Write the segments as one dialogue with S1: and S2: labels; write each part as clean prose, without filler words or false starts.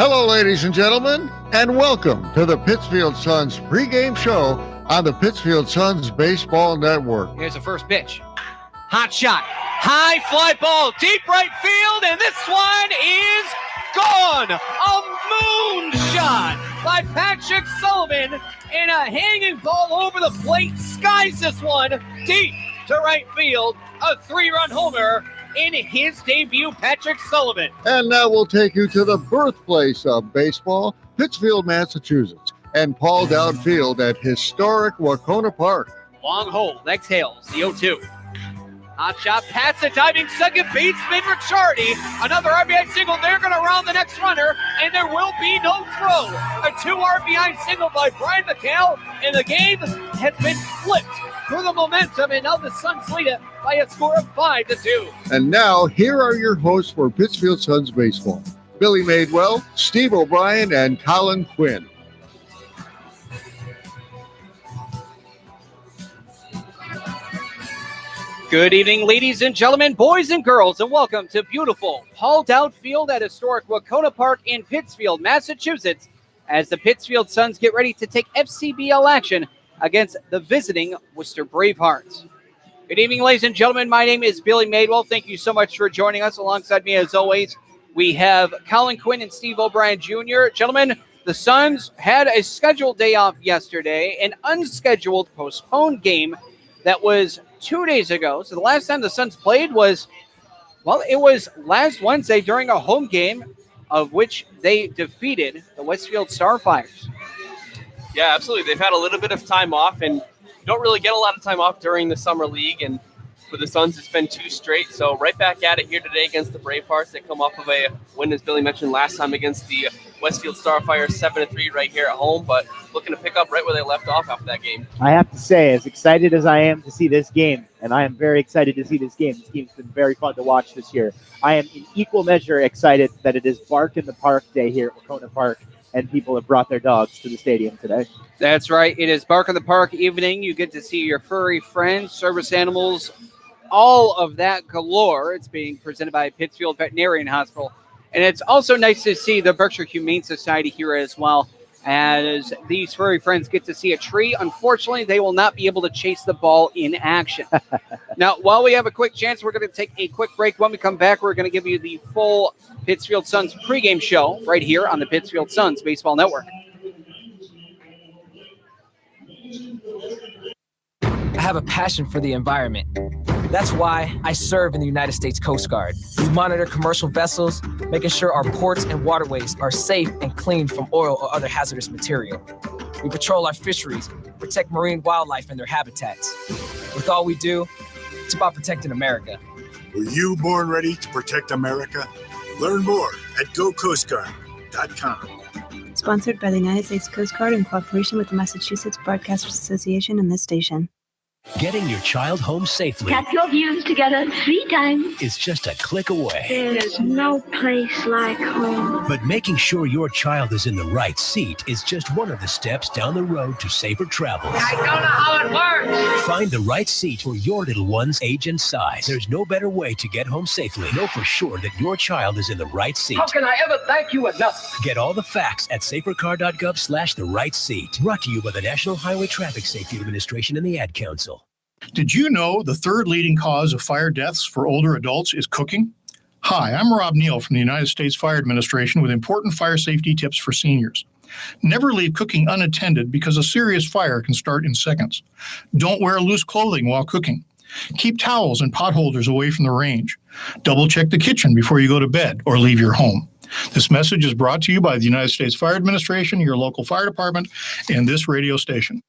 S1: Hello, ladies and gentlemen, and welcome to the Pittsfield Suns pregame show on the Pittsfield Suns Baseball Network.
S2: Here's the first pitch. Hot shot. High fly ball. Deep right field. And this one is gone. A moonshot by Patrick Sullivan. And a hanging ball over the plate skies this one deep to right field. A 3-run homer in his debut, Patrick Sullivan.
S1: And now we'll take you to the birthplace of baseball, Pittsfield, Massachusetts, and Paul Dowd at historic Wacona Park.
S2: Long hold, exhales, the 0-2. Hot shot, past the diving second baseman Ricciardi. Another RBI single. They're going to round the next runner, and there will be no throw. A 2 RBI single by Brian McHale, and the game has been flipped through the momentum, and now the Suns lead it by a score of 5-2.
S1: And now, here are your hosts for Pittsfield Suns baseball: Billy Madewell, Steve O'Brien, and Colin Quinn.
S2: Good evening, ladies and gentlemen, boys and girls, and welcome to beautiful Paul Dowd Field at historic Wacona Park in Pittsfield, Massachusetts, as the Pittsfield Suns get ready to take FCBL action against the visiting Worcester Bravehearts. Good evening, ladies and gentlemen. My name is Billy Madewell. Thank you so much for joining us. Alongside me, as always, we have Colin Quinn and Steve O'Brien Jr. Gentlemen, the Suns had a scheduled day off yesterday, an unscheduled postponed game that was 2 days ago. So the last time the Suns played was, well, it was last Wednesday during a home game of which they defeated the Westfield Starfires.
S3: Yeah, absolutely. They've had a little bit of time off, and you don't really get a lot of time off during the summer league. And for the Suns, it's been 2 straight. So right back at it here today against the Bravehearts. They come off of a win, as Billy mentioned last time, against the Westfield Starfires, 7-3 right here at home, but looking to pick up right where they left off after that game.
S4: I have to say, as excited as I am to see this game, and I am very excited to see this game's been very fun to watch this year. I am in equal measure excited that it is Bark in the Park Day here at Wacona Park, and people have brought their dogs to the stadium today.
S2: That's right. It is Bark in the Park evening. You get to see your furry friends, service animals, all of that galore. It's being presented by Pittsfield Veterinarian Hospital. And it's also nice to see the Berkshire Humane Society here as well, as these furry friends get to see a tree. Unfortunately, they will not be able to chase the ball in action. Now, while we have a quick chance, we're going to take a quick break. When we come back, we're going to give you the full Pittsfield Suns pregame show right here on the Pittsfield Suns Baseball Network.
S5: I have a passion for the environment. That's why I serve in the United States Coast Guard. We monitor commercial vessels, making sure our ports and waterways are safe and clean from oil or other hazardous material. We patrol our fisheries, protect marine wildlife and their habitats. With all we do, it's about protecting America.
S6: Were you born ready to protect America? Learn more at gocoastguard.com.
S7: Sponsored by the United States Coast Guard in cooperation with the Massachusetts Broadcasters Association and this station.
S8: Getting your child home safely.
S9: Tap your views together 3 times.
S8: Is just a click away.
S9: There is no place like home.
S8: But making sure your child is in the right seat is just one of the steps down the road to safer travels.
S9: I don't know how it works.
S8: Find the right seat for your little one's age and size. There's no better way to get home safely. Know for sure that your child is in the right seat.
S9: How can I ever thank you enough?
S8: Get all the facts at safercar.gov/the right seat. Brought to you by the National Highway Traffic Safety Administration and the Ad Council.
S10: Did you know the 3rd leading cause of fire deaths for older adults is cooking? Hi, I'm Rob Neal from the United States Fire Administration with important fire safety tips for seniors. Never leave cooking unattended because a serious fire can start in seconds. Don't wear loose clothing while cooking. Keep towels and pot holders away from the range. Double check the kitchen before you go to bed or leave your home. This message is brought to you by the United States Fire Administration, your local fire department, and this radio station.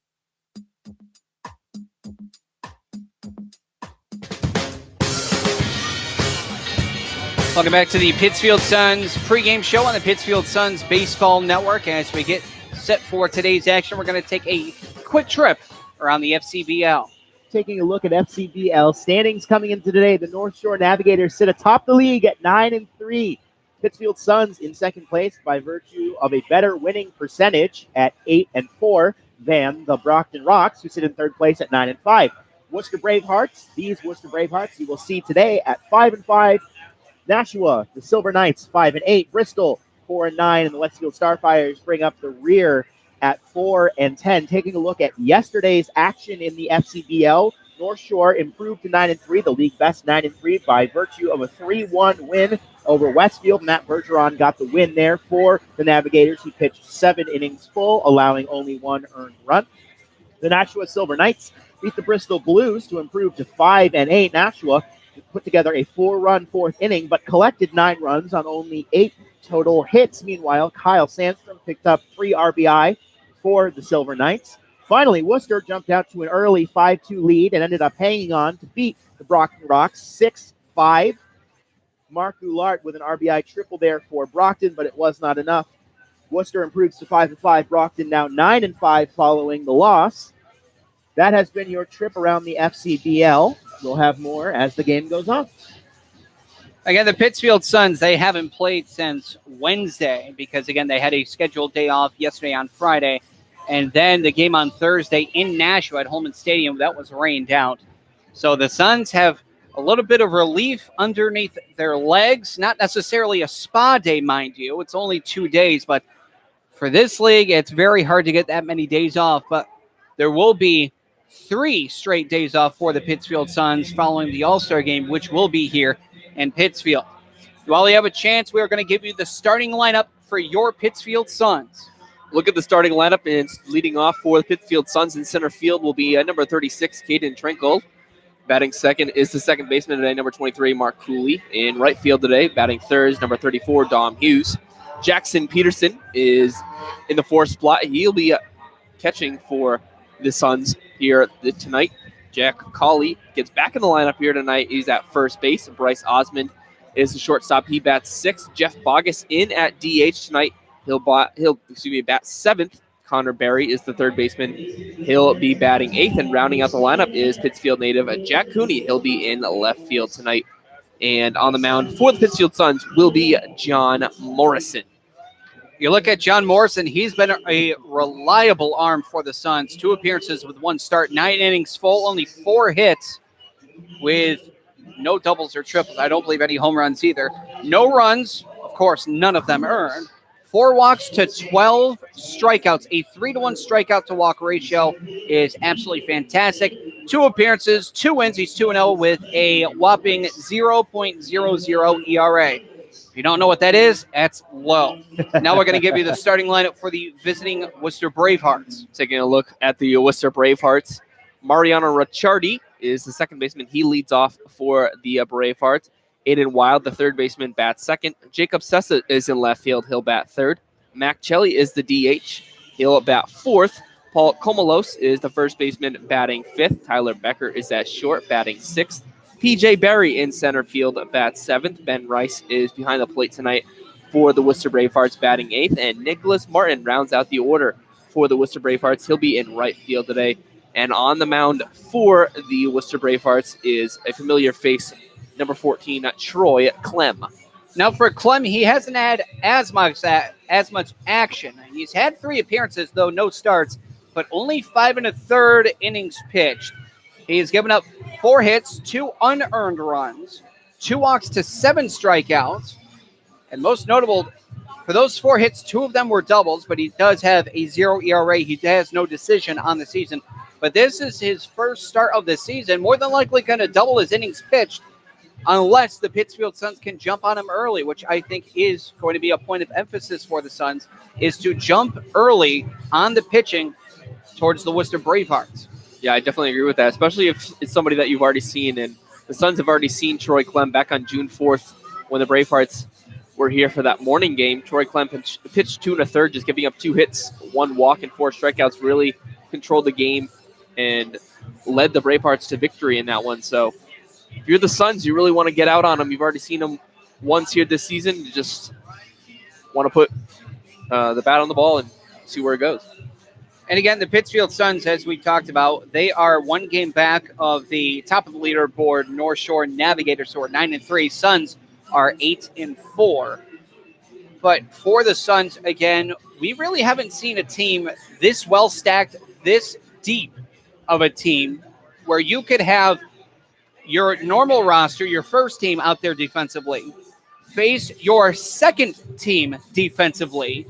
S2: Welcome back to the Pittsfield Suns pregame show on the Pittsfield Suns Baseball Network. As we get set for today's action, we're going to take a quick trip around the FCBL.
S4: Taking a look at FCBL standings coming into today, the North Shore Navigators sit atop the league at 9-3. Pittsfield Suns in second place by virtue of a better winning percentage at 8-4 than the Brockton Rocks, who sit in third place at 9-5. Worcester Bravehearts, these Worcester Bravehearts you will see today at 5-5. Nashua, the Silver Knights, 5-8. Bristol, 4-9, and the Westfield Starfires bring up the rear at 4-10. Taking a look at yesterday's action in the FCBL, North Shore improved to 9-3, the league best 9-3 by virtue of a 3-1 win over Westfield. Matt Bergeron got the win there for the Navigators. He pitched 7 innings full, allowing only 1 earned run. The Nashua Silver Knights beat the Bristol Blues to improve to 5-8. Nashua put together a 4-run 4th inning, but collected 9 runs on only 8 total hits. Meanwhile, Kyle Sandstrom picked up 3 RBI for the Silver Knights. Finally, Worcester jumped out to an early 5-2 lead and ended up hanging on to beat the Brockton Rocks 6-5. Mark Goulart with an RBI triple there for Brockton, but it was not enough. Worcester improves to 5-5. Brockton now 9-5 following the loss. That has been your trip around the FCBL. We'll have more as the game goes on.
S2: Again, the Pittsfield Suns, they haven't played since Wednesday because, again, they had a scheduled day off yesterday on Friday. And then the game on Thursday in Nashua at Holman Stadium, that was rained out. So the Suns have a little bit of relief underneath their legs. Not necessarily a spa day, mind you. It's only 2 days. But for this league, it's very hard to get that many days off. But there will be 3 straight days off for the Pittsfield Suns following the All-Star game, which will be here in Pittsfield. While you have a chance, we are going to give you the starting lineup for your Pittsfield Suns.
S3: Look at the starting lineup, and it's leading off for the Pittsfield Suns in center field will be number 36, Caden Trinkle. Batting second is the second baseman today, number 23, Mark Cooley. In right field today, batting third is number 34, Dom Hughes. Jackson Peterson is in the 4th spot. He'll be catching for the Suns here tonight. Jack Colley gets back in the lineup here tonight. He's at first base. Bryce Osmond is the shortstop. He bats 6th. Jeff Bogus in at DH tonight. He'll bat 7th. Connor Berry is the third baseman. He'll be batting 8th, and rounding out the lineup is Pittsfield native Jack Cooney. He'll be in left field tonight. And on the mound for the Pittsfield Suns will be John Morrison.
S2: You look at John Morrison, he's been a reliable arm for the Suns. 2 appearances with 1 start, 9 innings full, only 4 hits with no doubles or triples. I don't believe any home runs either. No runs, of course, none of them earned. 4 walks to 12 strikeouts. A 3-to-1 strikeout to walk ratio is absolutely fantastic. 2 appearances, 2 wins. He's 2-0 with a whopping 0.00 ERA. If you don't know what that is, that's low. Now we're going to give you the starting lineup for the visiting Worcester Bravehearts.
S3: Taking a look at the Worcester Bravehearts, Mariano Ricciardi is the second baseman. He leads off for the Bravehearts. Aiden Wild, the third baseman, bats second. Jacob Sessa is in left field. He'll bat third. Mac Chelly is the DH. He'll bat 4th. Paul Komalos is the first baseman, batting 5th. Tyler Becker is at short, batting 6th. PJ Berry in center field, bats 7th. Ben Rice is behind the plate tonight for the Worcester Bravehearts, batting 8th. And Nicholas Martin rounds out the order for the Worcester Bravehearts. He'll be in right field today. And on the mound for the Worcester Bravehearts is a familiar face, number 14, Troy Clem.
S2: Now for Clem, he hasn't had as much action. He's had 3 appearances, though no starts, but only 5 1/3 innings pitched. He's given up 4 hits, 2 unearned runs, 2 walks to 7 strikeouts. And most notable, for those 4 hits, 2 of them were doubles, but he does have a 0 ERA. He has no decision on the season. But this is his first start of the season, more than likely going to double his innings pitched unless the Pittsfield Suns can jump on him early, which I think is going to be a point of emphasis for the Suns, is to jump early on the pitching towards the Worcester Bravehearts.
S3: Yeah, I definitely agree with that, especially if it's somebody that you've already seen. And the Suns have already seen Troy Clem back on June 4th when the Bravehearts were here for that morning game. Troy Clem pitched 2 1/3, just giving up 2 hits, 1 walk, and 4 strikeouts. Really controlled the game and led the Bravehearts to victory in that one. So if you're the Suns, you really want to get out on them. You've already seen them once here this season. You just want to put the bat on the ball and see where it goes.
S2: And again, the Pittsfield Suns, as we talked about, they are 1 game back of the top of the leaderboard, North Shore Navigators, who are 9-3. Suns are 8-4. But for the Suns, again, we really haven't seen a team this well stacked, this deep of a team, where you could have your normal roster, your first team out there defensively, face your second team defensively,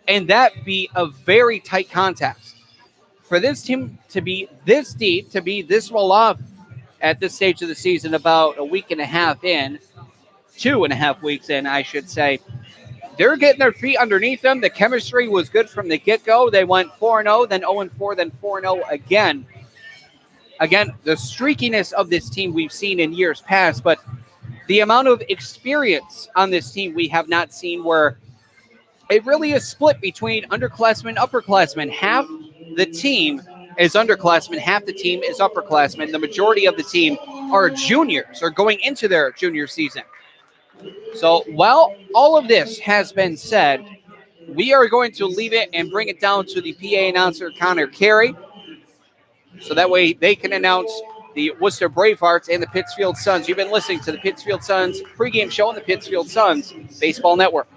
S2: and that be a very tight contest. For this team to be this deep, to be this well off at this stage of the season, about a week and a half in, 2.5 weeks in, I should say, they're getting their feet underneath them. The chemistry was good from the get-go. They went 4-0, then 0-4, then 4-0 again. Again, the streakiness of this team we've seen in years past, but the amount of experience on this team we have not seen, where it really is split between underclassmen and upperclassmen. Half the team is underclassmen, half the team is upperclassmen. The majority of the team are juniors or going into their junior season. So while all of this has been said, we are going to leave it and bring it down to the PA announcer, Connor Carey, so that way they can announce the Worcester Bravehearts and the Pittsfield Suns. You've been listening to the Pittsfield Suns pregame show on the Pittsfield Suns Baseball Network.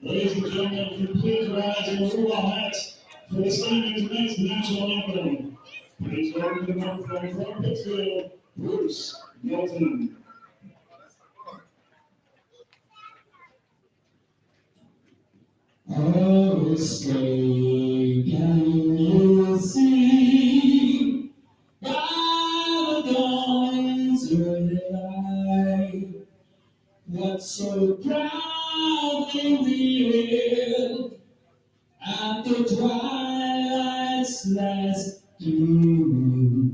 S11: Ladies and gentlemen, please rise and move our hats for the standings next national anthem. Please welcome the microphone from Pittsfield, Bruce Milton. Oh, say, can you see by the dawn's early light what so proudly we hailed at the twilight's last dew,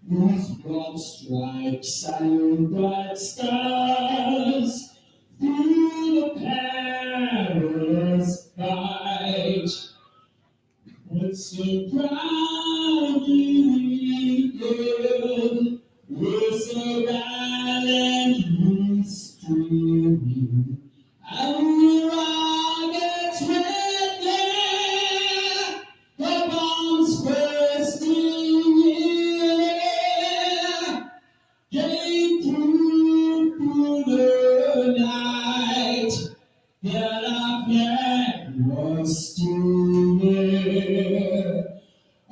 S11: whose broad stripes and bright stars through the perilous fight, what so proudly we hailed, was a valiant stream, and the rockets went there, the bombs bursting in air, gave through the night, that our flag was still there.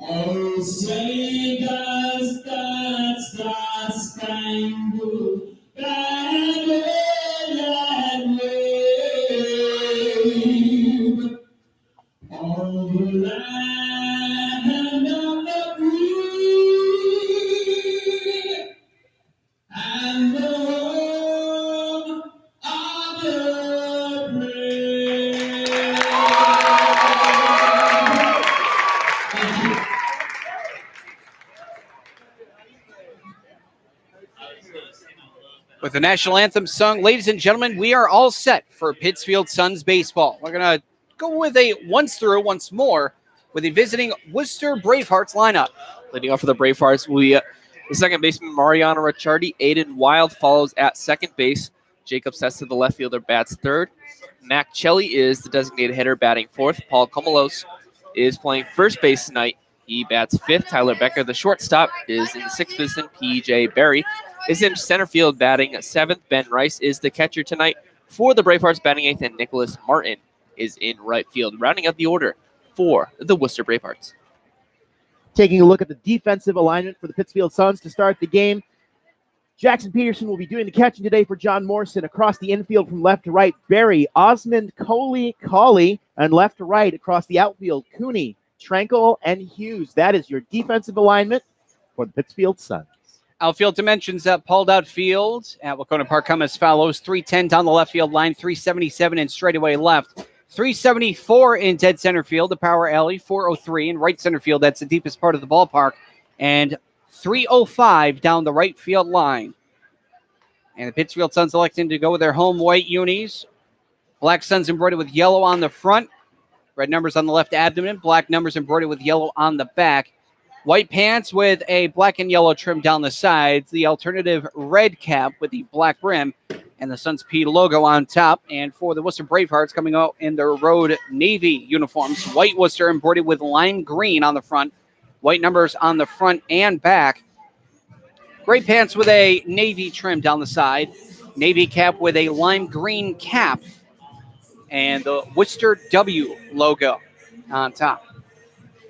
S11: Oh, say does that star-spangled banner yet wave on the land of the free and the home of the brave? Thank you.
S2: With the national anthem sung, ladies and gentlemen, we are all set for Pittsfield Suns baseball. We're going to go with a once more with the visiting Worcester Bravehearts lineup.
S3: Leading off for the Bravehearts, the second baseman, Mariano Ricciardi. Aiden Wild follows at second base. Jacob Sessa, the left fielder, bats third. Mac Chelly is the designated hitter, batting fourth. Paul Comolos is playing first base tonight. He bats fifth. Tyler Becker, the shortstop, is in the sixth position. P.J. Berry is in center field, batting seventh. Ben Rice is the catcher tonight for the Bravehearts, batting eighth. And Nicholas Martin is in right field, rounding up the order for the Worcester Bravehearts.
S4: Taking a look at the defensive alignment for the Pittsfield Suns to start the game. Jackson Peterson will be doing the catching today for John Morrison. Across the infield from left to right, Barry, Osmond, Coley, and left to right across the outfield, Cooney, Tranquil, and Hughes. That is your defensive alignment for the Pittsfield Suns.
S2: Outfield dimensions at Paul Outfield at Wacona Park come as follows. 310 down the left field line, 377 in straightaway left, 374 in dead center field, the power alley, 403 in right center field. That's the deepest part of the ballpark. And 305 down the right field line. And the Pittsfield Suns electing to go with their home white unis. Black Suns embroidered with yellow on the front. Red numbers on the left abdomen. Black numbers embroidered with yellow on the back. White pants with a black and yellow trim down the sides. The alternative red cap with the black rim. And the Suns P logo on top. And for the Worcester Bravehearts coming out in their road navy uniforms. White Worcester embroidered with lime green on the front. White numbers on the front and back. Gray pants with a navy trim down the side. Navy cap with a lime green cap. And the Worcester W logo on top.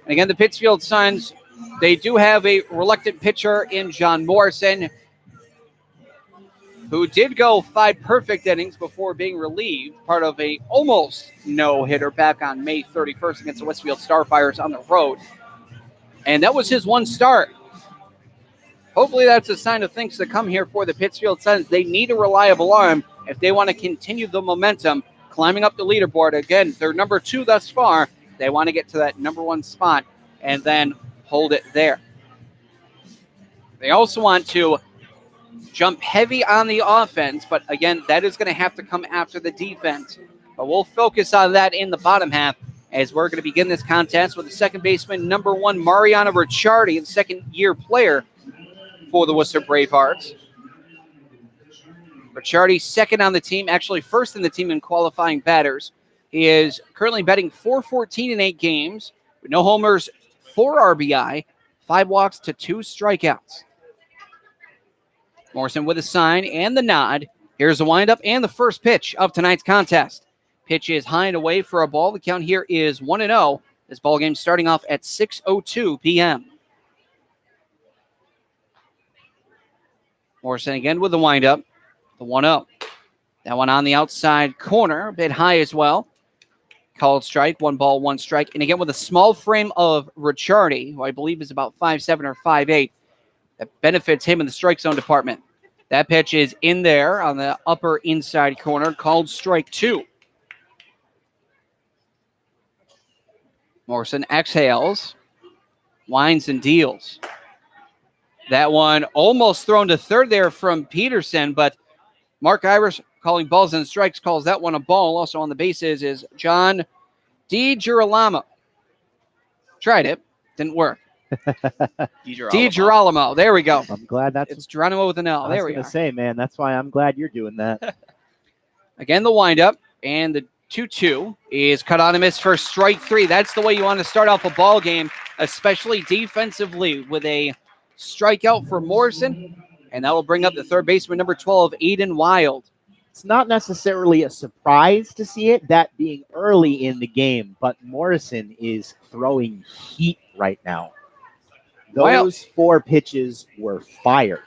S2: And again, the Pittsfield Suns, they do have a reluctant pitcher in John Morrison, who did go 5 perfect innings before being relieved, part of a almost no-hitter back on May 31st against the Westfield Starfires on the road. And that was his one start. Hopefully that's a sign of things to come here for the Pittsfield Suns. They need a reliable arm if they want to continue the momentum climbing up the leaderboard. Again, they're number 2 thus far. They want to get to that number 1 spot and then hold it there. They also want to jump heavy on the offense, but again, that is going to have to come after the defense. But we'll focus on that in the bottom half as we're going to begin this contest with the second baseman, number 1, Mariano Ricciardi, the second-year player for the Worcester Bravehearts. Ricciardi second on the team, actually first in the team in qualifying batters. He is currently batting .414 in 8 games, with no homers, 4 RBI, 5 walks to 2 strikeouts. Morrison with a sign and the nod. Here's the windup and the first pitch of tonight's contest. Pitch is high and away for a ball. The count here is 1-0. This ball game starting off at 6:02 p.m. Morrison again with the windup. The 1-0. That one on the outside corner, a bit high as well. Called strike, 1 ball, 1 strike. And again with a small frame of Ricciardi, who I believe is about 5'7" or 5'8", that benefits him in the strike zone department. That pitch is in there on the upper inside corner, called strike 2. Morrison exhales, winds and deals. That one almost thrown to third there from Peterson, but Mark Irish, calling balls and strikes, calls that one a ball. Also on the bases is John DiGirolamo. Tried it. Didn't work. DiGirolamo. There we go.
S4: I'm glad that's...
S2: It's Geronimo with an L. There we
S4: I
S2: are.
S4: was going to say, man, that's why I'm glad you're doing that.
S2: Again, the windup and the 2-2 is cut on a miss for strike 3. That's the way you want to start off a ball game, especially defensively, with a strikeout for Morrison. And that will bring up the third baseman, number 12, Aiden Wild.
S4: It's not necessarily a surprise to see it, that being early in the game, but Morrison is throwing heat right now. Those 4 pitches were fire.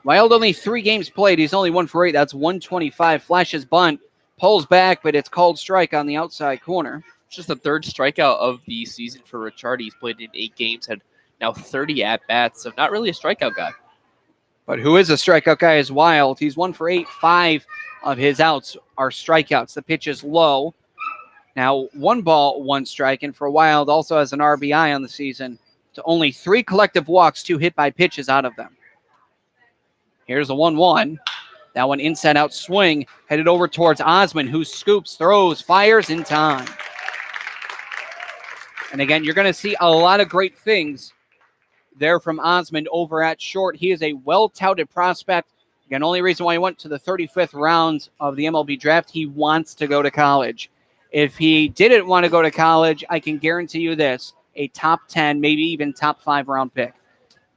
S2: Wild only 3 games played. He's only 1 for 8. That's 125. Flashes bunt, pulls back, but it's called strike on the outside corner.
S3: It's just the 3rd strikeout of the season for Ricciardi. He's played in 8 games, had now 30 at-bats, so not really a strikeout guy.
S2: But who is a strikeout guy is Wild. He's 1 for 8. 5 of his outs are strikeouts. The pitch is low. Now 1 ball, 1 strike. And for Wild also has an RBI on the season to only 3 collective walks, 2 hit by pitches out of them. Here's the 1-1. That one inside out swing headed over towards Osmond, who scoops, throws, fires in time. And again, you're going to see a lot of great things there from Osmond over at short. He is a well-touted prospect. Again, only reason why he went to the 35th round of the MLB draft, he wants to go to college. If he didn't want to go to college, I can guarantee you this, a top 10, maybe even top 5 round pick.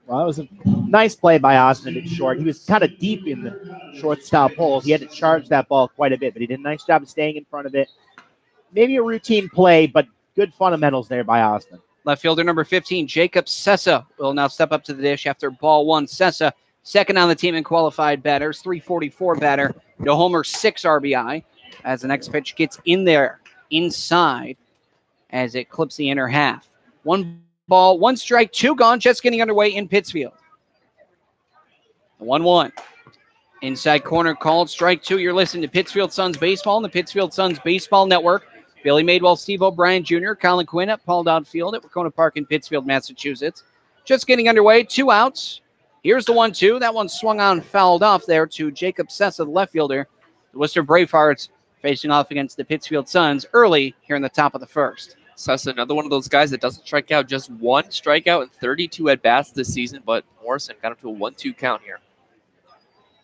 S4: Well, that was a nice play by Osmond at short. He was kind of deep in the shortstop hole. He had to charge that ball quite a bit, but he did a nice job of staying in front of it. Maybe a routine play, but good fundamentals there by Osmond.
S2: Left fielder number 15, Jacob Sessa, will now step up to the dish after ball 1. Sessa, second on the team in qualified batters, 344 batter, no homer, 6 RBI. As the next pitch gets in there, inside. as it clips the inner half. 1 ball, 1 strike, 2 gone, just getting underway in Pittsfield. 1-1. Inside corner called, strike 2. You're listening to Pittsfield Suns Baseball on the Pittsfield Suns Baseball Network. Billy Madewell, Steve O'Brien Jr., Colin Quinn at Paul Dowd Field at Wacona Park in Pittsfield, Massachusetts. Just getting underway, 2 outs. Here's the 1-2. That one swung on, fouled off there to Jacob Sessa, the left fielder. The Worcester Bravehearts facing off against the Pittsfield Suns early here in the top of the first.
S3: Sessa, another one of those guys that doesn't strike out, just 1 strikeout and 32 at-bats this season, but Morrison got up to a 1-2 count here.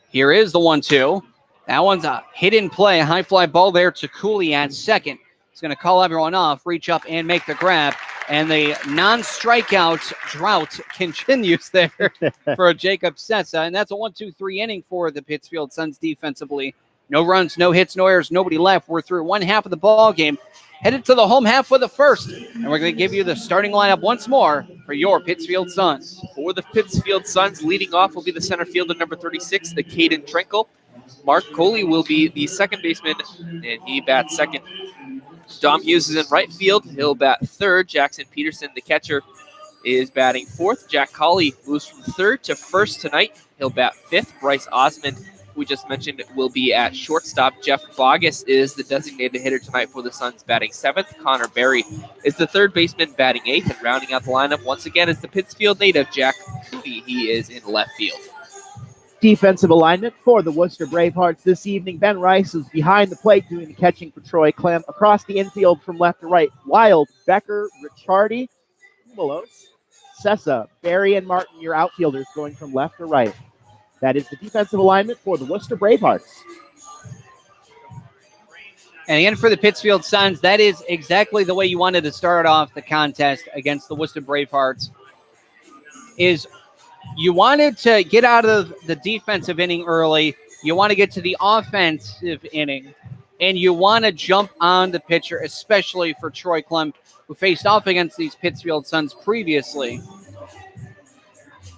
S2: Here is the 1-2. That one's a hit-in play, high fly ball there to Cooley at second. He's going to call everyone off, reach up and make the grab, and the non-strikeout drought continues there for Jacob Sessa, and that's a 1-2-3 inning for the Pittsfield Suns defensively. No runs, no hits, no errors, nobody left. We're through 1 half of the ball game, headed to the home half for the first, and we're going to give you the starting lineup once more for your Pittsfield Suns.
S3: For the Pittsfield Suns, leading off will be the center fielder, number 36, the Caden Trinkle. Mark Coley will be the second baseman, and he bats second. Dom Hughes is in right field. He'll bat third. Jackson Peterson, the catcher, is batting fourth. Jack Colley moves from third to first tonight. He'll bat fifth. Bryce Osmond, we just mentioned, will be at shortstop. Jeff Bogus is the designated hitter tonight for the Suns, batting seventh. Connor Berry is the third baseman, batting eighth. And rounding out the lineup once again is the Pittsfield native, Jack Cooney. He is in left field.
S4: Defensive alignment for the Worcester Bravehearts this evening. Ben Rice is behind the plate doing the catching for Troy Clem. Across the infield from left to right, Wild, Becker, Ricciardi, Mulos, Sessa, Barry, and Martin, your outfielders going from left to right. That is the defensive alignment for the Worcester Bravehearts.
S2: And again, for the Pittsfield Suns, that is exactly the way you wanted to start off the contest against the Worcester Bravehearts. Is you wanted to get out of the defensive inning early. You want to get to the offensive inning. And you want to jump on the pitcher, especially for Troy Clem, who faced off against these Pittsfield Suns previously.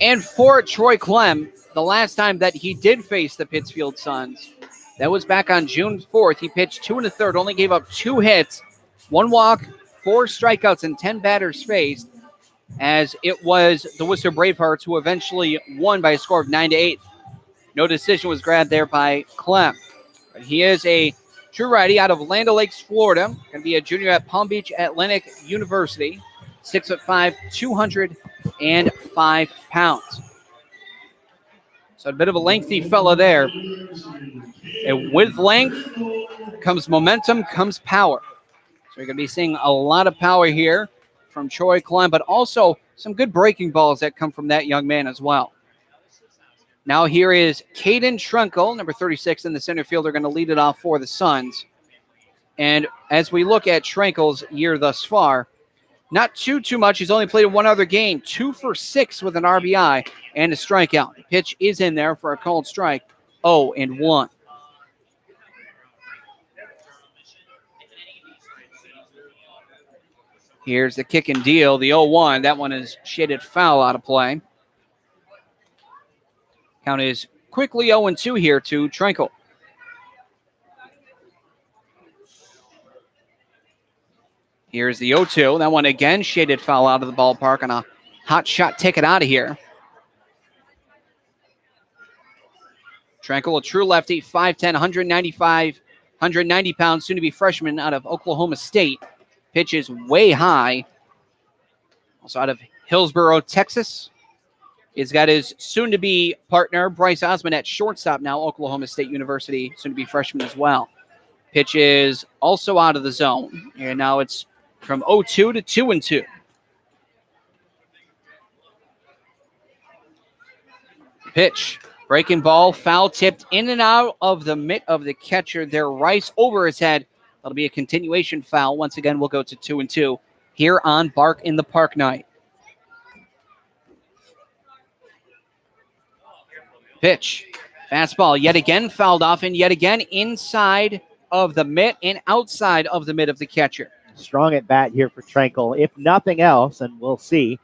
S2: And for Troy Clem, the last time that he did face the Pittsfield Suns, that was back on June 4th. He pitched 2 1/3, only gave up 2 hits, 1 walk, 4 strikeouts, and 10 batters faced, as it was the Worcester Bravehearts who eventually won by a score of 9-8. No decision was grabbed there by Clem. But he is a true righty out of Land O'Lakes, Florida. Going to be a junior at Palm Beach Atlantic University. 6'5", 205 pounds. So a bit of a lengthy fella there. And with length comes momentum, comes power. So you're going to be seeing a lot of power here from Troy Clem, but also some good breaking balls that come from that young man as well. Now here is Caden Trunkle, number 36 in the center field. They're going to lead it off for the Suns. And as we look at Trunkle's year thus far, not too much. He's only played in 1 other game, 2 for 6 with an RBI and a strikeout. The pitch is in there for a called strike, 0-1. Here's the kick and deal, the 0-1. That one is shaded foul out of play. Count is quickly 0-2 here to Trinkle. Here's the 0-2. That one again shaded foul out of the ballpark on a hot shot ticket out of here. Trinkle, a true lefty, 5'10", 190 pounds, soon to be freshman out of Oklahoma State. Pitch is way high. Also out of Hillsboro, Texas. He's got his soon-to-be partner, Bryce Osmond, at shortstop now, Oklahoma State University, soon-to-be freshman as well. Pitch is also out of the zone. And now it's from 0-2 to 2-2. Pitch. Breaking ball, foul tipped in and out of the mitt of the catcher there. Rice over his head. That'll be a continuation foul. Once again, we'll go to 2-2 here on Bark in the Park night. Pitch. Fastball yet again fouled off and yet again inside of the mitt and outside of the mitt of the catcher.
S4: Strong at bat here for Trinkle. If nothing else, and we'll see,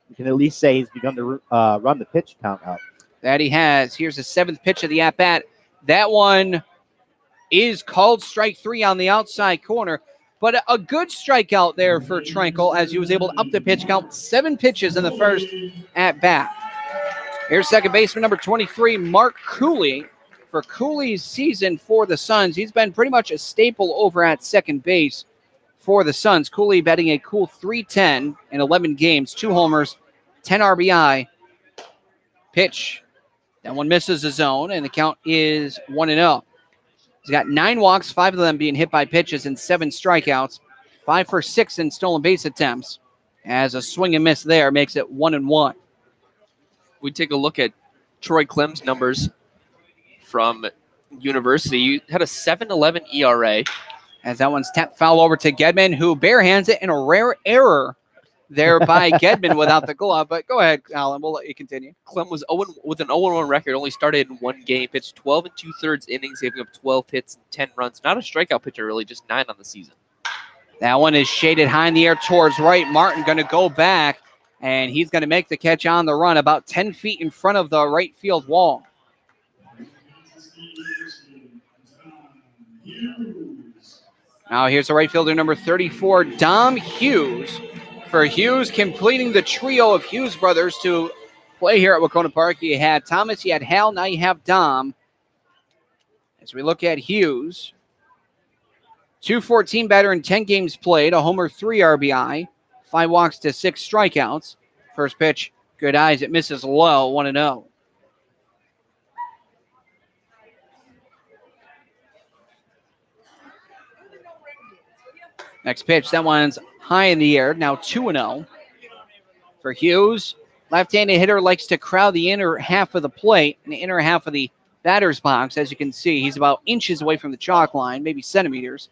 S4: we can at least say he's begun to run the pitch count up.
S2: That he has. Here's the 7th pitch of the at-bat. That one is called strike 3 on the outside corner. But a good strikeout there for Trankel as he was able to up the pitch count, 7 pitches in the first at bat. Here's second baseman number 23, Mark Cooley. For Cooley's season for the Suns, he's been pretty much a staple over at second base for the Suns. Cooley batting a cool .310 in 11 games, 2 homers, 10 RBI. Pitch. That one misses the zone, and the count is 1-0. He's got 9 walks, 5 of them being hit by pitches, and 7 strikeouts. 5 for 6 in stolen base attempts. As a swing and miss there makes it 1-1.
S3: We take a look at Troy Clem's numbers from University. You had a 7.11 ERA.
S2: As that one's tapped foul over to Gedman, who barehands it in a rare error there by Gedman without the glove. But go ahead, Alan. We'll let you continue.
S3: Clem was with an 0-1 record, only started in 1 game, pitched 12 2/3 innings, giving up 12 hits and 10 runs. Not a strikeout pitcher, really, just 9 on the season.
S2: That one is shaded high in the air towards right. Martin going to go back, and he's going to make the catch on the run about 10 feet in front of the right field wall. Now here's the right fielder, number 34, Dom Hughes. For Hughes, completing the trio of Hughes brothers to play here at Wacona Park. You had Thomas, you had Hal, now you have Dom. As we look at Hughes, 214 batter in 10 games played, a homer, 3 RBI, 5 walks to 6 strikeouts. First pitch, good eyes, it misses low, 1-0. Next pitch, that one's high in the air, now 2-0. For Hughes, left-handed hitter likes to crowd the inner half of the plate and the inner half of the batter's box. As you can see, he's about inches away from the chalk line, maybe centimeters.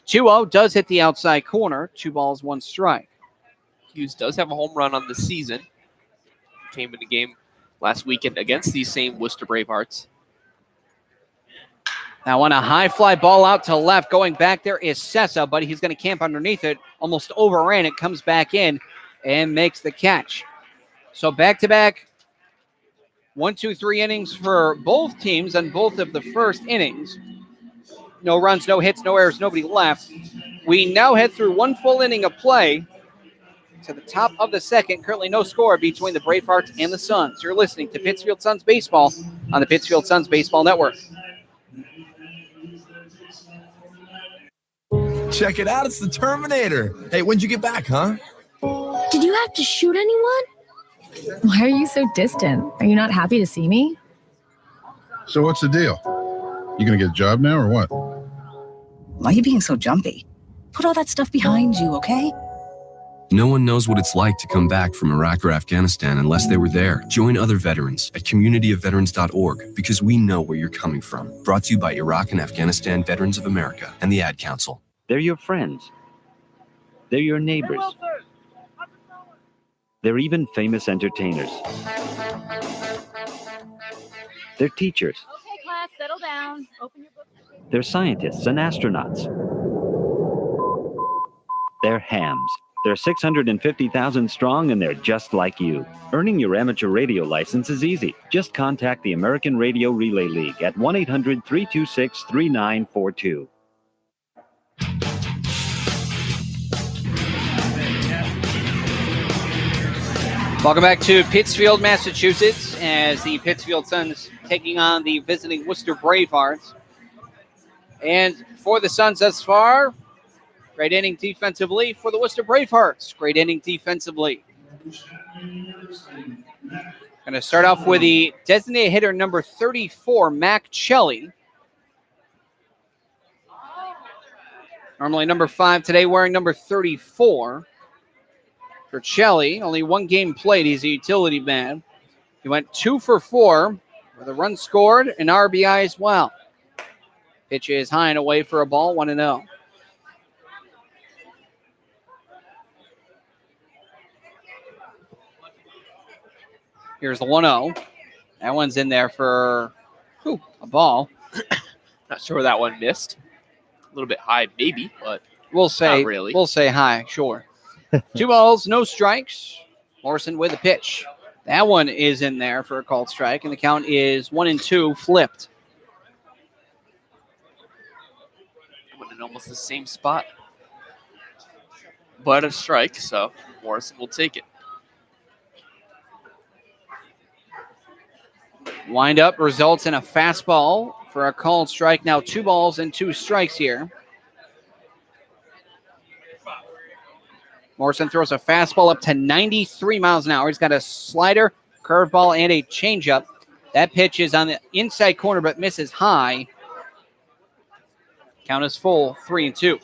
S2: 2-0 does hit the outside corner, 2 balls, 1 strike.
S3: Hughes does have a home run on the season. Came in the game last weekend against these same Worcester Bravehearts.
S2: Now on a high fly ball out to left, going back there is Sessa, but he's going to camp underneath it. Almost overran it, comes back in and makes the catch. So back-to-back 1, 2, 3 innings for both teams on both of the first innings. No runs, no hits, no errors, nobody left. We now head through 1 full inning of play to the top of the second. Currently no score between the Bravehearts and the Suns. You're listening to Pittsfield Suns Baseball on the Pittsfield Suns Baseball Network.
S12: Check it out, it's the Terminator. Hey, when'd you get back, huh?
S13: Did you have to shoot anyone?
S7: Why are you so distant? Are you not happy to see me?
S14: So what's the deal? You gonna get a job now or what?
S15: Why are you being so jumpy? Put all that stuff behind you, okay?
S16: No one knows what it's like to come back from Iraq or Afghanistan unless they were there. Join other veterans at communityofveterans.org because we know where you're coming from. Brought to you by Iraq and Afghanistan Veterans of America and the Ad Council.
S17: They're your friends. They're your neighbors. They're even famous entertainers. They're teachers.
S18: Okay, class, settle down. Open your books.
S17: They're scientists and astronauts. They're hams. They're 650,000 strong, and they're just like you. Earning your amateur radio license is easy. Just contact the American Radio Relay League at 1-800-326-3942.
S2: Welcome back to Pittsfield, Massachusetts, as the Pittsfield Suns taking on the visiting Worcester Bravehearts. And for the Suns thus far, great inning defensively. For the Worcester Bravehearts, great inning defensively. Going to start off with the designated hitter number 34, Mac Chelly. Normally number 5 today, wearing number 34. For Chelly, only 1 game played. He's a utility man. He went 2 for 4 with a run scored, an RBI as well. Pitch is high and away for a ball, 1-0. Here's the 1-0. That one's in there for a ball.
S3: Not sure where that one missed. A little bit high, maybe, but
S2: we'll say
S3: not really.
S2: We'll say high, sure. 2 balls, no strikes. Morrison with the pitch. That one is in there for a called strike, and the count is 1-2, flipped.
S3: Went in almost the same spot but a strike, so Morrison will take it.
S2: Wind up results in a fastball for a called strike. Now 2 balls and 2 strikes here. Morrison throws a fastball up to 93 miles an hour. He's got a slider, curveball, and a changeup. That pitch is on the inside corner but misses high. Count is full, 3-2.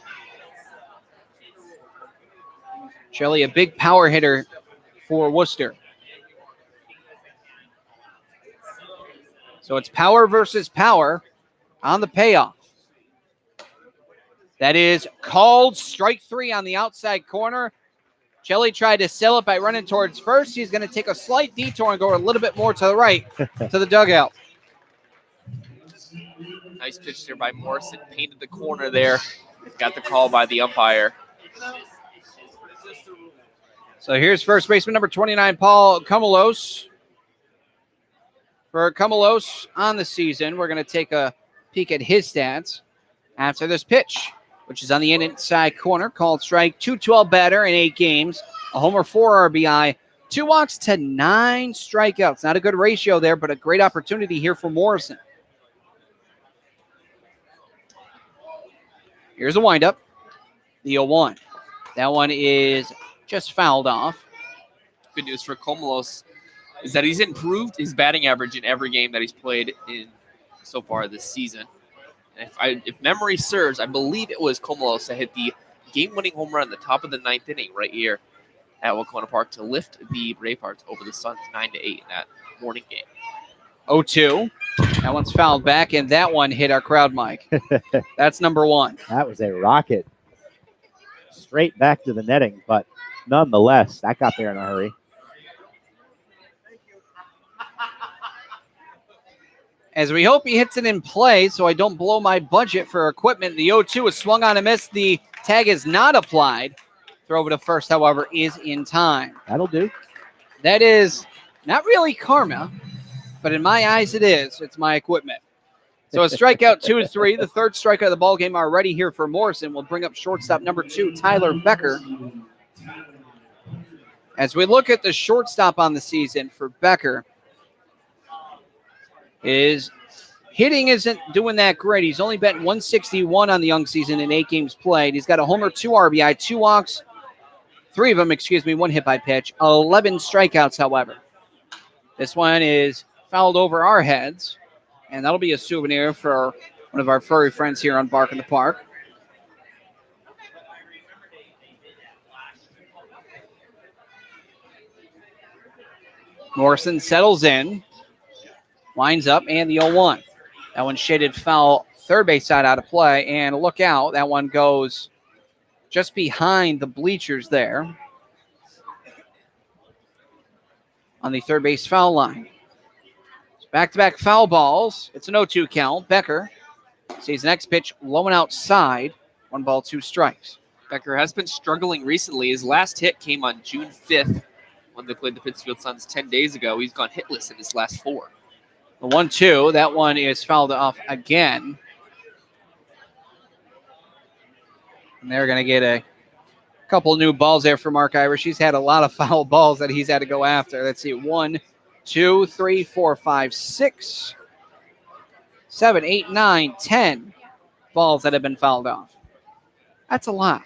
S2: Shelley, a big power hitter for Worcester. So it's power versus power on the payoff. That is called strike 3 on the outside corner. Shelley tried to sell it by running towards first. He's going to take a slight detour and go a little bit more to the right to the dugout.
S3: Nice pitch there by Morrison. Painted the corner there. Got the call by the umpire.
S2: So here's first baseman number 29, Paul Cumulos. For Cumulos on the season, we're going to take a peek at his stats after this pitch, which is on the inside corner, called strike. 212 batter in 8 games, a homer, 4 RBI, 2 walks to 9 strikeouts. Not a good ratio there, but a great opportunity here for Morrison. Here's a windup. The 0-1. That one is just fouled off.
S3: Good news for Cumulos is that he's improved his batting average in every game that he's played in so far this season. And if memory serves, I believe it was Cumulos that hit the game-winning home run at the top of the 9th inning right here at Wacona Park to lift the Bravehearts over the Suns 9-8 in that morning game.
S2: 0-2. That one's fouled back, and that one hit our crowd mic. That's number 1.
S4: That was a rocket. Straight back to the netting, but nonetheless, that got there in a hurry.
S2: As we hope he hits it in play so I don't blow my budget for equipment. The 0-2 is swung on and missed. The tag is not applied. Throw over to first, however, is in time.
S4: That'll do.
S2: That is not really karma, but in my eyes it is. It's my equipment. So a strikeout, 2-3. The third strikeout of the ball game already here for Morrison. Will bring up shortstop number 2, Tyler Becker. As we look at the shortstop on the season for Becker, his hitting isn't doing that great. He's only batting 161 on the young season in 8 games played. He's got a homer, 2 RBI, 2 walks, 3 of them, 1 hit by pitch, 11 strikeouts, however. This one is fouled over our heads, and that'll be a souvenir for one of our furry friends here on Bark in the Park. Morrison settles in. Winds up, and the 0-1. That one shaded foul, third base side out of play, and look out. That one goes just behind the bleachers there on the third base foul line. Back-to-back foul balls. It's an 0-2 count. Becker sees the next pitch low and outside. 1 ball, 2 strikes.
S3: Becker has been struggling recently. His last hit came on June 5th when they played the Pittsfield Suns 10 days ago. He's gone hitless in his last 4.
S2: The 1-2, that one is fouled off again. And they're going to get a couple new balls there for Mark Irish. He's had a lot of foul balls that he's had to go after. Let's see, 1, 2, 3, 4, 5, 6, 7, 8, 9, 10 balls that have been fouled off. That's a lot,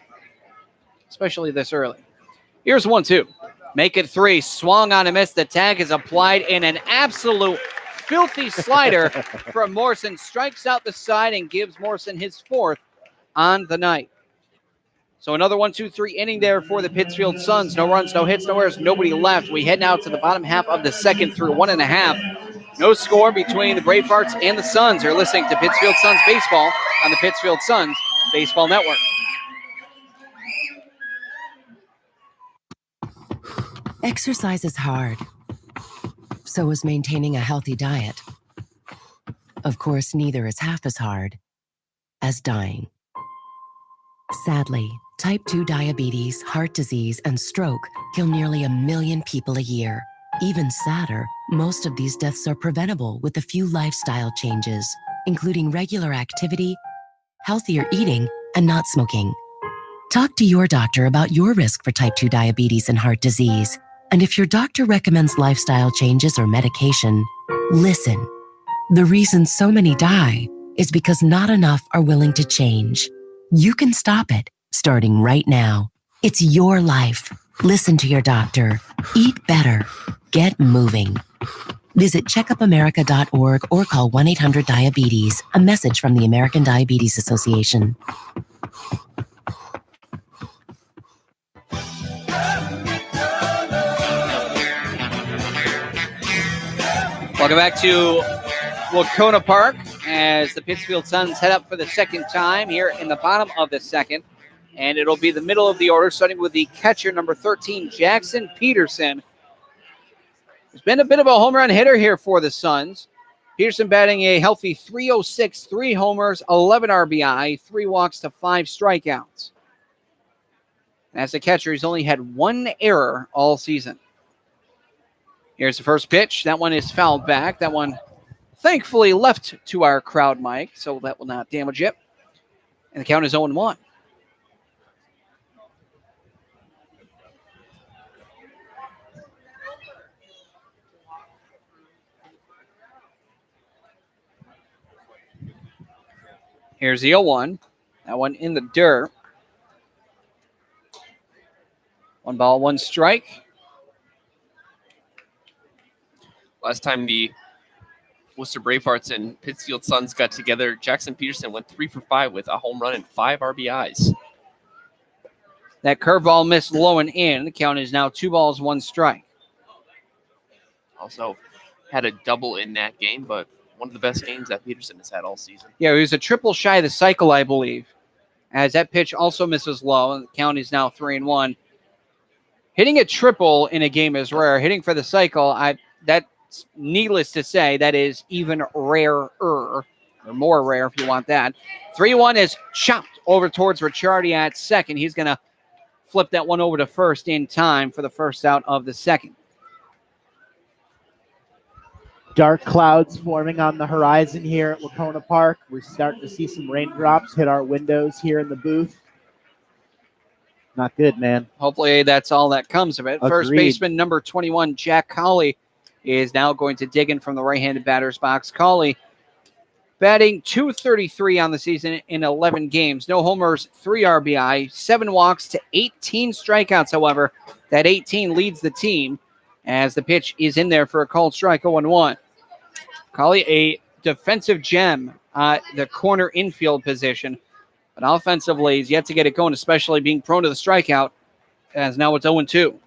S2: especially this early. Here's 1-2. Make it 3. Swung on a miss. The tag is applied in an absolute filthy slider from Morrison. Strikes out the side and gives Morrison his 4th on the night. So another 1-2-3 inning there for the Pittsfield Suns. No runs, no hits, no errors, nobody left. We head now to the bottom half of the second through 1.5. No score between the Bravehearts and the Suns. You're listening to Pittsfield Suns Baseball on the Pittsfield Suns Baseball Network.
S19: Exercise is hard. So is maintaining a healthy diet. Of course, neither is half as hard as dying. Sadly, type 2 diabetes, heart disease, and stroke kill nearly 1 million people a year. Even sadder, most of these deaths are preventable with a few lifestyle changes, including regular activity, healthier eating, and not smoking. Talk to your doctor about your risk for type 2 diabetes and heart disease. And if your doctor recommends lifestyle changes or medication, listen. The reason so many die is because not enough are willing to change. You can stop it, starting right now. It's your life. Listen to your doctor. Eat better. Get moving. Visit checkupamerica.org or call 1-800-DIABETES. A message from the American Diabetes Association.
S2: Welcome back to Wacona Park as the Pittsfield Suns head up for the second time here in the bottom of the second. And it'll be the middle of the order, starting with the catcher, number 13, Jackson Peterson. There's been a bit of a home run hitter here for the Suns. Peterson batting a healthy .306, 3 homers, 11 RBI, 3 walks to 5 strikeouts. As a catcher, he's only had 1 error all season. Here's the first pitch. That one is fouled back. That one thankfully left to our crowd mic, so that will not damage it. And the count is 0-1. Here's the 0-1. That one in the dirt. 1 ball, 1 strike.
S3: Last time the Worcester Bravehearts and Pittsfield Suns got together, Jackson Peterson went 3 for 5 with a home run and 5 RBIs.
S2: That curveball missed low and in. The count is now 2 balls, 1 strike.
S3: Also had a double in that game, but one of the best games that Peterson has had all season.
S2: Yeah, he was a triple shy of the cycle, I believe, as that pitch also misses low, and the count is now 3-1. Hitting a triple in a game is rare. Hitting for the cycle, that's needless to say, that is even rarer, or more rare if you want that. 3-1 is chopped over towards Ricciardi at second. He's going to flip that one over to first in time for the first out of the second.
S4: Dark clouds forming on the horizon here at Wacona Park. We're starting to see some raindrops hit our windows here in the booth. Not good, man.
S2: Hopefully that's all that comes of it.
S4: Agreed.
S2: First baseman, number 21, Jack Colley, is now going to dig in from the right-handed batter's box. Colley batting .233 on the season in 11 games. No homers, 3 RBI, 7 walks to 18 strikeouts, however. That 18 leads the team as the pitch is in there for a called strike, 0-1. Colley, a defensive gem at the corner infield position. But offensively, he's yet to get it going, especially being prone to the strikeout, as now it's 0-2.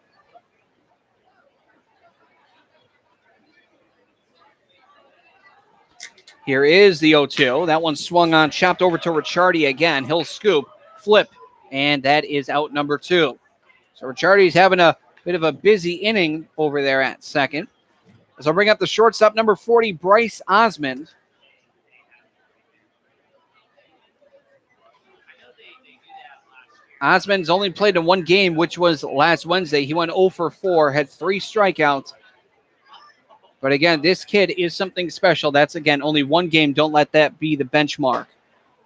S2: Here is the 0-2. That one swung on, chopped over to Ricciardi again. He'll scoop, flip, and that is out number 2. So Ricciardi's having a bit of a busy inning over there at second. As I'll bring up the shortstop, number 40, Bryce Osmond. Osmond's only played in 1 game, which was last Wednesday. He went 0 for 4, had 3 strikeouts. But again, this kid is something special. That's, again, only 1 game. Don't let that be the benchmark.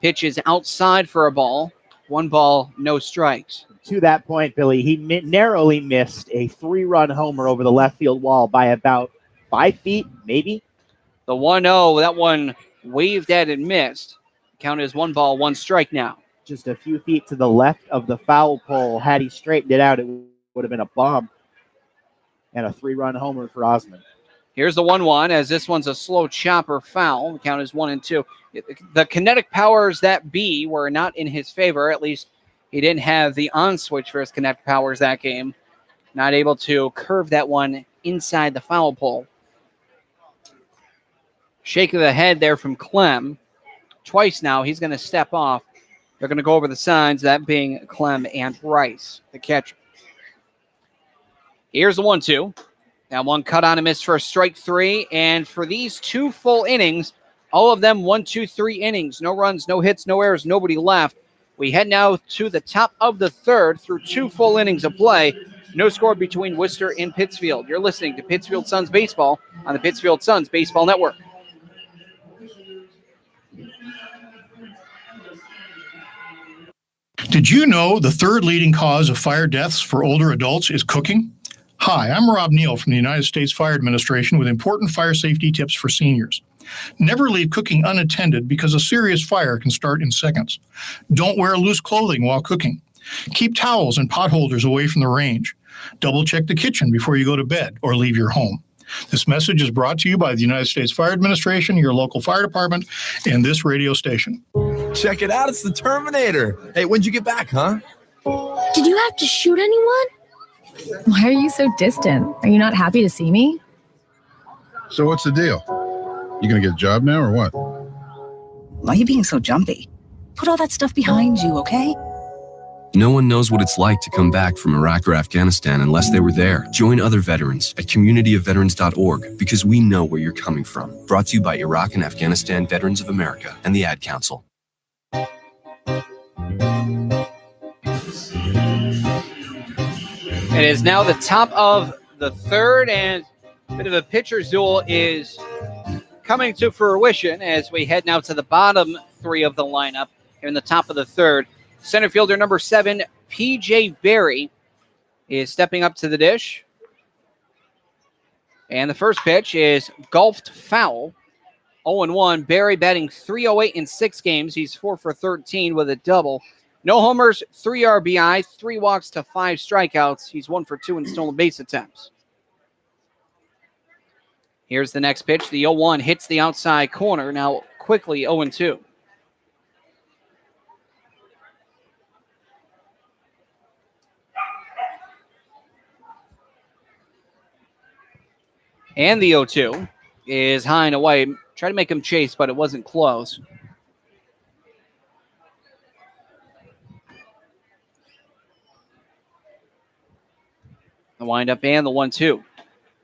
S2: Pitch is outside for a ball. 1 ball, no strikes.
S4: To that point, Billy, he narrowly missed a 3-run homer over the left field wall by about 5 feet, maybe.
S2: The 1-0, that one waved at and missed. Count is 1 ball, 1 strike now.
S4: Just a few feet to the left of the foul pole. Had he straightened it out, it would have been a bomb. And a 3-run homer for Osmond.
S2: Here's the 1-1, as this one's a slow chopper foul. The count is 1-2. The kinetic powers that be were not in his favor. At least he didn't have the on switch for his kinetic powers that game. Not able to curve that one inside the foul pole. Shake of the head there from Clem. Twice now, he's going to step off. They're going to go over the signs, that being Clem and Rice, the catcher. Here's the 1-2. That one cut on and missed for a strike 3. And for these 2 full innings, all of them 1, 2, 3 innings. No runs, no hits, no errors, nobody left. We head now to the top of the 3rd through 2 full innings of play. No score between Worcester and Pittsfield. You're listening to Pittsfield Suns Baseball on the Pittsfield Suns Baseball Network.
S10: Did you know the third leading cause of fire deaths for older adults is cooking? Hi, I'm Rob Neal from the United States Fire Administration with important fire safety tips for seniors. Never leave cooking unattended because a serious fire can start in seconds. Don't wear loose clothing while cooking. Keep towels and pot holders away from the range. Double check the kitchen before you go to bed or leave your home. This message is brought to you by the United States Fire Administration, your local fire department, and this radio station.
S12: Check it out, it's the Terminator. Hey, when'd you get back, huh?
S13: Did you have to shoot anyone?
S7: Why are you so distant? Are you not happy to see me?
S14: So what's the deal? You gonna get a job now or what?
S15: Why are you being so jumpy? Put all that stuff behind you, okay?
S16: No one knows what it's like to come back from Iraq or Afghanistan unless they were there. Join other veterans at communityofveterans.org because we know where you're coming from. Brought to you by Iraq and Afghanistan Veterans of America and the Ad Council.
S2: It is now the top of the third, and a bit of a pitcher's duel is coming to fruition as we head now to the bottom three of the lineup here in the top of the third. Center fielder number 7, P.J. Barry, is stepping up to the dish. And the first pitch is golfed foul. 0-1. Barry batting .308 in 6 games. He's 4 for 13 with a double. No homers, 3 RBI, 3 walks to 5 strikeouts. He's 1 for 2 in stolen base attempts. Here's the next pitch. The 0-1 hits the outside corner. Now quickly 0-2. And the 0-2 is high and away. Try to make him chase, but it wasn't close. The windup and the 1-2.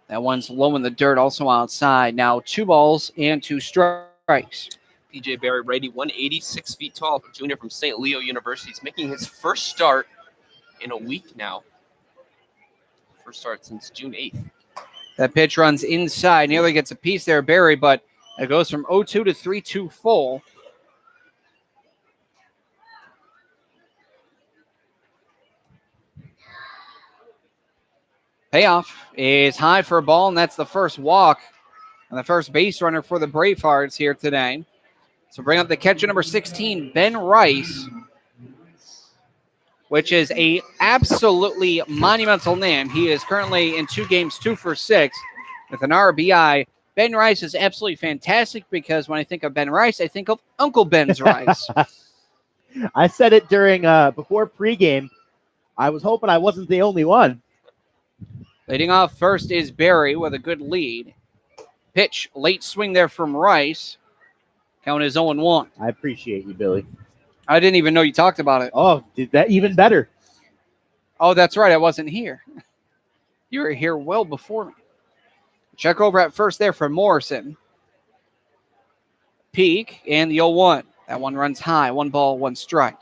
S2: That one's low in the dirt, also outside. Now 2 balls and 2 strikes.
S3: P.J. Barry, righty, 186 feet tall, junior from St. Leo University. He's making his first start in a week now. First start since June 8th.
S2: That pitch runs inside. Nearly gets a piece there, Barry, but it goes from 0-2 to 3-2 full. Payoff is high for a ball, and that's the first walk and the first base runner for the Bravehearts here today. So bring up the catcher number 16, Ben Rice, which is a absolutely monumental name. He is currently in 2 games, 2 for 6 with an RBI. Ben Rice is absolutely fantastic because when I think of Ben Rice, I think of Uncle Ben's Rice.
S4: I said it during before pregame. I was hoping I wasn't the only one.
S2: Leading off first is Barry with a good lead. Pitch, late swing there from Rice. Count is 0-1.
S4: I appreciate you, Billy.
S2: I didn't even know you talked about it.
S4: Oh, did that even better.
S2: Oh, that's right. I wasn't here. You were here well before me. Check over at first there for Morrison. Peak and the 0-1. That one runs high. 1 ball, 1 strike.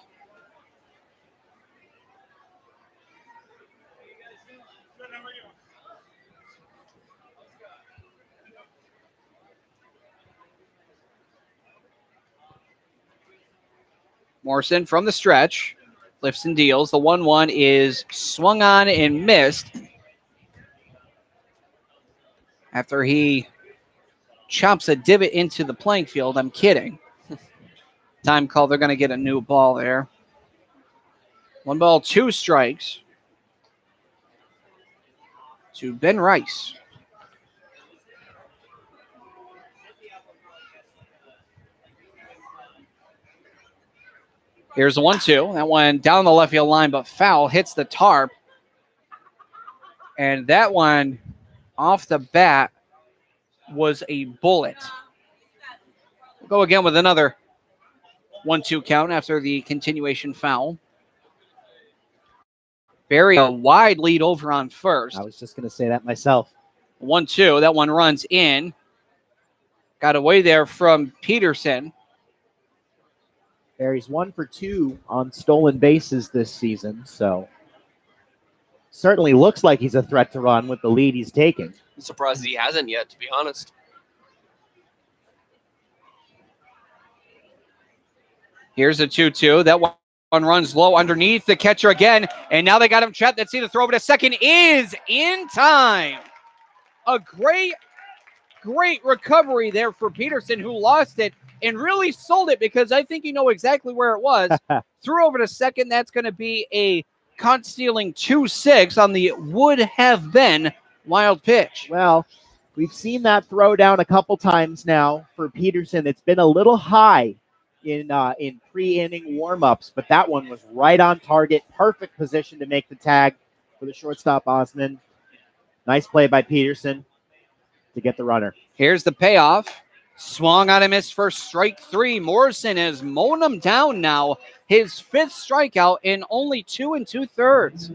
S2: Morrison from the stretch. Lifts and deals. The 1-1 is swung on and missed after he chops a divot into the playing field. I'm kidding. Time call. They're going to get a new ball there. 1 ball, 2 strikes to Ben Rice. Here's the 1-2. That one down the left field line, but foul. Hits the tarp. And that one off the bat was a bullet. We'll go again with another 1-2 count after the continuation foul. Barry, a wide lead over on first.
S4: I was just going to say that myself.
S2: 1-2. That one runs in. Got away there from Peterson.
S4: Barry's 1 for 2 on stolen bases this season, so certainly looks like he's a threat to run with the lead he's taken.
S3: I'm surprised he hasn't yet, to be honest.
S2: Here's a 2-2. That One runs low underneath the catcher again, and now they got him trapped. Let's see the throw over to second is in time. A great recovery there for Peterson, who lost it and really sold it because I think you know exactly where it was. Threw over to second. That's going to be a caught stealing 2-6 on the would have been wild pitch.
S4: Well, we've seen that throw down a couple times now for Peterson. It's been a little high in pre-inning warm-ups, but that one was right on target. Perfect position to make the tag for the shortstop, Osman. Nice play by Peterson to get the runner.
S2: Here's the payoff. Swung on a miss for strike 3. Morrison has mown him down now. His 5th strikeout in only 2 2/3.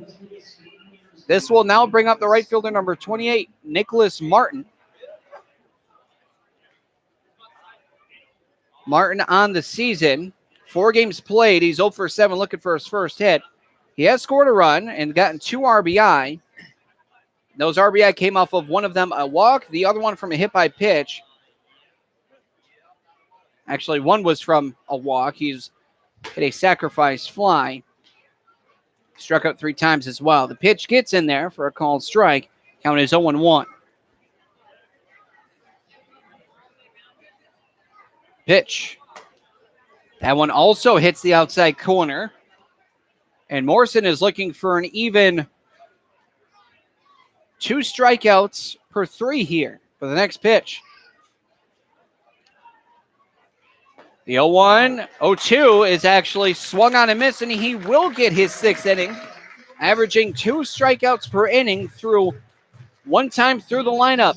S2: This will now bring up the right fielder, number 28, Nicholas Martin. Martin on the season, 4 games played. He's 0 for 7, looking for his first hit. He has scored a run and gotten 2 RBI. Those RBI came off of one of them a walk, the other one from a hit by pitch. Actually, one was from a walk. He's hit a sacrifice fly. Struck out 3 times as well. The pitch gets in there for a called strike. Count is 0-1. Pitch. That one also hits the outside corner. And Morrison is looking for an even 2 strikeouts per 3 here for the next pitch. The 0-1, 0-2 is actually swung on a miss, and he will get his 6th inning, averaging 2 strikeouts per inning through 1 time through the lineup.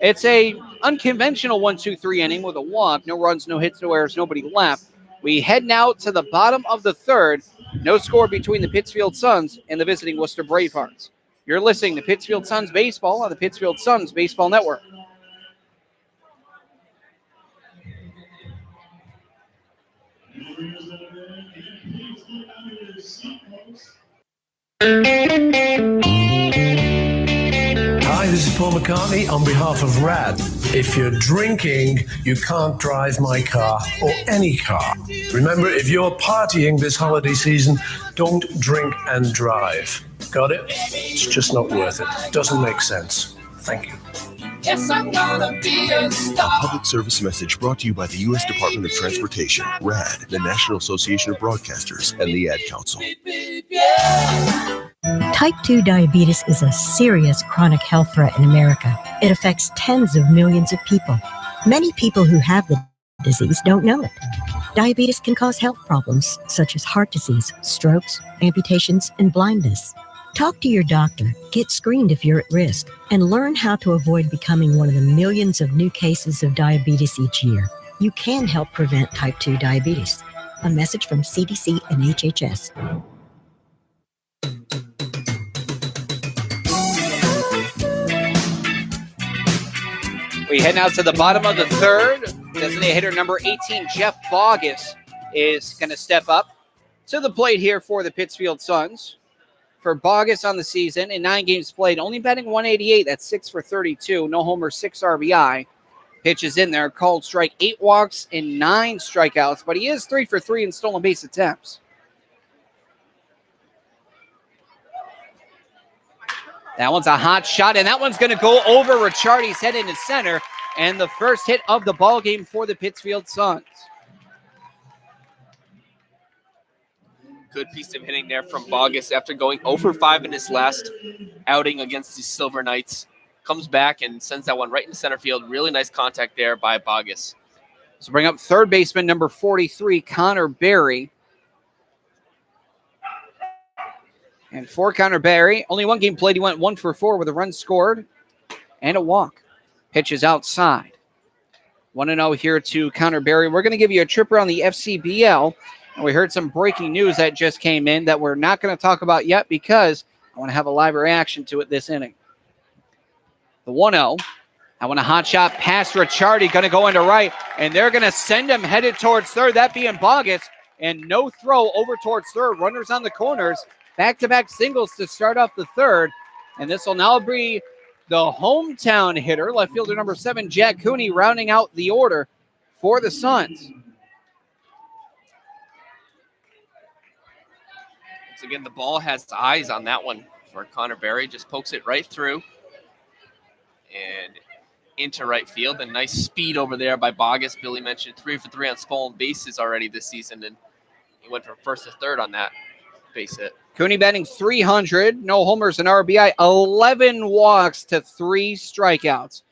S2: It's a unconventional 1-2-3 inning with a walk, no runs, no hits, no errors, nobody left. We head now to the bottom of the 3rd. No score between the Pittsfield Suns and the visiting Worcester Bravehearts. You're listening to Pittsfield Suns Baseball on the Pittsfield Suns Baseball Network.
S20: Hi, this is Paul McCartney on behalf of RAD. If you're drinking, you can't drive my car or any car. Remember, if you're partying this holiday season, don't drink and drive. Got it? It's just not worth it. Doesn't make sense. Thank you.
S21: Yes, I'm gonna be a star. A public service message brought to you by the U.S. Department of Transportation, RAD, the National Association of Broadcasters, and the Ad Council.
S22: Type 2 diabetes is a serious chronic health threat in America. It affects tens of millions of people. Many people who have the disease don't know it. Diabetes can cause health problems such as heart disease, strokes, amputations, and blindness. Talk to your doctor, get screened if you're at risk, and learn how to avoid becoming one of the millions of new cases of diabetes each year. You can help prevent type 2 diabetes. A message from CDC and HHS.
S2: We head now to the bottom of the 3rd. Designated hitter number 18, Jeff Bogus, is going to step up to the plate here for the Pittsfield Suns. For Bogus on the season, in 9 games played, only batting .188. That's 6 for 32. No homers, 6 RBI. Pitches in there, called strike, 8 walks and 9 strikeouts, but he is 3 for 3 in stolen base attempts. That one's a hot shot, and that one's going to go over Ricciardi's head into center, and the first hit of the ball game for the Pittsfield Suns.
S3: Good piece of hitting there from Bogus after going 0 for 5 in his last outing against the Silver Knights. Comes back and sends that one right into center field. Really nice contact there by Bogus.
S2: So bring up 3rd baseman number 43, Connor Berry. And for Connor Berry, only 1 game played. He went 1 for 4 with a run scored and a walk. Pitches outside. 1-0 here to Connor Berry. We're going to give you a trip around the FCBL. And we heard some breaking news that just came in that we're not going to talk about yet because I want to have a live reaction to it this inning. The 1-0. I want a hot shot past Ricciardi, going to go into right, and they're going to send him headed towards 3rd, that being Bogus, and no throw over towards 3rd. Runners on the corners, back-to-back singles to start off the 3rd, and this will now be the hometown hitter, left fielder number 7, Jack Cooney, rounding out the order for the Suns.
S3: So again, the ball has eyes on that one for Connor Berry. Just pokes it right through and into right field. And nice speed over there by Bogus. Billy mentioned 3 for 3 on stolen bases already this season, and he went from first to third on that base hit.
S2: Cooney batting .300, no homers and RBI, 11 walks to 3 strikeouts.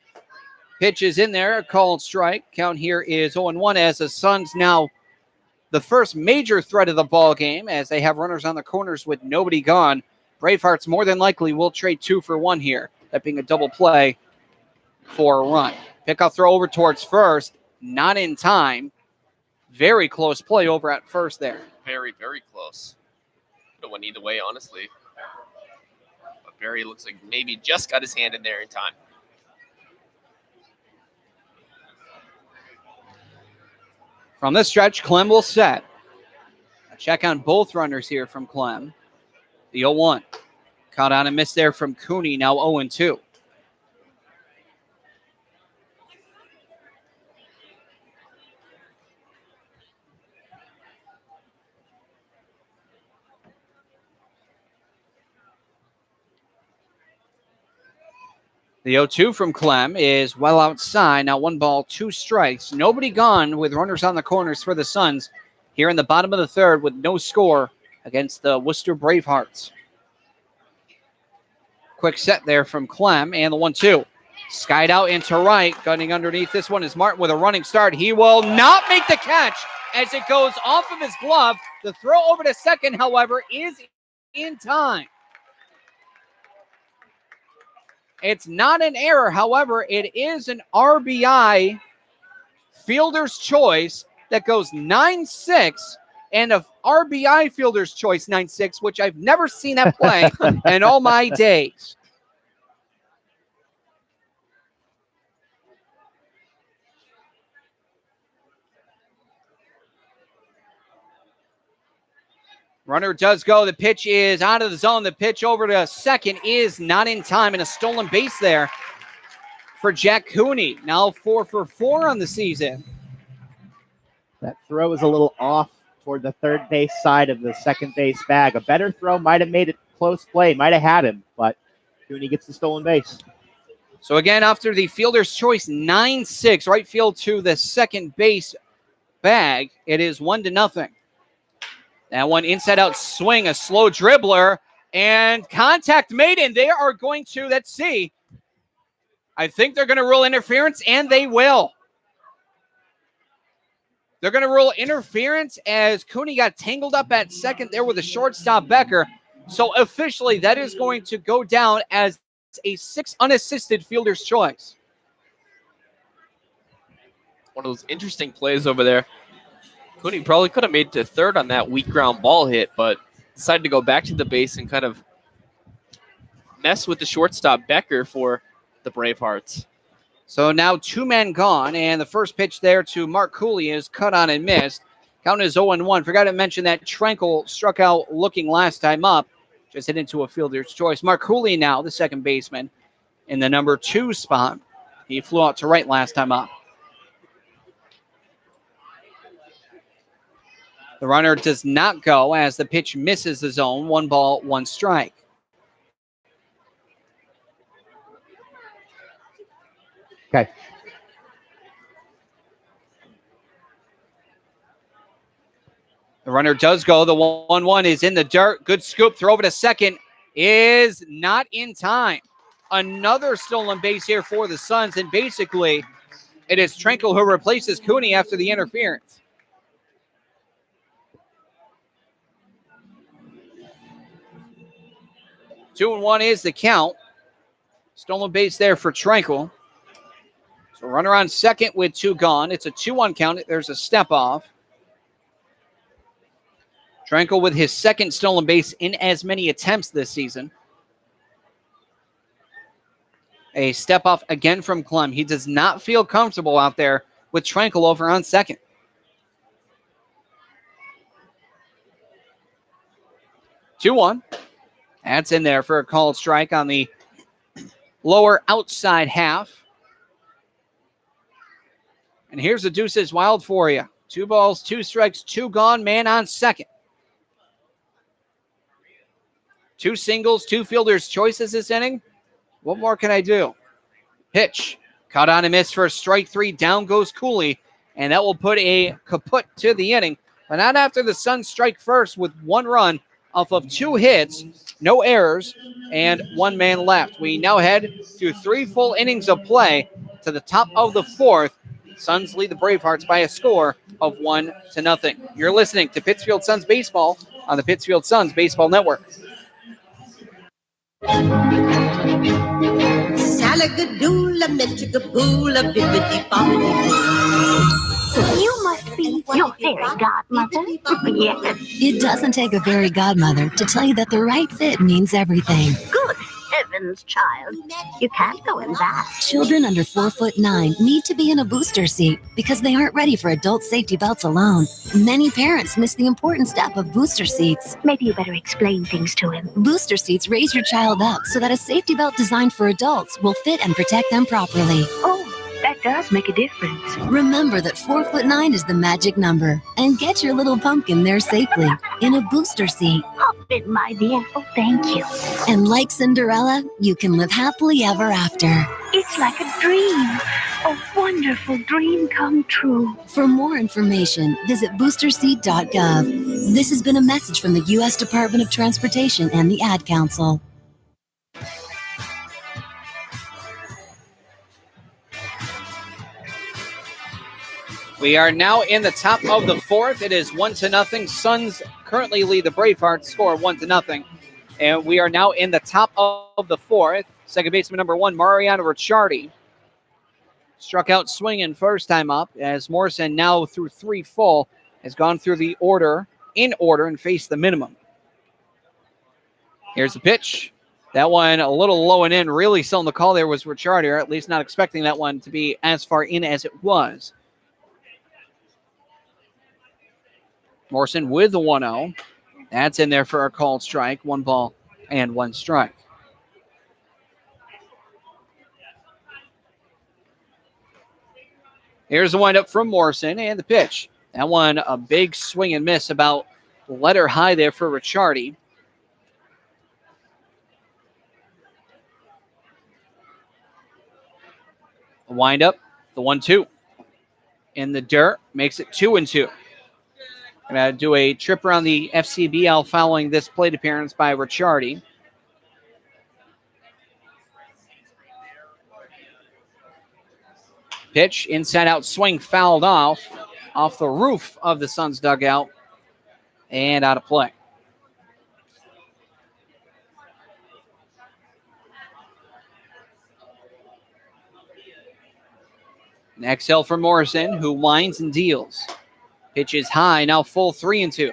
S2: Pitch is in there, a called strike. Count here is 0-1 as the Suns now the first major threat of the ball game as they have runners on the corners with nobody gone. Bravehearts more than likely will trade 2 for 1 here, that being a double play for a run. Pickoff throw over towards first, not in time. Very close play over at first there.
S3: Very, very close. Could have went either way, honestly. But Berry looks like maybe just got his hand in there in time.
S2: From this stretch, Clem will set. A check on both runners here from Clem. The 0-1. Caught on and missed there from Cooney, now 0-2. The 0-2 from Clem is well outside. Now 1 ball, 2 strikes. Nobody gone with runners on the corners for the Suns here in the bottom of the third with no score against the Worcester Bravehearts. Quick set there from Clem and the 1-2. Skied out into right. Gunning underneath this one is Martin with a running start. He will not make the catch as it goes off of his glove. The throw over to second, however, is in time. It's not an error. However, it is an RBI fielder's choice that goes 9-6 and a RBI fielder's choice 9-6, which I've never seen that play in all my days. Runner does go. The pitch is out of the zone. The pitch over to second is not in time, and a stolen base there for Jack Cooney. Now 4 for 4 on the season.
S4: That throw is a little off toward the third base side of the second base bag. A better throw might have made it close play, might have had him, but Cooney gets the stolen base.
S2: So again, after the fielder's choice 9-6, right field to the second base bag, it is 1-0. That one inside out swing, a slow dribbler, and contact made, and they are going to, let's see. I think they're going to rule interference, and they will. They're going to rule interference as Cooney got tangled up at second there with the shortstop Becker. So officially, that is going to go down as a 6 unassisted fielder's choice.
S3: One of those interesting plays over there. Cooney probably could have made it to third on that weak ground ball hit, but decided to go back to the base and kind of mess with the shortstop Becker for the Bravehearts.
S2: So now 2 men gone, and the first pitch there to Mark Cooley is cut on and missed. Count is 0-1. Forgot to mention that Tranquil struck out looking last time up. Just hit into a fielder's choice. Mark Cooley now, the second baseman, in the number 2 spot. He flew out to right last time up. The runner does not go as the pitch misses the zone. 1 ball, 1 strike.
S4: Okay.
S2: The runner does go. The 1-1 is in the dirt. Good scoop. Throw over to second is not in time. Another stolen base here for the Suns, and basically it is Tranquil who replaces Cooney after the interference. Two and 1 is the count. Stolen base there for Tranquil. So runner on second with 2 gone. It's a 2-1 count. There's a step off. Tranquil with his second stolen base in as many attempts this season. A step off again from Clem. He does not feel comfortable out there with Tranquil over on second. Two-1. That's in there for a called strike on the lower outside half. And here's the deuces wild for you. 2 balls, 2 strikes, 2 gone, man on second. 2 singles, 2 fielders' choices this inning. What more can I do? Pitch. Caught on and missed for strike 3. Down goes Cooley, and that will put a kaput to the inning. But not after the Suns strike first with 1 run off of 2 hits, no errors, and 1 man left. We now head through 3 full innings of play to the top of the 4th. Suns lead the Bravehearts by a score of 1-0. You're listening to Pittsfield Suns Baseball on the Pittsfield Suns Baseball Network.
S1: Salagadoola, metricaboola, bibbidi bobbidi.
S9: You must be your fairy godmother. Yes.
S5: It doesn't take a fairy godmother to tell you that the right fit means everything.
S9: Good heavens, child. You can't go in that.
S5: Children under 4'9" need to be in a booster seat because they aren't ready for adult safety belts alone. Many parents miss the important step of booster seats.
S9: Maybe you better explain things to him.
S5: Booster seats raise your child up so that a safety belt designed for adults will fit and protect them properly.
S9: Oh, that does make a difference.
S5: Remember that 4'9" is the magic number, and get your little pumpkin there safely in a booster seat.
S9: Hop in, my dear. Oh, thank you.
S5: And like Cinderella, you can live happily ever after.
S9: It's like a dream. A wonderful dream come true.
S5: For more information, visit boosterseat.gov. This has been a message from the U.S. Department of Transportation and the Ad Council.
S2: We are now in the top of the 4th. It is 1-0. Suns currently lead the Bravehearts, score 1-0. And we are now in the top of the 4th. Second baseman number 1, Mariano Ricciardi. Struck out swinging first time up as Morrison now through 3 full has gone through the order, in order, and faced the minimum. Here's the pitch. That one a little low and in. Really selling the call there was Ricciardi, or at least not expecting that one to be as far in as it was. Morrison with the 1-0. That's in there for a called strike. 1 ball and 1 strike. Here's the windup from Morrison and the pitch. That one a big swing and miss, about letter high there for Ricciardi. The windup, the 1-2. In the dirt, makes it 2-2. Going to do a trip around the FCBL following this plate appearance by Ricciardi. Pitch, inside out swing, fouled off the roof of the Suns dugout and out of play. An exhale for Morrison, who winds and deals. Pitch is high, now full 3-2.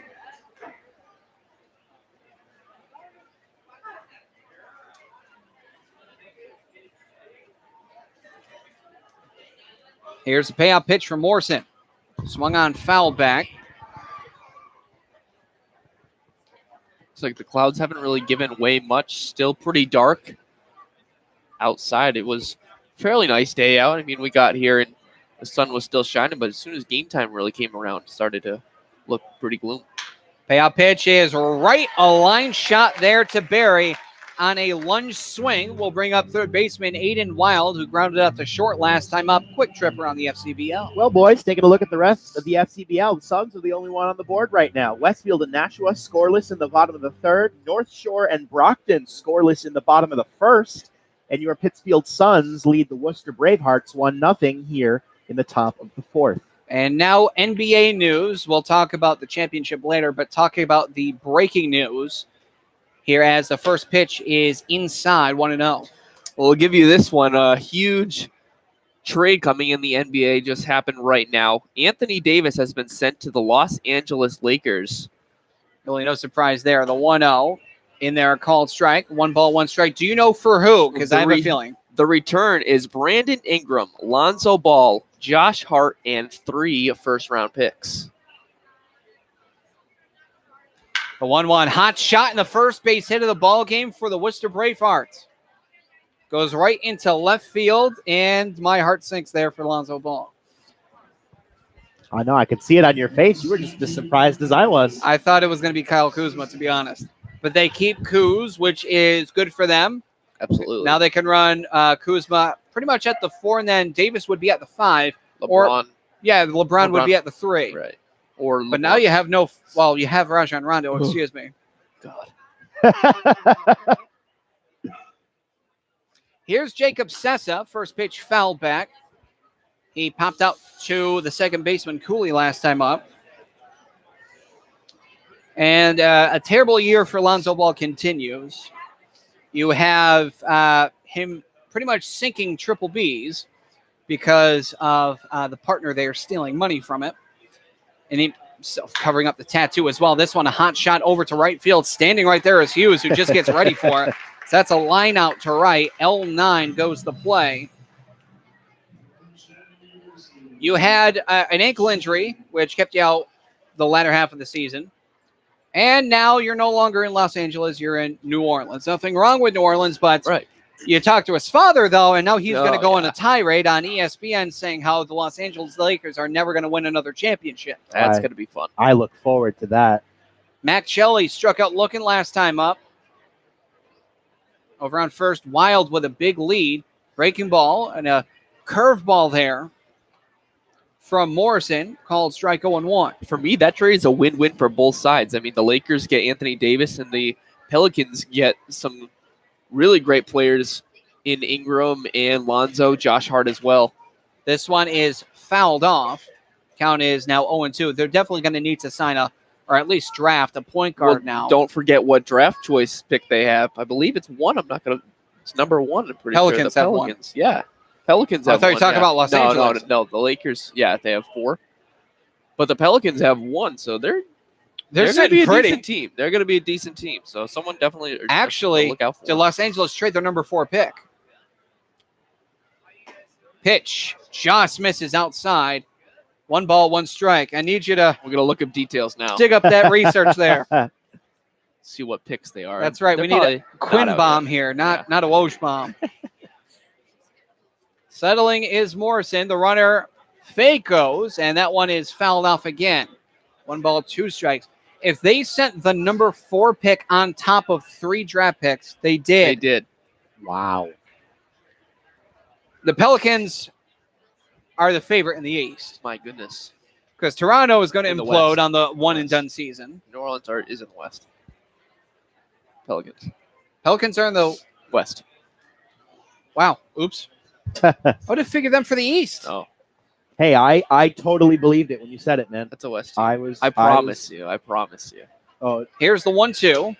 S2: Here's the payout pitch from Morrison. Swung on, fouled back.
S3: Looks like the clouds haven't really given way much. Still pretty dark outside. It was a fairly nice day out. I mean, we got here and the sun was still shining, but as soon as game time really came around, it started to look pretty gloom.
S2: Payout pitch is right, a line shot there to Barry on a lunge swing. Will bring up third baseman Aiden Wild, who grounded out to short last time up. Quick trip around the FCBL.
S4: Well, boys, taking a look at the rest of the FCBL, the Suns are the only one on the board right now. Westfield and Nashua scoreless in the bottom of the 3rd. North Shore and Brockton scoreless in the bottom of the 1st. And your Pittsfield Suns lead the Worcester Bravehearts 1-0 here in the top of the 4th.
S2: And now NBA news. We'll talk about the championship later, but talking about the breaking news here as the first pitch is inside 1-0.
S3: Well, we'll give you this one. A huge trade coming in the NBA just happened right now. Anthony Davis has been sent to the Los Angeles Lakers.
S2: Really no surprise there. The 1-0 in there, called strike. 1 ball, 1 strike. Do you know for who? Because I have a feeling.
S3: The return is Brandon Ingram, Lonzo Ball, Josh Hart, and 3 first-round picks.
S2: The 1-1 hot shot in the first base hit of the ball game for the Worcester Bravehearts. Goes right into left field, and my heart sinks there for Lonzo Ball.
S4: I know, I could see it on your face. You were just as surprised as I was.
S2: I thought it was going to be Kyle Kuzma, to be honest. But they keep Kuz, which is good for them.
S3: Absolutely.
S2: Now they can run Kuzma pretty much at the 4, and then Davis would be at the 5.
S3: LeBron.
S2: LeBron would be at the 3.
S3: Right. Or
S2: But now you have you have Rajon Rondo, excuse me.
S3: God.
S2: Here's Jacob Sessa. First pitch fouled back. He popped out to the second baseman, Cooley, last time up. And a terrible year for Lonzo Ball continues. You have him pretty much sinking triple Bs because of the partner there stealing money from it. And he covering up the tattoo as well. This one, a hot shot over to right field. Standing right there is Hughes, who just gets ready for it. So that's a line out to right. L9 goes the play. You had an ankle injury, which kept you out the latter half of the season. And now you're no longer in Los Angeles. You're in New Orleans. Nothing wrong with New Orleans, but you talked to his father, though, and now he's going to go on a tirade on ESPN saying how the Los Angeles Lakers are never going to win another championship.
S3: That's going to be fun.
S4: I look forward to that.
S2: Mac Shelley struck out looking last time up. Over on first, Wild with a big lead. Breaking ball and a curveball there from Morrison, called strike 0-1.
S3: For me, that trade is a win-win for both sides. I mean, the Lakers get Anthony Davis, and the Pelicans get some really great players in Ingram and Lonzo, Josh Hart as well.
S2: This one is fouled off. Count is now 0-2. They're definitely going to need to sign or at least draft a point guard now.
S3: Don't forget what draft choice pick they have. I believe it's 1. It's number 1. I'm pretty
S2: Pelicans
S3: sure.
S2: have 1.
S3: Yeah. Pelicans have 1.
S2: I thought you were talking about Los Angeles.
S3: No. The Lakers, they have 4. But the Pelicans have 1, so they're going to be a decent team. They're going to be a decent team. So someone definitely
S2: actually
S3: look out for
S2: to Los Angeles trade their number 4 pick. Pitch. Joss misses outside. 1 ball, 1 strike. I need you to.
S3: We're going to look up details now.
S2: Dig up that research there.
S3: See what picks they are.
S2: That's right. We need a Quinn bomb here, not a Woj bomb. Settling is Morrison. The runner fake goes, and that one is fouled off again. 1 ball, 2 strikes. If they sent the number 4 pick on top of 3 draft picks, they did.
S3: They did.
S4: Wow.
S2: The Pelicans are the favorite in the East.
S3: My goodness.
S2: Because Toronto is going to implode
S3: West.
S2: on the one-and-done season.
S3: New Orleans is in the West.
S2: Pelicans are in the
S3: West.
S2: Wow. Oops. I would have figured them for the East.
S3: Oh.
S4: Hey, I totally believed it when you said it, man.
S3: That's a West team.
S4: I
S3: promise you.
S4: Oh,
S2: here's the 1-2.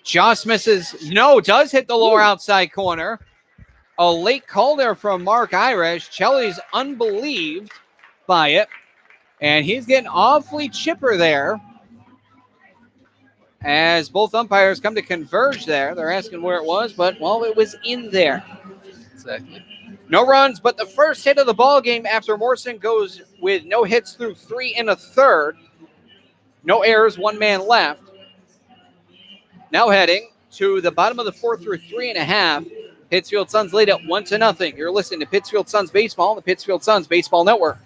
S2: Joss misses. No, does hit the lower outside corner. A late call there from Mark Irish. Chelly's unbelieved by it. And he's getting awfully chipper there. As both umpires come to converge there. They're asking where it was, but, well, it was in there.
S3: Exactly.
S2: No runs, but the first hit of the ball game after Morrison goes with no hits through 3 1/3. No errors, 1 man left. Now heading to the bottom of the 4th through 3 1/2. Pittsfield Suns lead at 1-0. You're listening to Pittsfield Suns Baseball on the Pittsfield Suns Baseball Network.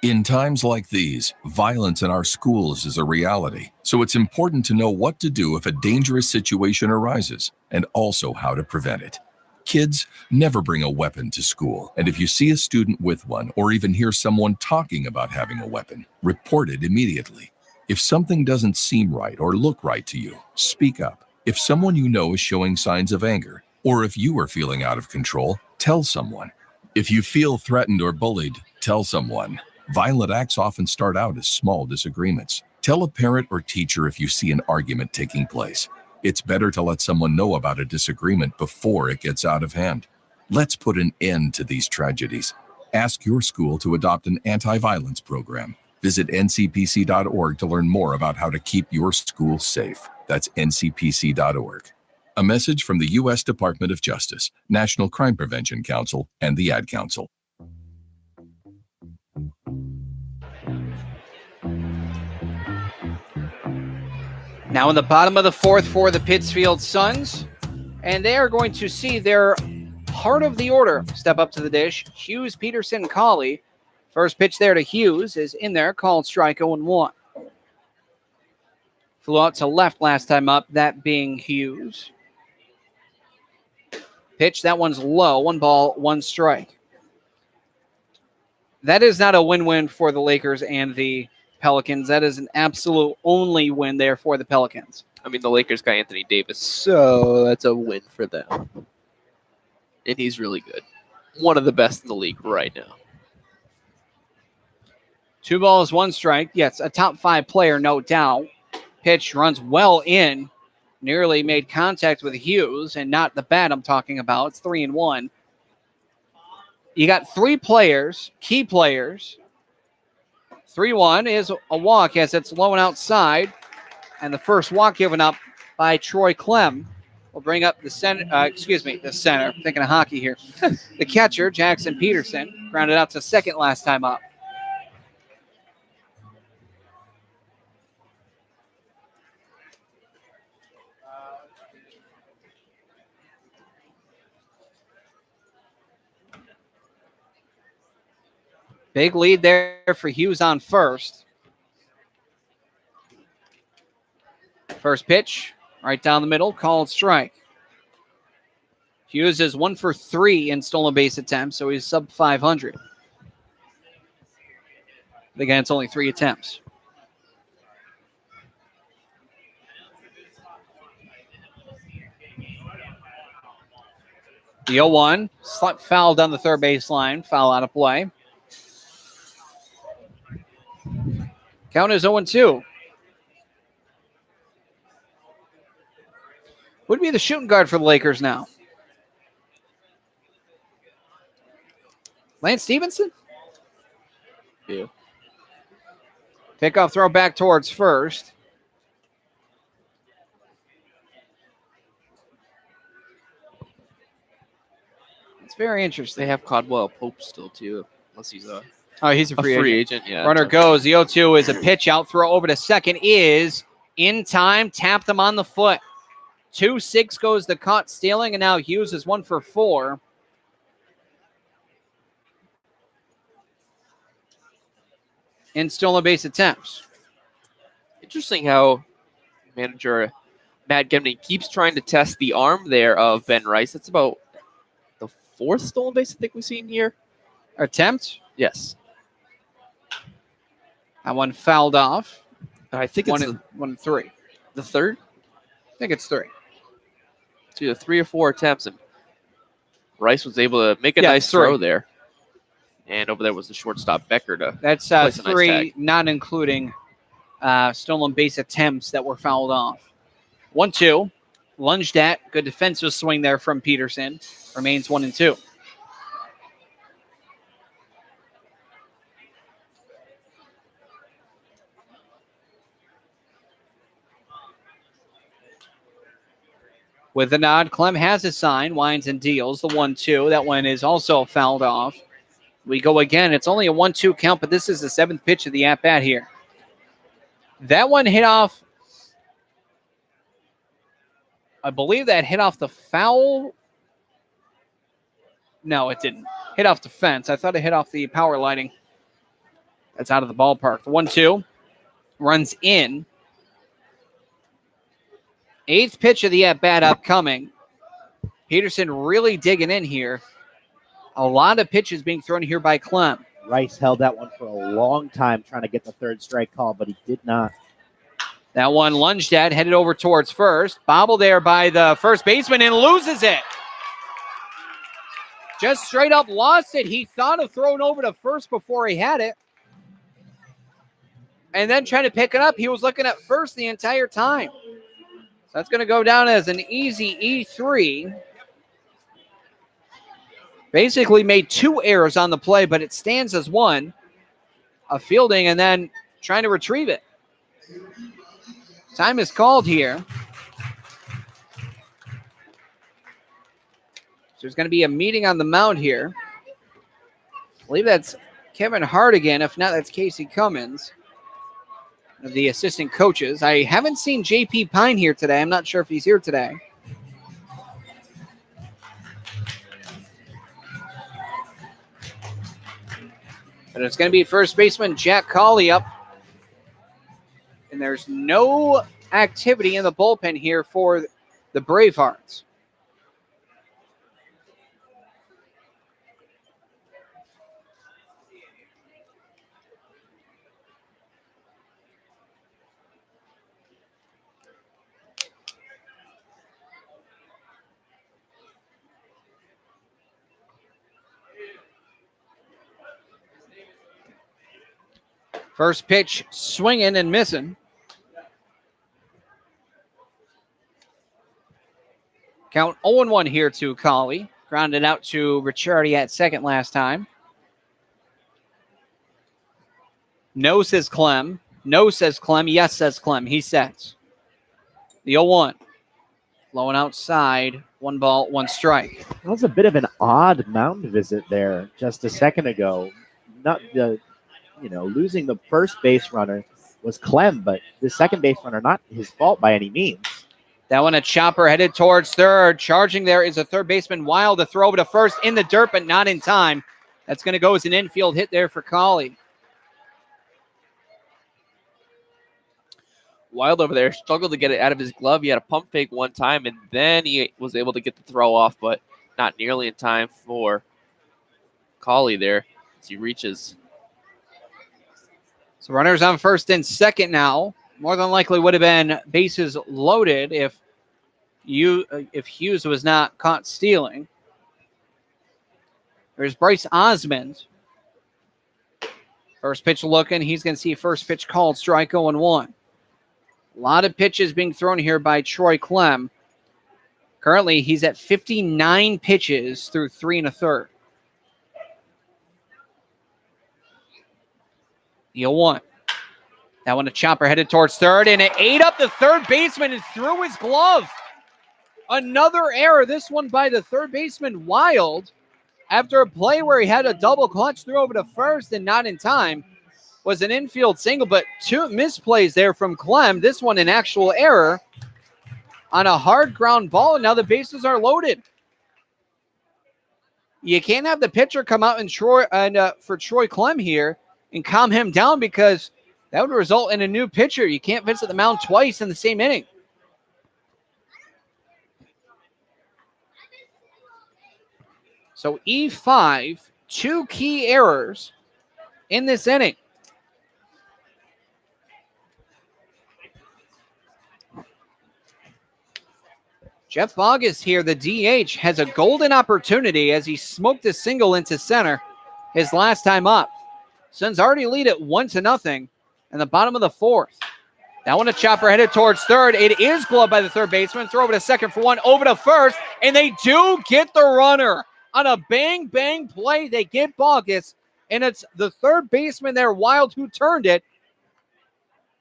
S6: In times like these, violence in our schools is a reality. So it's important to know what to do if a dangerous situation arises, and also how to prevent it. Kids, never bring a weapon to school. And if you see a student with one, or even hear someone talking about having a weapon, report it immediately. If something doesn't seem right or look right to you, speak up. If someone you know is showing signs of anger, or if you are feeling out of control, tell someone. If you feel threatened or bullied, tell someone. Violent acts often start out as small disagreements. Tell a parent or teacher if you see an argument taking place. It's better to let someone know about a disagreement before it gets out of hand. Let's put an end to these tragedies. Ask your school to adopt an anti-violence program. Visit ncpc.org to learn more about how to keep your school safe. That's ncpc.org. A message from the U.S. Department of Justice, National Crime Prevention Council, and the Ad Council.
S2: Now in the bottom of the 4th for the Pittsfield Suns, and they are going to see their heart of the order step up to the dish. Hughes, Peterson, Cauley. First pitch there to Hughes is in there, called strike 0-1. Flew out to left last time up, that being Hughes. Pitch, that one's low. 1 ball, 1 strike. That is not a win-win for the Lakers and the Pelicans. That is an absolute only win there for the Pelicans.
S3: I mean, the Lakers got Anthony Davis, so that's a win for them. And he's really good. One of the best in the league right now.
S2: 2 balls, 1 strike. Yes, a top 5 player, no doubt. Pitch runs well in. Nearly made contact with Hughes, and not the bat I'm talking about. It's 3-1. You got 3 players, key players. 3-1 is a walk as it's low and outside. And the first walk given up by Troy Clem will bring up the center. The center. I'm thinking of hockey here. The catcher, Jackson Peterson, grounded out to second last time up. Big lead there for Hughes on first. First pitch, right down the middle, called strike. Hughes is 1 for 3 in stolen base attempts, so he's sub 500. But again, it's only 3 attempts. The 0-1, foul down the third baseline, foul out of play. Count is 0-2. Would be the shooting guard for the Lakers now? Lance Stevenson?
S3: Yeah.
S2: Pickoff throw back towards first. It's very interesting.
S3: They have Caldwell Pope still, too, unless he's a
S2: he's a free
S3: agent. Yeah.
S2: Runner goes. The 0-2 is a pitch out. Throw over to second is in time. Tapped him on the foot. 2-6 goes the caught stealing, and now Hughes is 1 for 4. In stolen base attempts.
S3: Interesting how manager Matt Gemney keeps trying to test the arm there of Ben Rice. That's about the 4th stolen base I think we've seen here.
S2: Attempt?
S3: Yes.
S2: That one fouled off.
S3: I think it's
S2: 1-3.
S3: The 3rd?
S2: I think it's 3.
S3: It's either 3 or 4 attempts, and Rice was able to make a nice throw there. And over there was the shortstop Becker to
S2: That's
S3: place a
S2: 3,
S3: nice tag.
S2: not including stolen base attempts that were fouled off. 1-2, lunged at. Good defensive swing there from Peterson. Remains 1-2. With the nod, Clem has a sign, winds and deals the 1-2. That one is also fouled off. We go again. It's only a 1-2 count, but this is the 7th pitch of the at-bat here. That one hit off, I believe that hit off the foul. No, it didn't. Hit off the fence. I thought it hit off the power lighting. That's out of the ballpark. The 1-2 runs in. 8th pitch of the at-bat upcoming. Peterson really digging in here. A lot of pitches being thrown here by Clem.
S4: Rice held that one for a long time trying to get the 3rd strike call, but he did not.
S2: That one lunged at, headed over towards first. Bobble there by the first baseman and loses it. Just straight up lost it. He thought of throwing over to first before he had it. And then trying to pick it up. He was looking at first the entire time. So that's going to go down as an easy E3. Basically made 2 errors on the play, but it stands as 1. A fielding and then trying to retrieve it. Time is called here. So there's going to be a meeting on the mound here. I believe that's Kevin Hardigan. If not, that's Casey Cummins, of the assistant coaches. I haven't seen JP Pine here today. I'm not sure if he's here today. But it's going to be first baseman Jack Cawley up. And there's no activity in the bullpen here for the Bravehearts. First pitch swinging and missing. Count 0-1 here to Colley. Grounded out to Ricciardi at second last time. No, says Clem. No, says Clem. Yes, says Clem. He sets. The 0-1. Flowing outside. 1 ball, 1 strike.
S4: That was a bit of an odd mound visit there just a second ago. Not the, losing the first base runner was Clem, but the second base runner, not his fault by any means.
S2: That one, a chopper headed towards third. Charging there is a third baseman, Wild, to throw over to first in the dirt, but not in time. That's going to go as an infield hit there for Colley.
S3: Wild over there struggled to get it out of his glove. He had a pump fake one time, and then he was able to get the throw off, but not nearly in time for Colley there as he reaches.
S2: So runners on first and second now. More than likely would have been bases loaded if Hughes was not caught stealing. There's Bryce Osmond. First pitch looking. He's going to see first pitch called, strike 0-1. A lot of pitches being thrown here by Troy Clem. Currently, he's at 59 pitches through 3 1/3. The 0-1. That one, a chopper headed towards third, and it ate up the third baseman and threw his glove. Another error, this one by the third baseman, Wild, after a play where he had a double clutch throw over to first and not in time. Was an infield single, but 2 misplays there from Clem. This one an actual error on a hard ground ball, and now the bases are loaded. You can't have the pitcher come out and for Troy Clem here and calm him down, because that would result in a new pitcher. You can't visit the mound twice in the same inning. So E5, 2 key errors in this inning. Jeff Bogus here, the DH, has a golden opportunity as he smoked a single into center his last time up. Suns already lead at 1-0 in the bottom of the 4th. That one, a chopper headed towards third. It is gloved by the third baseman. Throw over to second for 1, over to first, and they do get the runner. On a bang-bang play, they get Bogus, and it's the third baseman there, Wild, who turned it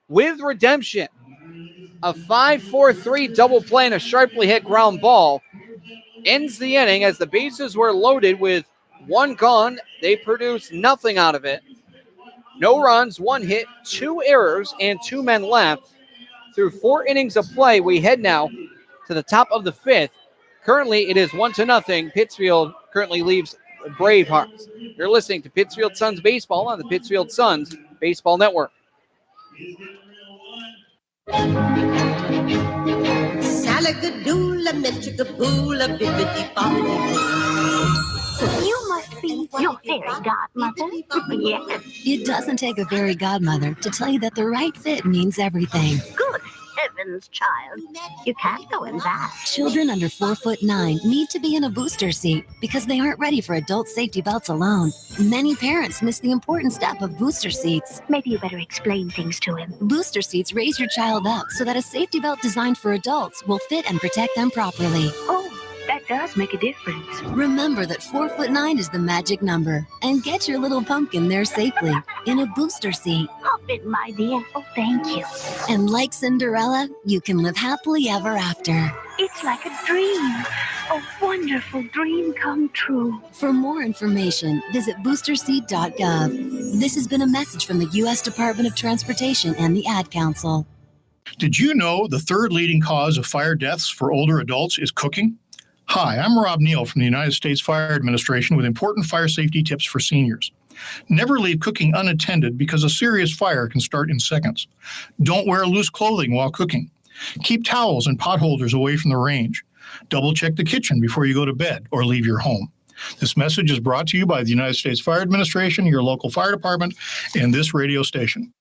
S2: with redemption. A 5-4-3 double play and a sharply hit ground ball ends the inning as the bases were loaded with 1 gone. They produced nothing out of it. No runs, 1 hit, 2 errors, and 2 men left. Through 4 innings of play, we head now to the top of the 5th. Currently, it is 1-0. Pittsfield currently leaves Bravehearts. You're listening to Pittsfield Suns Baseball on the Pittsfield Suns Baseball Network.
S1: Salagadoola, metchagaboola, bibbidi bobbidi.
S9: You must be your fairy godmother. Yes.
S5: It doesn't take a fairy godmother to tell you that the right fit means everything.
S9: Good heavens, child. You can't go in that.
S5: Children under 4'9" need to be in a booster seat because they aren't ready for adult safety belts alone. Many parents miss the important step of booster seats.
S9: Maybe you better explain things to him.
S5: Booster seats raise your child up so that a safety belt designed for adults will fit and protect them properly.
S9: Oh, that does make a difference.
S5: Remember that 4'9" is the magic number, and get your little pumpkin there safely in a booster seat.
S9: Hop in, my dear. Oh, thank you.
S5: And like Cinderella, you can live happily ever after.
S9: It's like a dream. A wonderful dream come true.
S5: For more information, visit boosterseat.gov. This has been a message from the U.S. Department of Transportation and the Ad Council.
S10: Did you know the 3rd leading cause of fire deaths for older adults is cooking? Hi, I'm Rob Neal from the United States Fire Administration with important fire safety tips for seniors. Never leave cooking unattended because a serious fire can start in seconds. Don't wear loose clothing while cooking. Keep towels and pot holders away from the range. Double check the kitchen before you go to bed or leave your home. This message is brought to you by the United States Fire Administration, your local fire department, and this radio station.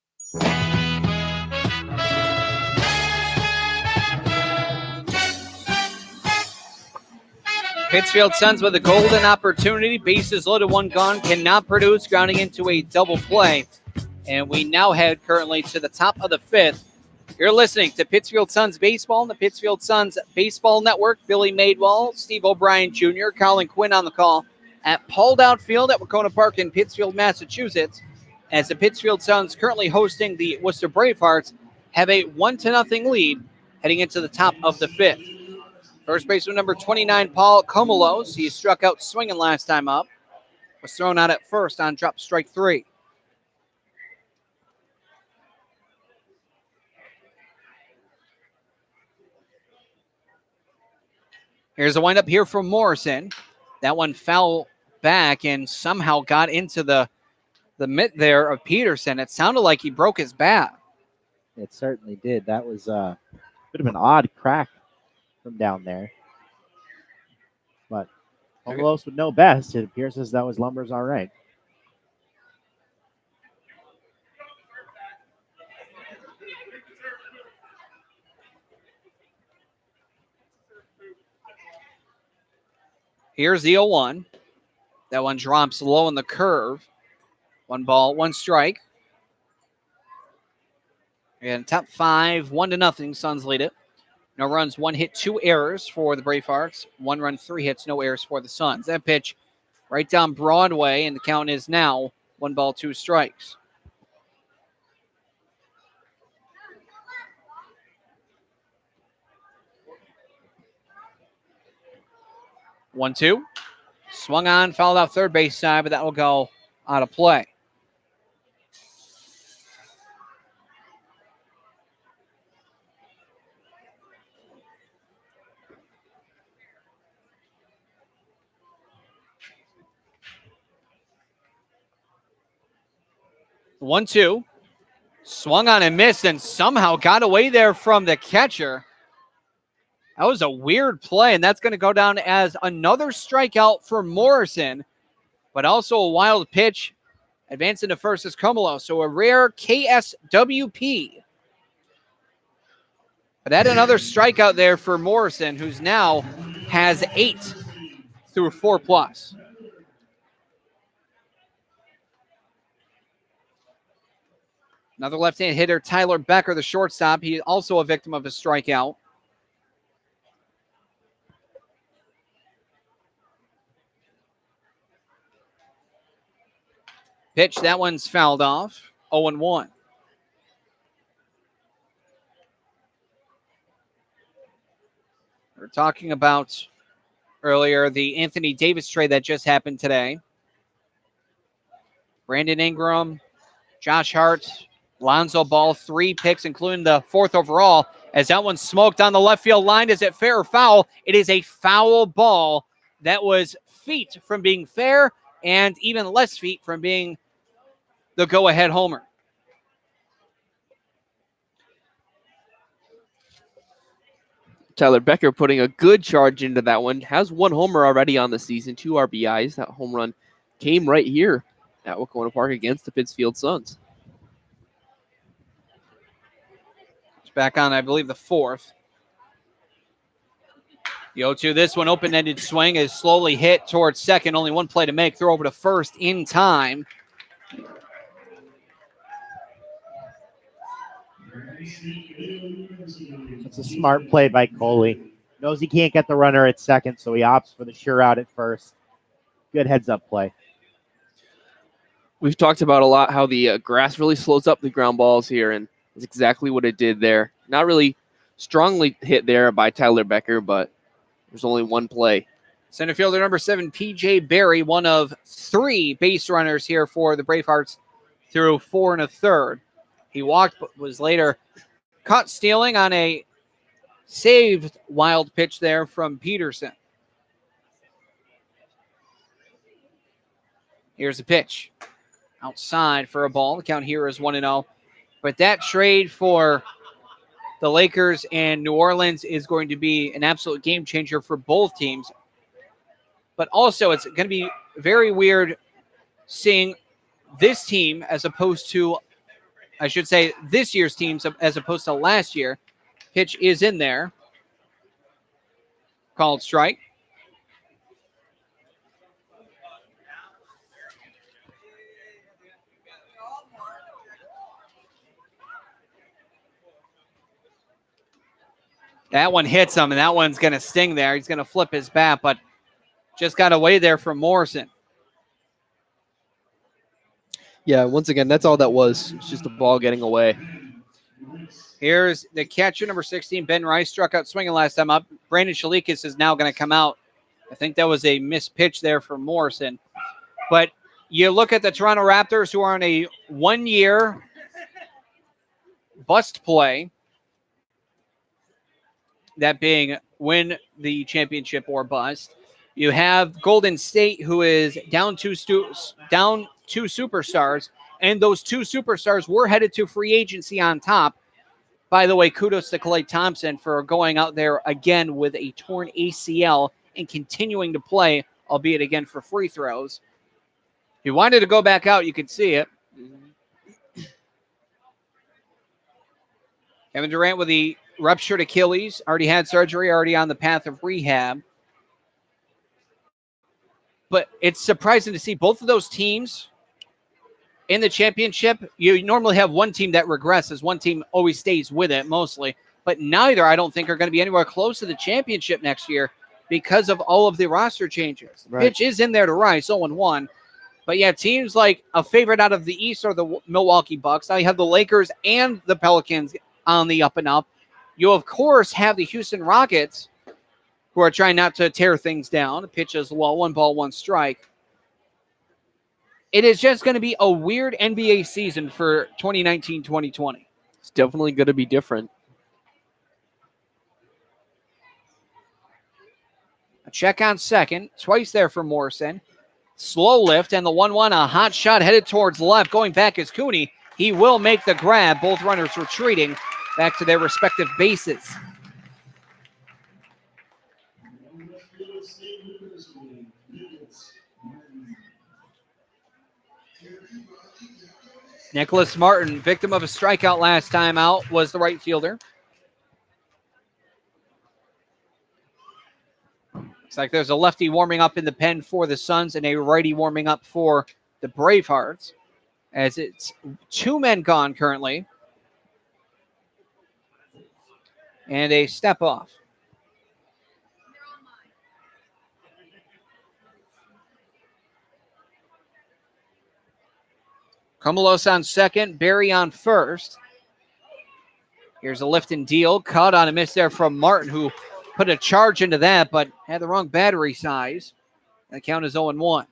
S2: Pittsfield Suns with a golden opportunity. Bases loaded, one gone. Cannot produce, grounding into a double play. And we now head currently to the top of the fifth. You're listening to Pittsfield Suns Baseball on the Pittsfield Suns Baseball Network. Billy Madewell, Steve O'Brien Jr., Colin Quinn on the call at Paul Dowd Field at Wacona Park in Pittsfield, Massachusetts, as the Pittsfield Suns, currently hosting the Worcester Bravehearts, have a 1-0 lead heading into the top of the fifth. First baseman number 29, Paul Comolos. He struck out swinging last time up. Was thrown out at first on drop strike 3. Here's a windup here from Morrison. That one foul back and somehow got into the mitt there of Peterson. It sounded like he broke his bat.
S4: It certainly did. That was a bit of an odd crack from down there. But Comolos would know best. It appears as though his lumber's all right.
S2: Here's the 0-1. That one drops low in the curve. 1 ball, 1 strike. And top 5, 1-0. Suns lead it. No runs, 1 hit, 2 errors for the Bravehearts. 1 run, 3 hits, no errors for the Suns. That pitch right down Broadway, and the count is now 1 ball, 2 strikes. One, 2. Swung on, fouled out third base side, but that will go out of play. One, 2. Swung on and missed and somehow got away there from the catcher. That was a weird play, and that's going to go down as another strikeout for Morrison, but also a wild pitch. Advancing to first is Comolos, so a rare KSWP. But that another strikeout there for Morrison, who's now has 8 through 4+. Another left-hand hitter, Tyler Becker, the shortstop. He also a victim of a strikeout. Pitch, that one's fouled off. 0-1. We were talking about earlier the Anthony Davis trade that just happened today. Brandon Ingram, Josh Hart, Lonzo Ball, 3 picks, including the 4th overall. As that one smoked on the left field line, is it fair or foul? It is a foul ball. That was feet from being fair and even less feet from being the go-ahead homer.
S3: Tyler Becker putting a good charge into that one. Has 1 homer already on the season, 2 RBIs. That home run came right here at Wacona Park against the Pittsfield Suns.
S2: It's back on, I believe, the 4th. The 0-2, this one open-ended swing is slowly hit towards second. Only 1 play to make. Throw over to first in time.
S4: It's a smart play by Coley. Knows he can't get the runner at second, so he opts for the sure out at first. Good heads-up play.
S3: We've talked about a lot how the grass really slows up the ground balls here, and that's exactly what it did there. Not really strongly hit there by Tyler Becker, but there's only 1 play.
S2: Center fielder number 7, P.J. Berry, one of 3 base runners here for the Bravehearts through 4 1/3. He walked, but was later caught stealing on a saved wild pitch there from Peterson. Here's a pitch. Outside for a ball. The count here is 1-0. But that trade for the Lakers and New Orleans is going to be an absolute game changer for both teams. But also, it's going to be very weird seeing this team as opposed to, I should say, this year's teams as opposed to last year. Pitch is in there. Called strike. That one hits him, and that one's going to sting there. He's going to flip his bat, but just got away there from Morrison.
S8: Yeah, once again, that's all that was. It's just the ball getting away.
S2: Here's the catcher, number 16, Ben Rice, struck out swinging last time up. Brandon Shalikas is now going to come out. I think that was a missed pitch there for Morrison. But you look at the Toronto Raptors, who are on a one-year bust play, that being win the championship or bust. You have Golden State, who is down two superstars, and those two superstars were headed to free agency on top. By the way, kudos to Klay Thompson for going out there again with a torn ACL and continuing to play, albeit again for free throws. He wanted to go back out. You could see it. Kevin Durant with the ruptured Achilles. Already had surgery, already on the path of rehab. But it's surprising to see both of those teams in the championship. You normally have one team that regresses. One team always stays with it mostly. But neither, I don't think, are going to be anywhere close to the championship next year because of all of the roster changes.
S8: Right.
S2: Pitch is in there to Rice, 0-1. But yeah, teams like a favorite out of the East are the Milwaukee Bucks. Now you have the Lakers and the Pelicans on the up and up. You, of course, have the Houston Rockets, who are trying not to tear things down. The pitch is low, 1-1 strike. It is just going to be a weird NBA season for 2019-2020.
S8: It's definitely going to be different.
S2: A check on second. Twice there for Morrison. Slow lift, and the 1-1, a hot shot headed towards left. Going back is Cooney. He will make the grab. Both runners retreating back to their respective bases. Nicholas Martin, victim of a strikeout last time out, was the right fielder. Looks like there's a lefty warming up in the pen for the Suns and a righty warming up for the Bravehearts, as it's two men gone currently. And a step off. Comolos on second, Barry on first. Here's a lift and deal. Caught on a miss there from Martin, who put a charge into that, but had the wrong battery size. The count is 0-1.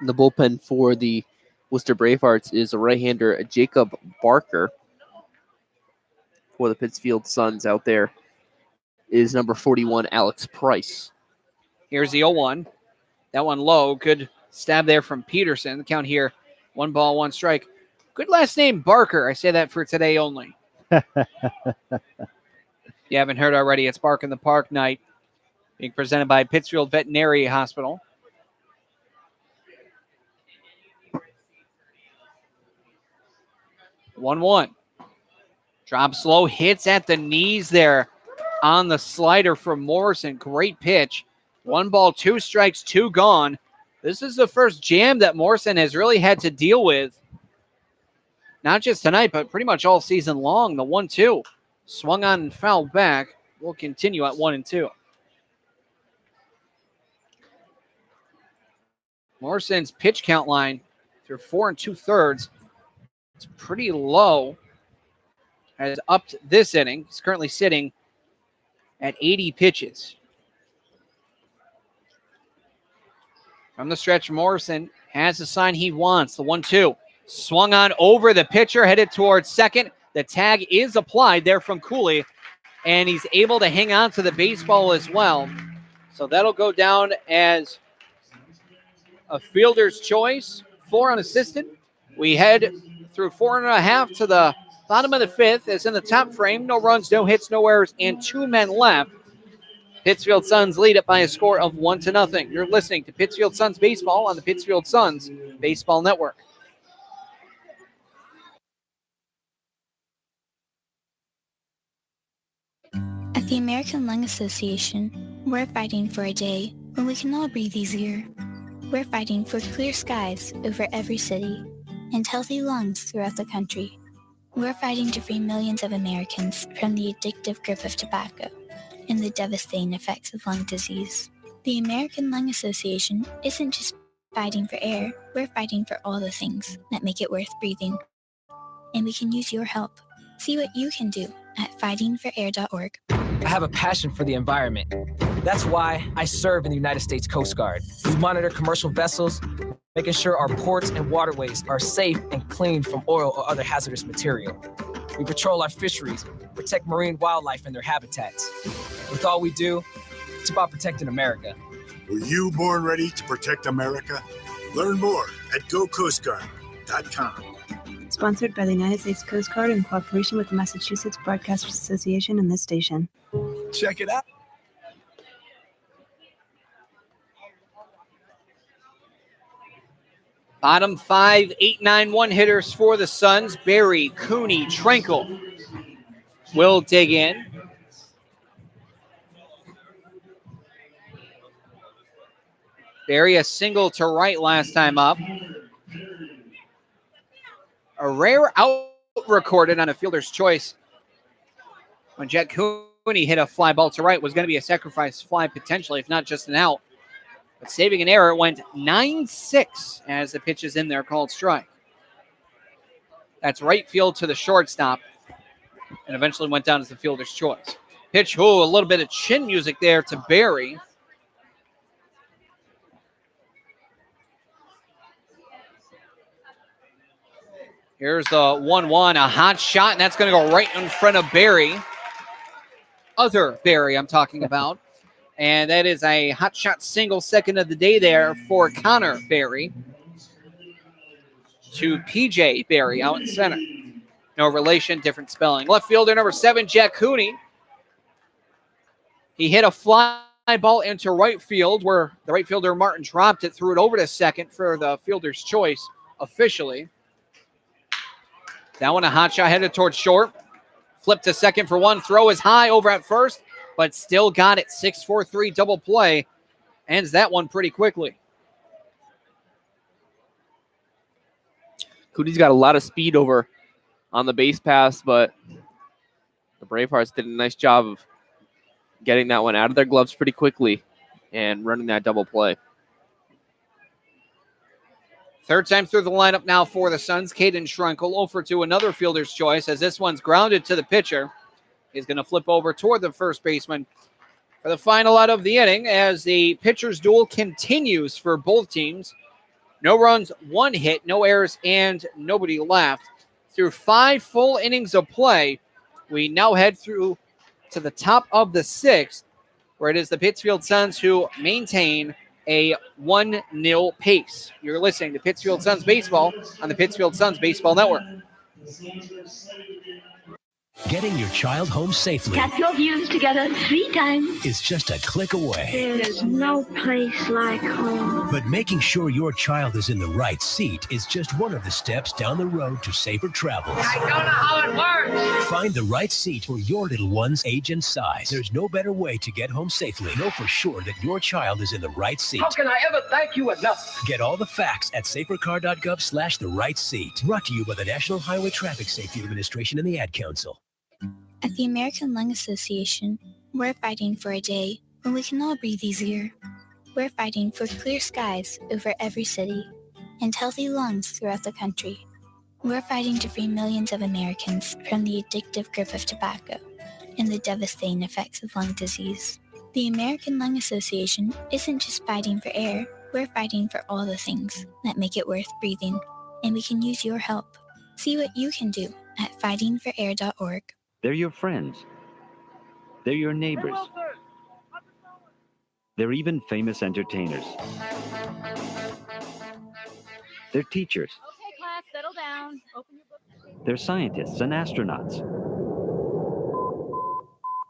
S8: The bullpen for the Worcester Bravehearts is a right-hander, Jacob Barker. For the Pittsfield Suns out there is number 41, Alex Price.
S2: Here's the 0-1. That one low. Good stab there from Peterson. The count here, 1-1 strike. Good last name, Barker. I say that for today only. You haven't heard already, it's Bark in the Park night, being presented by Pittsfield Veterinary Hospital. One. Drops low, hits at the knees there on the slider from Morrison. Great pitch. 1 ball, 2 strikes, 2 gone. This is the first jam that Morrison has really had to deal with. Not just tonight, but pretty much all season long. The 1-2 swung on and fouled back. Will continue at 1-2. Morrison's pitch count line through 4 2/3. It's pretty low. Has upped this inning. He's currently sitting at 80 pitches. From the stretch, Morrison has the sign he wants. The 1-2. Swung on over the pitcher, headed towards second. The tag is applied there from Cooley, and he's able to hang on to the baseball as well. So that'll go down as a fielder's choice. 4 unassisted. We head through 4.5 to the Bottom of the fifth is in the top frame. No runs, no hits, no errors, and 2 men left. Pittsfield Suns lead it by a score of 1-0. You're listening to Pittsfield Suns Baseball on the Pittsfield Suns Baseball Network.
S11: At the American Lung Association, we're fighting for a day when we can all breathe easier. We're fighting for clear skies over every city and healthy lungs throughout the country. We're fighting to free millions of Americans from the addictive grip of tobacco and the devastating effects of lung disease. The American Lung Association isn't just fighting for air, we're fighting for all the things that make it worth breathing. And we can use your help. See what you can do at fightingforair.org.
S18: I have a passion for the environment. That's why I serve in the United States Coast Guard. We monitor commercial vessels, making sure our ports and waterways are safe and clean from oil or other hazardous material. We patrol our fisheries, protect marine wildlife and their habitats. With all we do, it's about protecting America.
S23: Were you born ready to protect America? Learn more at gocoastguard.com.
S7: Sponsored by the United States Coast Guard in cooperation with the Massachusetts Broadcasters Association and this station.
S23: Check it out.
S2: Bottom 5, 8, 9, 1 hitters for the Suns. Barry, Cooney, Tranquil will dig in. Barry a single to right last time up. A rare out recorded on a fielder's choice when Jack Cooney hit a fly ball to right. Was going to be a sacrifice fly potentially, if not just an out. But saving an error, it went 9-6 as the pitch is in there, called strike. That's right field to the shortstop, and eventually went down as the fielder's choice. Pitch, a little bit of chin music there to Barry. Here's the 1-1, a hot shot, and that's going to go right in front of Barry. Other Barry I'm talking about. And that is a hot shot single, second of the day there for Connor Barry to PJ Barry out in center. No relation, different spelling. Left fielder number 7, Jack Cooney. He hit a fly ball into right field where the right fielder Martin dropped it, threw it over to second for the fielder's choice officially. That one a hot shot headed towards short. Flip to second for one. Throw is high over at first, but still got it. 6-4-3 double play. Ends that one pretty quickly.
S8: Cooney's got a lot of speed over on the base pass, but the Bravehearts did a nice job of getting that one out of their gloves pretty quickly and running that double play.
S2: Third time through the lineup now for the Suns. Caden Schrenkel 0 for 2, another fielder's choice as this one's grounded to the pitcher. He's going to flip over toward the first baseman for the final out of the inning as the pitcher's duel continues for both teams. No runs, 1 hit, no errors, and nobody left. Through 5 full innings of play, we now head through to the top of the 6th, where it is the Pittsfield Suns who maintain a 1-0 pace. You're listening to Pittsfield Suns Baseball on the Pittsfield Suns Baseball Network.
S24: Getting your child home safely
S9: Tap your views together 3 times.
S24: is just a click away.
S9: There is no place like home.
S24: But making sure your child is in the right seat is just one of the steps down the road to safer travels.
S9: I don't know how it works.
S24: Find the right seat for your little one's age and size. There's no better way to get home safely. Know for sure that your child is in the right seat.
S9: How can I ever thank you enough?
S24: Get all the facts at safercar.gov/the right seat. Brought to you by the National Highway Traffic Safety Administration and the Ad Council.
S11: At the American Lung Association, we're fighting for a day when we can all breathe easier. We're fighting for clear skies over every city and healthy lungs throughout the country. We're fighting to free millions of Americans from the addictive grip of tobacco and the devastating effects of lung disease. The American Lung Association isn't just fighting for air, we're fighting for all the things that make it worth breathing, and we can use your help. See what you can do at fightingforair.org.
S17: They're your friends. They're your neighbors. They're even famous entertainers. They're teachers.
S25: Okay, class, settle down.
S17: They're scientists and astronauts.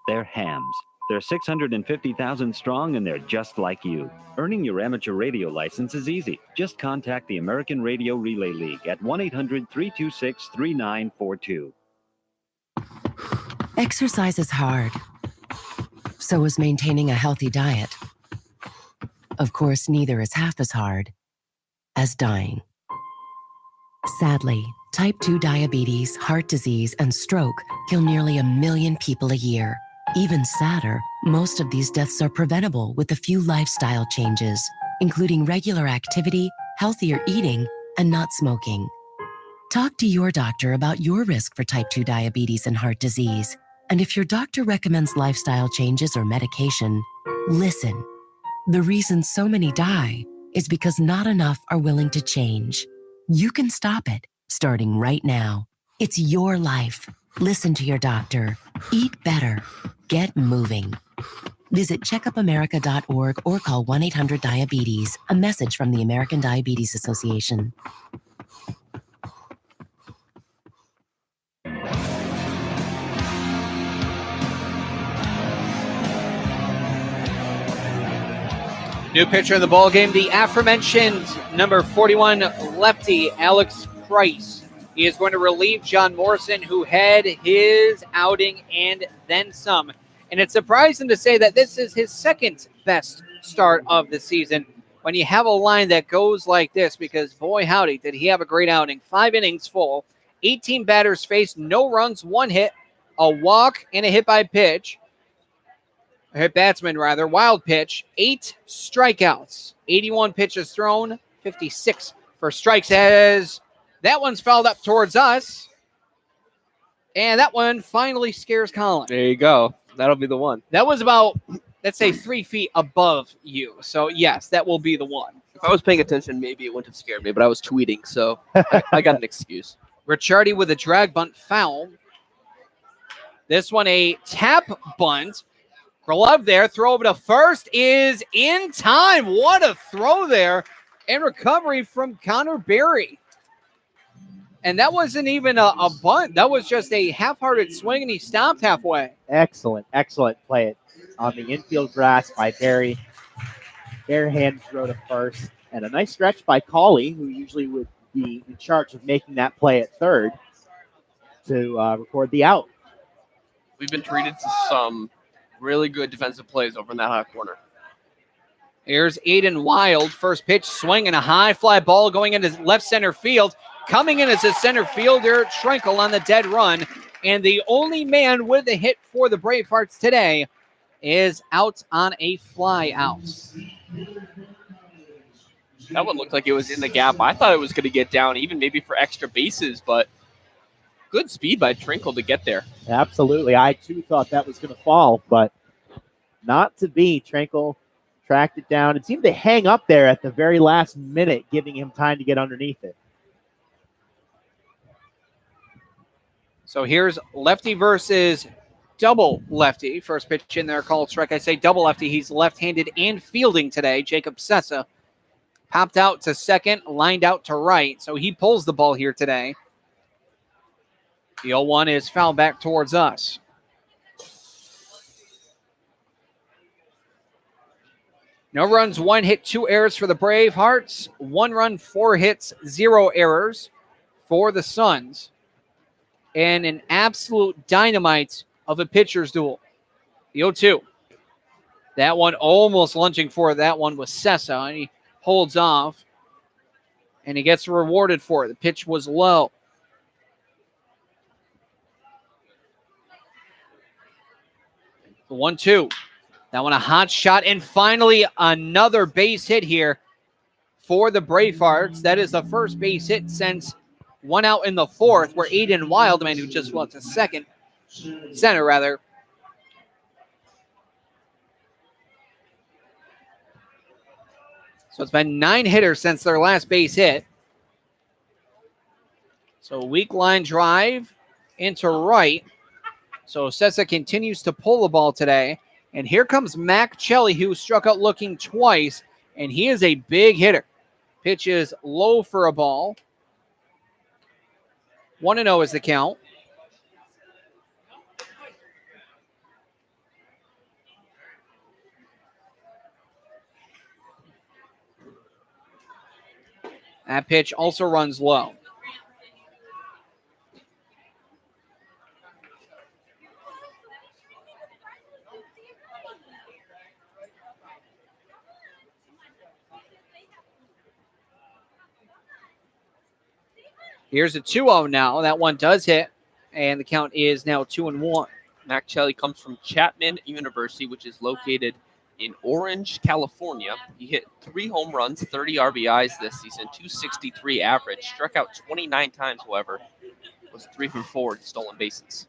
S17: They're hams. They're 650,000 strong, and they're just like you. Earning your amateur radio license is easy. Just contact the American Radio Relay League at 1-800-326-3942.
S12: Exercise is hard. So is maintaining a healthy diet. Of course, neither is half as hard as dying. Sadly, type 2 diabetes, heart disease, and stroke kill nearly 1 million people a year. Even sadder, most of these deaths are preventable with a few lifestyle changes, including regular activity, healthier eating, and not smoking. Talk to your doctor about your risk for type 2 diabetes and heart disease. And if your doctor recommends lifestyle changes or medication, listen. The reason so many die is because not enough are willing to change. You can stop it, starting right now. It's your life. Listen to your doctor. Eat better. Get moving. Visit checkupamerica.org or call 1-800-DIABETES. A message from the American Diabetes Association.
S2: New pitcher in the ballgame, the aforementioned number 41 lefty, Alex Price. He is going to relieve John Morrison, who had his outing and then some. And it's surprising to say that this is his second best start of the season when you have a line that goes like this, because boy howdy, did he have a great outing. 5 innings full, 18 batters faced, no runs, 1 hit, a walk, and a hit by pitch. A hit batsman, rather. Wild pitch, 8 strikeouts, 81 pitches thrown, 56 for strikes, as that one's fouled up towards us. And that one finally scares Colin.
S8: There you go. That'll be the one.
S2: That was about, let's say, 3 feet above you. So, yes, that will be the one.
S8: If I was paying attention, maybe it wouldn't have scared me, but I was tweeting, so I got an excuse.
S2: Ricciardi with a drag bunt foul. This one a tap bunt. Glove there, throw over to first is in time. What a throw there. And recovery from Connor Berry. And that wasn't even a bunt. That was just a half-hearted swing, and he stopped halfway.
S4: Excellent play on the infield grass by Berry. Barehand throw to first. And a nice stretch by Cauley, who usually would be in charge of making that play at third, to record the out.
S3: We've been treated to some really good defensive plays over in that hot corner.
S2: Here's Aiden Wild. First pitch, swing, and a high fly ball going into left center field. Coming in as a center fielder, Trenkle on the dead run. And the only man with a hit for the Bravehearts today is out on a fly out.
S3: That one looked like it was in the gap. I thought it was going to get down, even maybe for extra bases, but good speed by Trenkle to get there.
S4: Absolutely. I, too, thought that was going to fall, but not to be. Trenkle tracked it down. It seemed to hang up there at the very last minute, giving him time to get underneath it.
S2: So here's lefty versus double lefty. First pitch in there called strike. I say double lefty. He's left-handed and fielding today. Jacob Sessa popped out to second, lined out to right. So he pulls the ball here today. The 0-1 is fouled back towards us. No runs, 1 hit, 2 errors for the Bravehearts. 1 run, 4 hits, 0 errors for the Suns. And an absolute dynamite of a pitcher's duel. The 0-2. That one almost lunging for it. That one was Sessa, and he holds off. And he gets rewarded for it. The pitch was low. The 1-2. That one a hot shot. And finally another base hit here for the Bravehearts. That is the first base hit since 1 out in the 4th, where Aiden Wild, the man who just went to center rather. So it's been 9 hitters since their last base hit. So weak line drive into right. So Sessa continues to pull the ball today. And here comes Mac Chelly, who struck out looking twice, and he is a big hitter. Pitch is low for a ball. 1-0 is the count. That pitch also runs low. Here's a 2-0 now. That one does hit, and the count is now 2-1.
S3: Mac Chelly comes from Chapman University, which is located in Orange, California. He hit 3 home runs, 30 RBIs this season, 263 average. Struck out 29 times, however. Was 3 for 4 in stolen bases.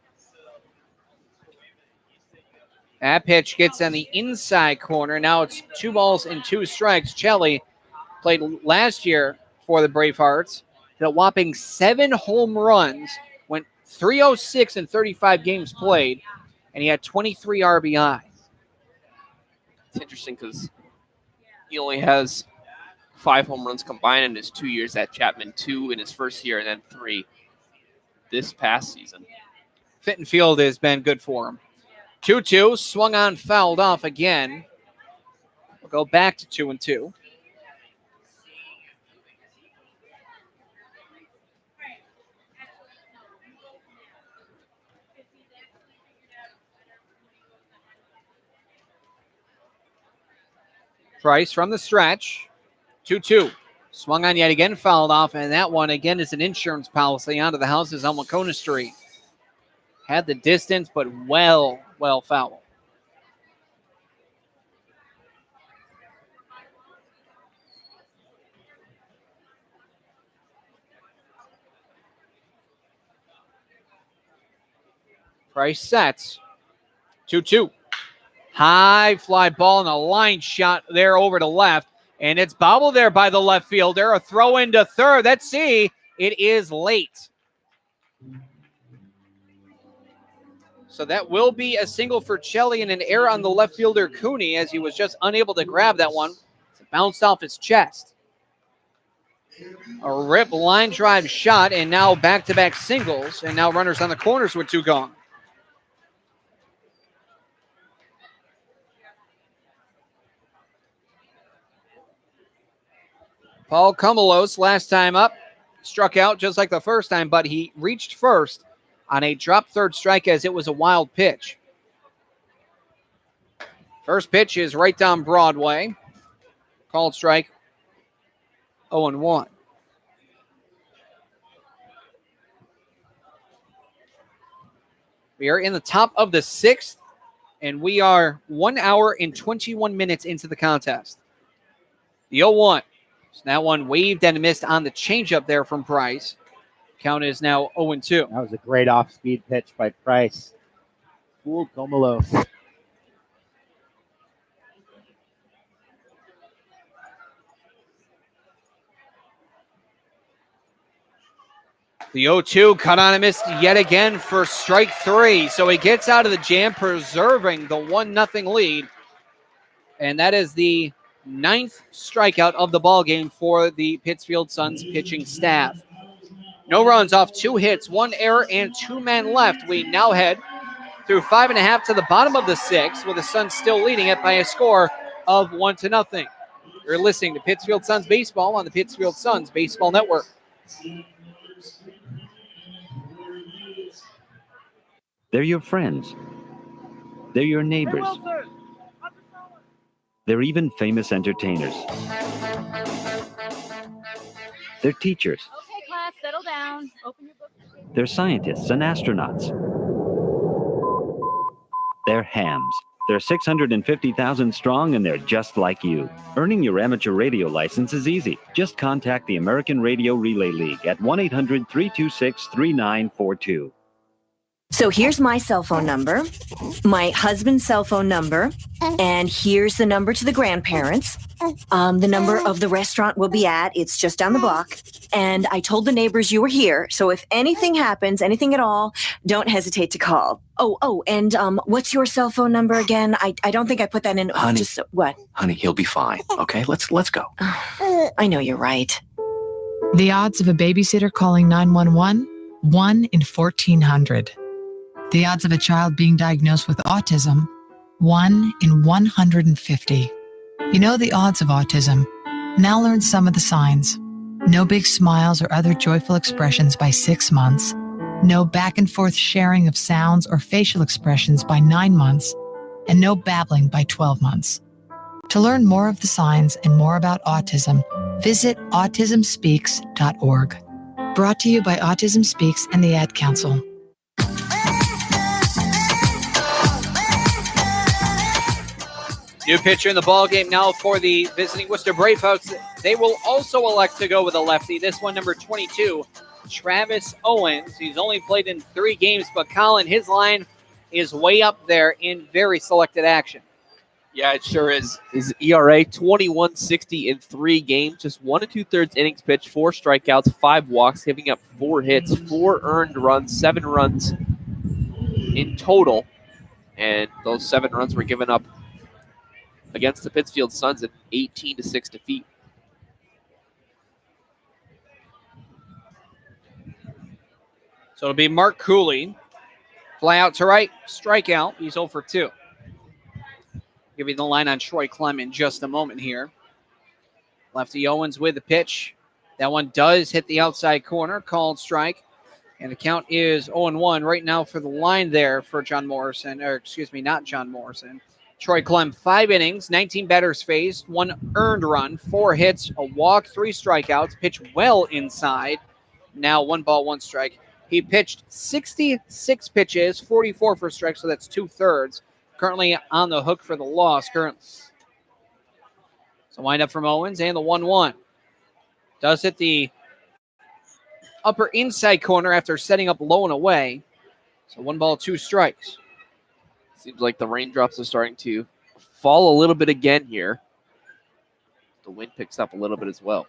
S2: That pitch gets on the inside corner. Now it's 2 balls and 2 strikes. Chelly played last year for the Bravehearts. Hit a whopping 7 home runs, went 306 in 35 games played, and he had 23 RBI.
S3: It's interesting because he only has 5 home runs combined in his 2 years at Chapman, 2 in his first year, and then 3 this past season.
S2: Fit and field has been good for him. 2-2, swung on, fouled off again. We'll go back to 2-2. Price from the stretch. 2-2. Swung on yet again, fouled off, and that one again is an insurance policy onto the houses on Wacona Street. Had the distance, but well foul. Price sets. 2-2. High fly ball and a line shot there over to left. And it's bobbled there by the left fielder. A throw into third. Let's see. It is late. So that will be a single for Chelly and an error on the left fielder Cooney as he was just unable to grab that one. It bounced off his chest. A rip line drive shot and now back-to-back singles. And now runners on the corners with 2 gone. Paul Cumulos last time up struck out just like the first time, but he reached first on a drop third strike as it was a wild pitch. First pitch is right down Broadway. Called strike 0-1. We are in the top of the 6th, and we are 1 hour and 21 minutes into the contest. The 0-1. So that one waved and missed on the changeup there from Price. Count is now 0-2.
S4: That was a great off-speed pitch by Price. Fooled Comulos.
S2: The 0-2 cut on and missed yet again for strike 3. So he gets out of the jam, preserving the 1-0 lead. And that is the 9th strikeout of the ballgame for the Pittsfield Suns pitching staff. No runs off 2 hits, 1 error, and 2 men left. We now head through 5.5 to the bottom of the 6th, with the Suns still leading it by a score of 1-0. You're listening to Pittsfield Suns Baseball on the Pittsfield Suns Baseball Network.
S17: They're your friends. They're your neighbors. They're even famous entertainers. They're teachers.
S13: Okay, class, settle down. Open your book.
S17: They're scientists and astronauts. They're hams. They're 650,000 strong, and they're just like you. Earning your amateur radio license is easy. Just contact the American Radio Relay League at 1-800-326-3942.
S14: So here's my cell phone number, my husband's cell phone number, and here's the number to the grandparents. The number of the restaurant we'll be at, it's just down the block. And I told the neighbors you were here, so if anything happens, anything at all, don't hesitate to call. And what's your cell phone number again? I don't think I put that in.
S15: Honey,
S14: what?
S15: Honey, he'll be fine. Okay, let's go.
S14: I know you're right.
S19: The odds of a babysitter calling 911
S16: 1 in 1,400. The odds of a child being diagnosed with autism, 1 in 150. You know the odds of autism. Now learn some of the signs. No big smiles or other joyful expressions by 6 months. No back and forth sharing of sounds or facial expressions by 9 months. And no babbling by 12 months. To learn more of the signs and more about autism, visit autismspeaks.org. Brought to you by Autism Speaks and the Ad Council.
S2: New pitcher in the ball game now for the visiting Worcester Bravehearts. They will also elect to go with a lefty. This one, number 22, Travis Owens. He's only played in 3 games, but Colin, his line is way up there in very selected action.
S8: Yeah, it sure is. His ERA 21.60 in 3 games, just 1 2/3 innings pitched, 4 strikeouts, 5 walks, giving up 4 hits, 4 earned runs, 7 runs in total. And those 7 runs were given up against the Pittsfield Suns in 18-6 defeat.
S2: So it'll be Mark Cooley. Fly out to right, strikeout. He's 0 for 2. Give you the line on Troy Clem in just a moment here. Lefty Owens with the pitch. That one does hit the outside corner, called strike. And the count is 0-1 right now for the line there for John Morrison. Or excuse me, not John Morrison. Troy Clem, 5 innings, 19 batters faced, 1 earned run, 4 hits, a walk, 3 strikeouts, pitched well inside. Now 1 ball, 1 strike. He pitched 66 pitches, 44 for strikes, so that's 2/3. Currently on the hook for the loss. So wind up from Owens and the 1-1. Does hit the upper inside corner after setting up low and away. So 1 ball, 2 strikes.
S8: Seems like the raindrops are starting to fall a little bit again here. The wind picks up a little bit as well.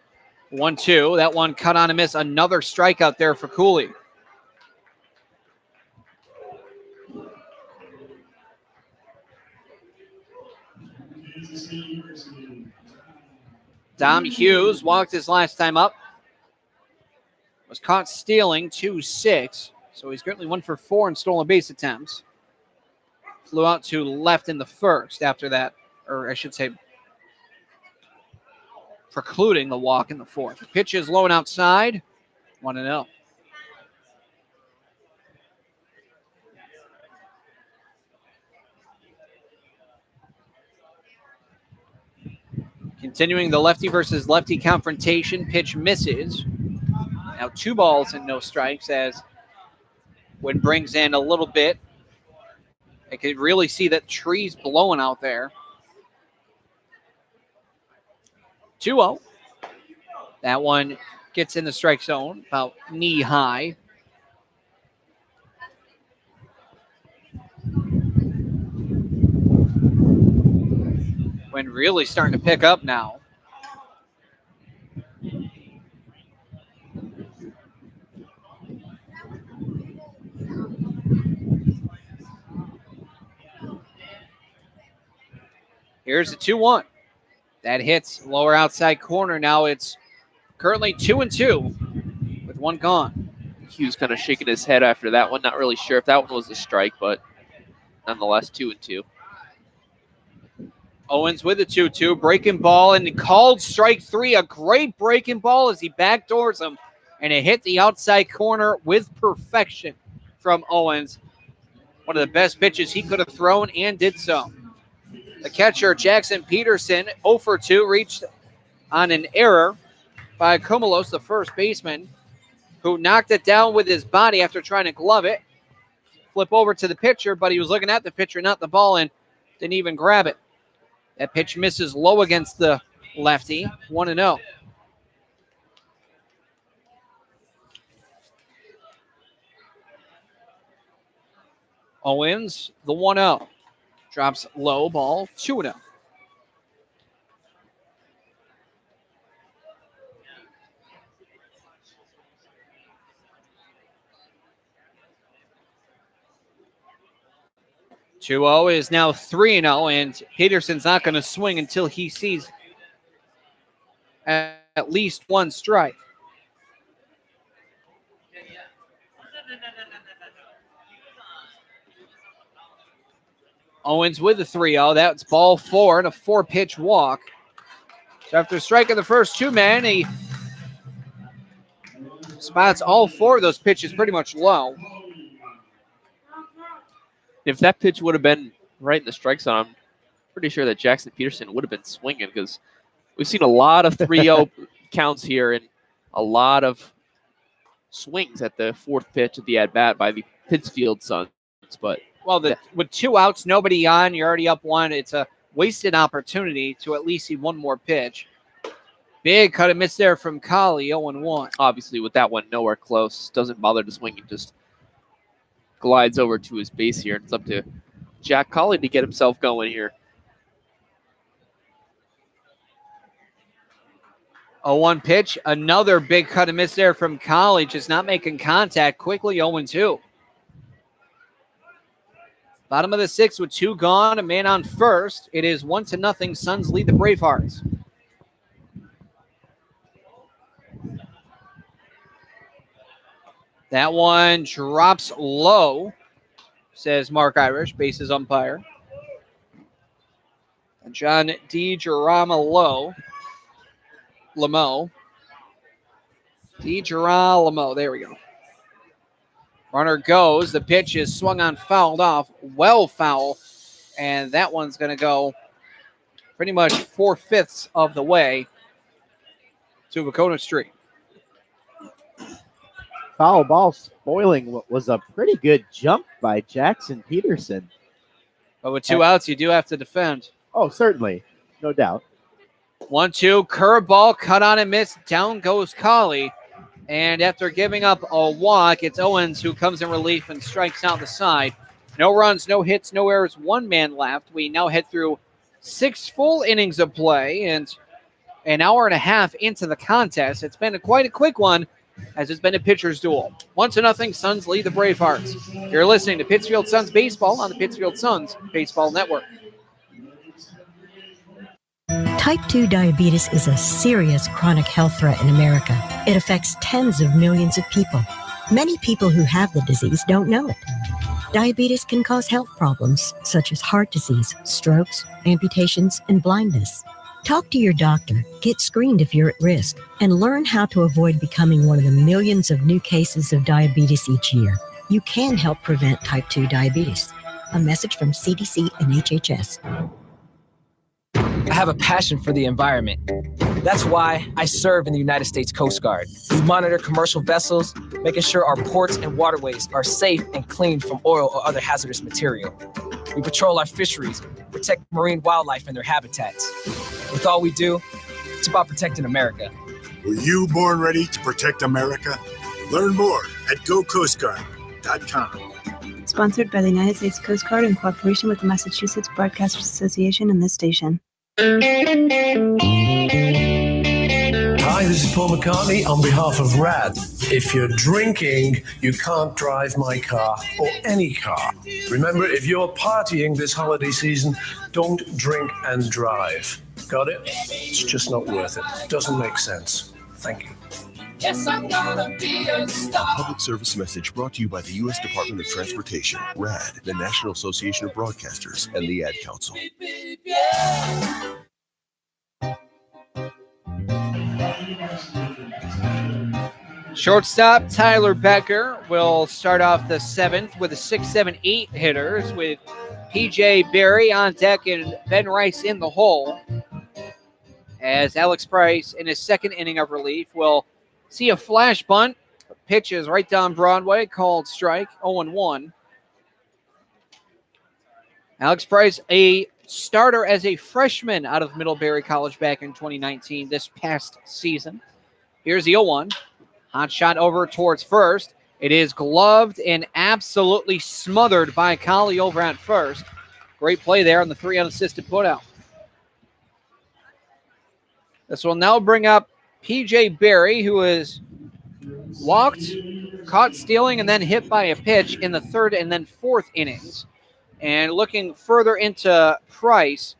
S2: 1-2. That one cut on a miss. Another strikeout there for Cooley. Dom Hughes walked his last time up. Was caught stealing 2-6. So he's currently 1 for 4 in stolen base attempts. Flew out to left in the first after that. Or I should say precluding the walk in the fourth. The pitch is low and outside. 1-0. Continuing the lefty versus lefty confrontation. Pitch misses. Now 2 balls and no strikes as wind brings in a little bit. I could really see that trees blowing out there. 2-0. That one gets in the strike zone, about knee high. Wind really starting to pick up now. Here's the 2-1. That hits lower outside corner. Now it's currently 2-2 with 1 gone.
S8: Hughes kind of shaking his head after that one. Not really sure if that one was a strike, but nonetheless 2-2.
S2: Owens with the 2-2. Breaking ball and called strike 3. A great breaking ball as he backdoors him. And it hit the outside corner with perfection from Owens. One of the best pitches he could have thrown and did so. The catcher, Jackson Peterson, 0 for 2, reached on an error by Comolos, the first baseman, who knocked it down with his body after trying to glove it. Flip over to the pitcher, but he was looking at the pitcher, not the ball, and didn't even grab it. That pitch misses low against the lefty, 1-0. Owens, the 1-0. Drops low, ball 2-0. Is now 3-0, and Peterson's not going to swing until he sees at least 1 strike. Owens with the 3-0. That's ball 4 and a 4-pitch walk. So after striking the first 2 men, he spots all 4 of those pitches pretty much low.
S3: If that pitch would have been right in the strike zone, I'm pretty sure that Jackson Peterson would have been swinging, because we've seen a lot of 3-0 counts here and a lot of swings at the 4th pitch of the at-bat by the Pittsfield Suns. But
S2: with 2 outs, nobody on, you're already up 1. It's a wasted opportunity to at least see 1 more pitch. Big cut and miss there from Colley, 0-1.
S3: Obviously, with that one nowhere close, doesn't bother to swing. He just glides over to his base here. It's up to Jack Colley to get himself going here.
S2: 0-1 pitch. Another big cut and miss there from Colley, just not making contact. Quickly 0-2. Bottom of the 6th with 2 gone, a man on first. It is 1-0. Suns lead the Bravehearts. That one drops low, says Mark Irish, bases umpire. John DiGirolamo. DiGirolamo, there we go. Runner goes. The pitch is swung on, fouled off. Well foul. And that one's going to go pretty much 4/5 of the way to Wacona Street.
S4: Foul ball spoiling what was a pretty good jump by Jackson Peterson.
S2: But with 2 outs, you do have to defend.
S4: Oh, certainly. No doubt.
S2: 1-2, curveball, cut on and miss. Down goes Colley. And after giving up a walk, it's Owens who comes in relief and strikes out the side. No runs, no hits, no errors, 1 man left. We now head through 6 full innings of play and an hour and a half into the contest. It's been quite a quick one, as it's been a pitcher's duel. 1-0, Suns lead the Bravehearts. You're listening to Pittsfield Suns Baseball on the Pittsfield Suns Baseball Network.
S19: Type 2 diabetes is a serious chronic health threat in America. It affects tens of millions of people. Many people who have the disease don't know it. Diabetes can cause health problems such as heart disease, strokes, amputations, and blindness. Talk to your doctor, get screened if you're at risk, and learn how to avoid becoming one of the millions of new cases of diabetes each year. You can help prevent type 2 diabetes. A message from CDC and HHS.
S18: I have a passion for the environment. That's why I serve in the United States Coast Guard. We monitor commercial vessels, making sure our ports and waterways are safe and clean from oil or other hazardous material. We patrol our fisheries, protect marine wildlife and their habitats. With all we do, it's about protecting America.
S23: Were you born ready to protect America? Learn more at gocoastguard.com.
S7: Sponsored by the United States Coast Guard in cooperation with the Massachusetts Broadcasters Association and this station.
S24: Hi, this is Paul McCartney on behalf of RAD. If you're drinking, you can't drive my car or any car. Remember, if you're partying this holiday season, don't drink and drive. Got it? It's just not worth it. Doesn't make sense. Thank you.
S20: Yes, I'm gonna be a star.
S21: Public service message brought to you by the U.S. Department of Transportation, RAD, the National Association of Broadcasters, and the Ad Council.
S2: Shortstop Tyler Becker will start off the 7th with a 6, 7, 8 hitters with P.J. Berry on deck and Ben Rice in the hole. As Alex Price in his 2nd inning of relief will see a flash bunt. Pitch is right down Broadway, called strike, 0-1. Alex Price, a starter as a freshman out of Middlebury College back in 2019, this past season. Here's the 0-1. Hot shot over towards first. It is gloved and absolutely smothered by Colley over at first. Great play there on the 3 unassisted putout. This will now bring up P.J. Berry, who is walked, caught stealing, and then hit by a pitch in the 3rd and then 4th innings. And looking further into Price,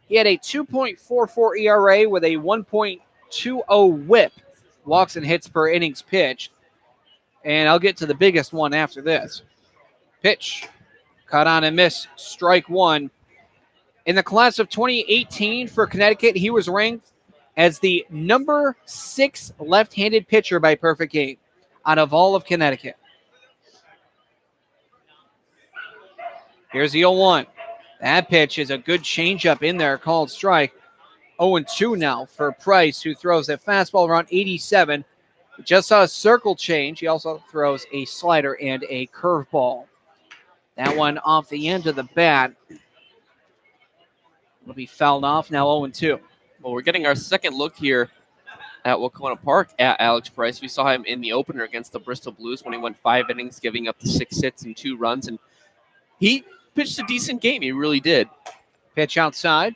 S2: he had a 2.44 ERA with a 1.20 whip, walks and hits per innings pitched. And I'll get to the biggest one after this. Pitch. Caught on and missed. Strike one. In the class of 2018 for Connecticut, he was ranked as the number 6 left-handed pitcher by Perfect Game out of all of Connecticut. Here's the 0-1. That pitch is a good changeup in there, called strike. 0-2 now for Price, who throws a fastball around 87. We just saw a circle change. He also throws a slider and a curveball. That one off the end of the bat will be fouled off. Now 0-2.
S3: Well, we're getting our second look here at Wacona Park at Alex Price. We saw him in the opener against the Bristol Blues when he went 5 innings, giving up the 6 hits and 2 runs. And he pitched a decent game. He really did.
S2: Pitch outside.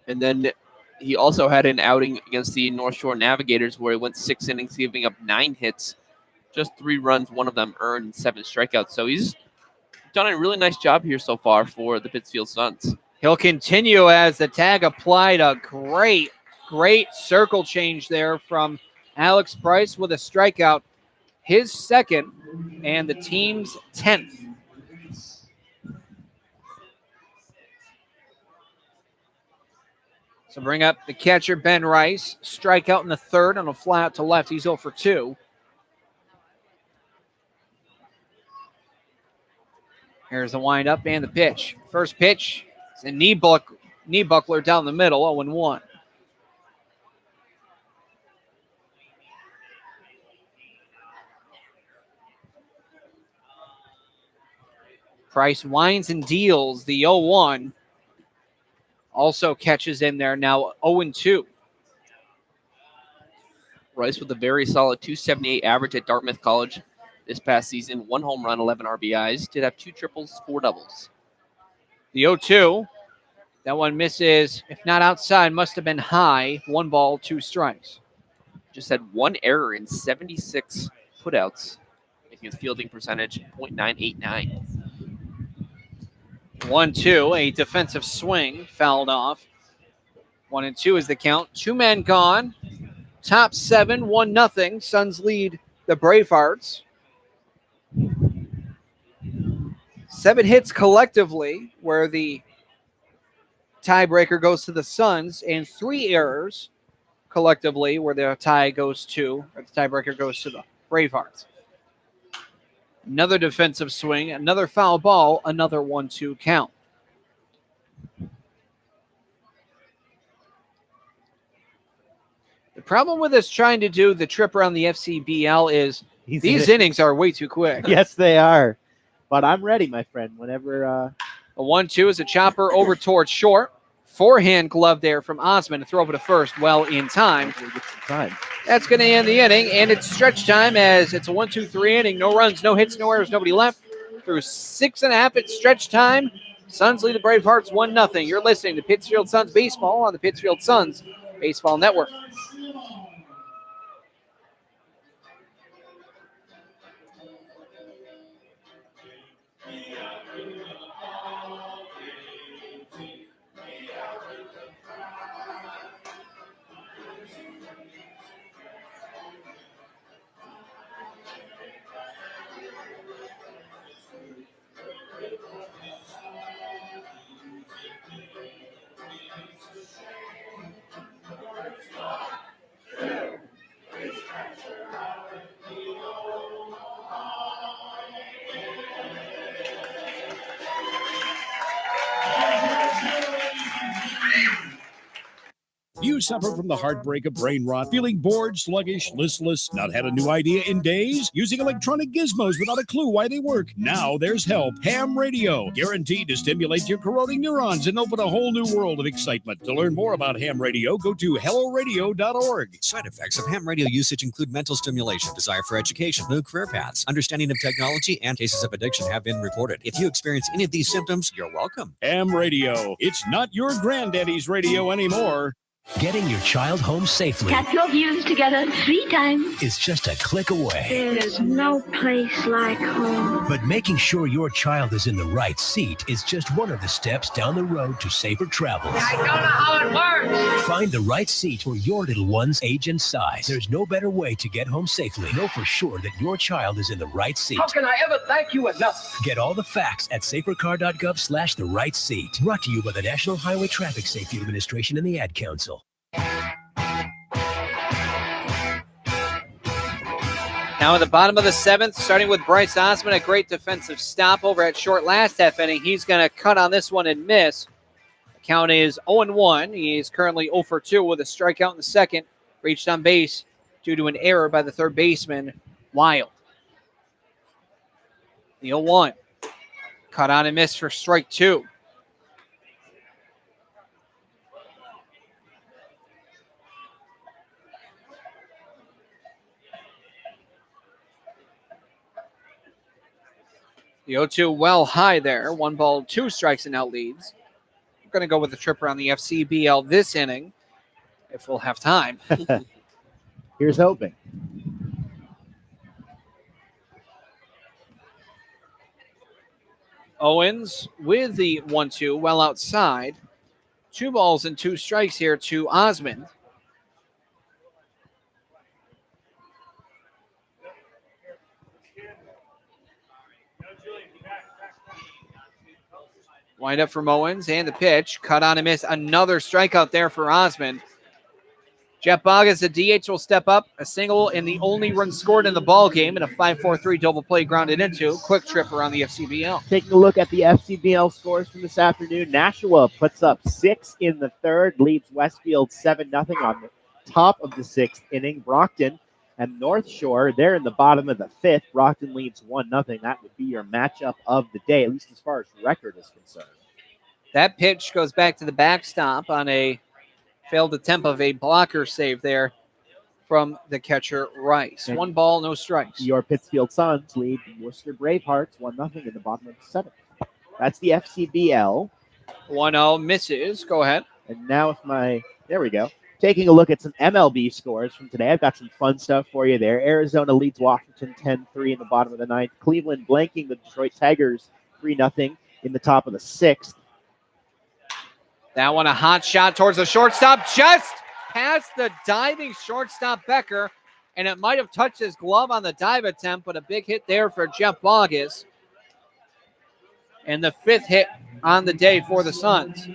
S3: And then he also had an outing against the North Shore Navigators where he went 6 innings, giving up 9 hits, just 3 runs, 1 of them earned, and 7 strikeouts. So he's done a really nice job here so far for the Pittsfield Suns.
S2: He'll continue as the tag applied. A great circle change there from Alex Price with a strikeout. His second and the team's 10th. So bring up the catcher, Ben Rice. Strikeout in the third on a fly out to left. He's 0 for 2. Here's the windup and the pitch. First pitch. It's a knee buckler down the middle, 0-1. Price winds and deals the 0-1. Also catches in there, now 0-2.
S3: Rice with a very solid 278 average at Dartmouth College this past season. 1 home run, 11 RBIs. Did have 2 triples, 4 doubles.
S2: The 0-2. That one misses. If not outside, must have been high. 1 ball, 2 strikes.
S3: Just had 1 error in 76 putouts, making his fielding percentage .989.
S2: 1-2, a defensive swing fouled off. 1-2 is the count. 2 men gone. Top 7, 1-0. Suns lead the Bravehearts. 7 hits collectively, where the tiebreaker goes to the Suns, and 3 errors collectively, where the tiebreaker goes to the Bravehearts. Another defensive swing, another foul ball, another 1-2 count. The problem with us trying to do the trip around the FCBL is these innings are way too quick.
S4: Yes, they are. But I'm ready, my friend, whenever.
S2: A 1-2 is a chopper over towards short. Forehand glove there from Osmond to throw over to first well in time. That's going to end the inning, and it's stretch time as it's a 1-2-3 inning. No runs, no hits, no errors, nobody left. Through 6.5, it's stretch time. Suns lead the Bravehearts 1-0. You're listening to Pittsfield Suns Baseball on the Pittsfield Suns Baseball Network.
S1: Do you suffer from the heartbreak of brain rot, feeling bored, sluggish, listless, not had a new idea in days? Using electronic gizmos without a clue why they work? Now there's help. Ham radio, guaranteed to stimulate your corroding neurons and open a whole new world of excitement. To learn more about ham radio, go to helloradio.org.
S5: Side effects of ham radio usage include mental stimulation, desire for education, new career paths, understanding of technology, and cases of addiction have been reported. If you experience any of these symptoms, you're welcome.
S1: Ham radio. It's not your granddaddy's radio anymore.
S6: Getting your child home safely
S9: Tap your views together 3 times.
S6: is just a click away.
S9: There's no place like home.
S6: But making sure your child is in the right seat is just one of the steps down the road to safer travels.
S9: I don't know how it works.
S6: Find the right seat for your little one's age and size. There's no better way to get home safely. Know for sure that your child is in the right seat.
S9: How can I ever thank you enough?
S6: Get all the facts at safercar.gov/the right seat. Brought to you by the National Highway Traffic Safety Administration and the Ad Council.
S2: Now in the bottom of the 7th, starting with Bryce Osmond, a great defensive stop over at short last half inning. He's going to cut on this one and miss. The count is 0-1. He is currently 0 for 2 with a strikeout in the second. Reached on base due to an error by the third baseman, Wild. The 0-1. Cut on and miss for strike 2. The 0-2 well high there. 1 ball, 2 strikes and out leads. We're going to go with the tripper on the FCBL this inning if we'll have time.
S4: Here's hoping.
S2: Owens with the 1-2 well outside. 2 balls and 2 strikes here to Osmond. Wind up from Owens and the pitch. Cut on and miss. Another strikeout there for Osmond. Jeff Boggess, the DH, will step up. A single and the only run scored in the ball game, and a 5-4-3 double play grounded into. Quick trip around the FCBL.
S4: Taking a look at the FCBL scores from this afternoon. Nashua puts up 6 in the third, leads Westfield 7-0 on the top of the 6th inning. Brockton and North Shore, they're in the bottom of the 5th. Brockton leads 1-0. That would be your matchup of the day, at least as far as record is concerned.
S2: That pitch goes back to the backstop on a failed attempt of a blocker save there from the catcher Rice.
S4: And
S2: 1 ball, no strikes.
S4: Your Pittsfield Suns lead Worcester Bravehearts 1-0 in the bottom of the 7th. That's the FCBL.
S2: 1-0 misses. Go ahead.
S4: And now there we go. Taking a look at some MLB scores from today. I've got some fun stuff for you there. Arizona leads Washington 10-3 in the bottom of the 9th. Cleveland blanking the Detroit Tigers 3-0 in the top of the 6th.
S2: That one a hot shot towards the shortstop, just past the diving shortstop Becker, and it might have touched his glove on the dive attempt, but a big hit there for Jeff Boggess. And the 5th hit on the day for the Suns.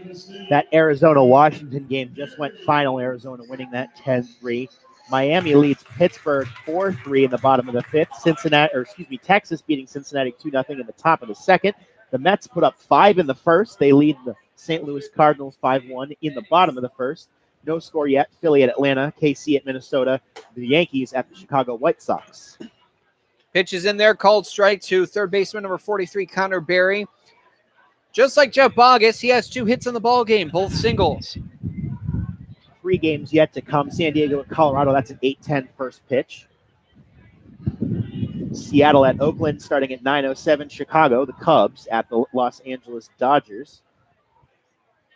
S4: That Arizona-Washington game just went final. Arizona winning that 10-3. Miami leads Pittsburgh 4-3 in the bottom of the 5th. Texas beating Cincinnati 2-0 in the top of the 2nd. The Mets put up 5 in the 1st. They lead the St. Louis Cardinals 5-1 in the bottom of the 1st. No score yet. Philly at Atlanta, KC at Minnesota, the Yankees at the Chicago White Sox.
S2: Pitch is in there, called strike to third baseman number 43, Connor Berry. Just like Jeff Boggess, he has 2 hits in the ball game, both singles.
S4: 3 games yet to come. San Diego at Colorado, that's an 8:10 first pitch. Seattle at Oakland starting at 9:07. Chicago, the Cubs at the Los Angeles Dodgers.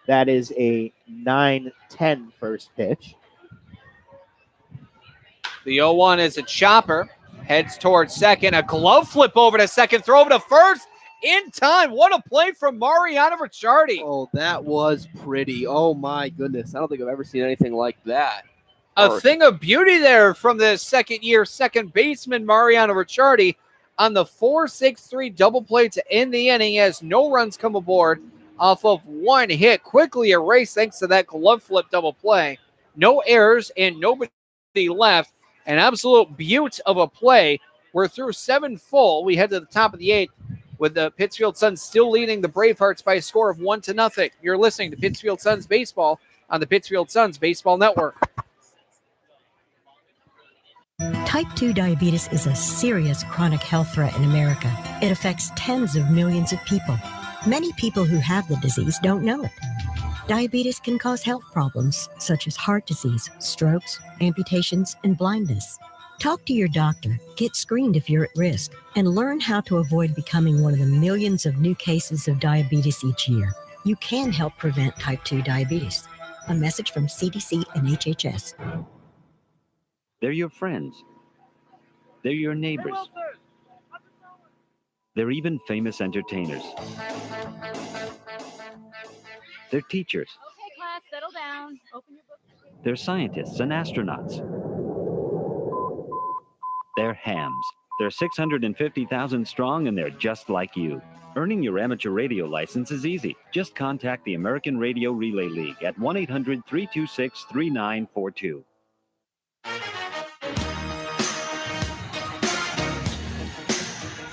S4: That is a 9:10 first pitch.
S2: The 0-1 is a chopper. Heads towards second. A glove flip over to second. Throw over to first. In time. What a play from Mariano Ricciardi.
S8: Oh, that was pretty. Oh, my goodness. I don't think I've ever seen anything like that.
S2: A thing of beauty there from the second-year second baseman Mariano Ricciardi on the 4-6-3 double play to end the inning as no runs come aboard off of 1 hit. Quickly erased thanks to that glove flip double play. No errors and nobody left. An absolute beaut of a play. We're through 7 full. We head to the top of the 8th with the Pittsfield Suns still leading the Bravehearts by a score of 1-0. You're listening to Pittsfield Suns Baseball on the Pittsfield Suns Baseball Network.
S19: Type 2 diabetes is a serious chronic health threat in America. It affects tens of millions of people. Many people who have the disease don't know it. Diabetes can cause health problems such as heart disease, strokes, amputations, and blindness. Talk to your doctor, get screened if you're at risk, and learn how to avoid becoming one of the millions of new cases of diabetes each year. You can help prevent type 2 diabetes. A message from CDC and HHS.
S17: They're your friends. They're your neighbors. They're even famous entertainers. They're teachers.
S13: Okay, class, settle down. Open your book.
S17: They're scientists and astronauts. They're hams. They're 650,000 strong, and they're just like you. Earning your amateur radio license is easy. Just contact the American Radio Relay League at 1-800-326-3942.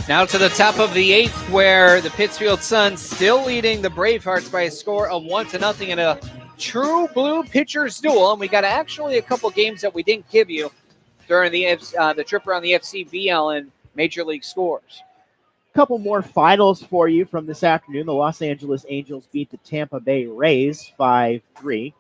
S2: Now to the top of the 8th, where the Pittsfield Suns still leading the Bravehearts by a score of 1-0 in a true blue pitchers duel. And we got actually a couple games that we didn't give you during the trip around the FCBL and Major League scores.
S4: Couple more finals for you from this afternoon. The Los Angeles Angels beat the Tampa Bay Rays 5-3.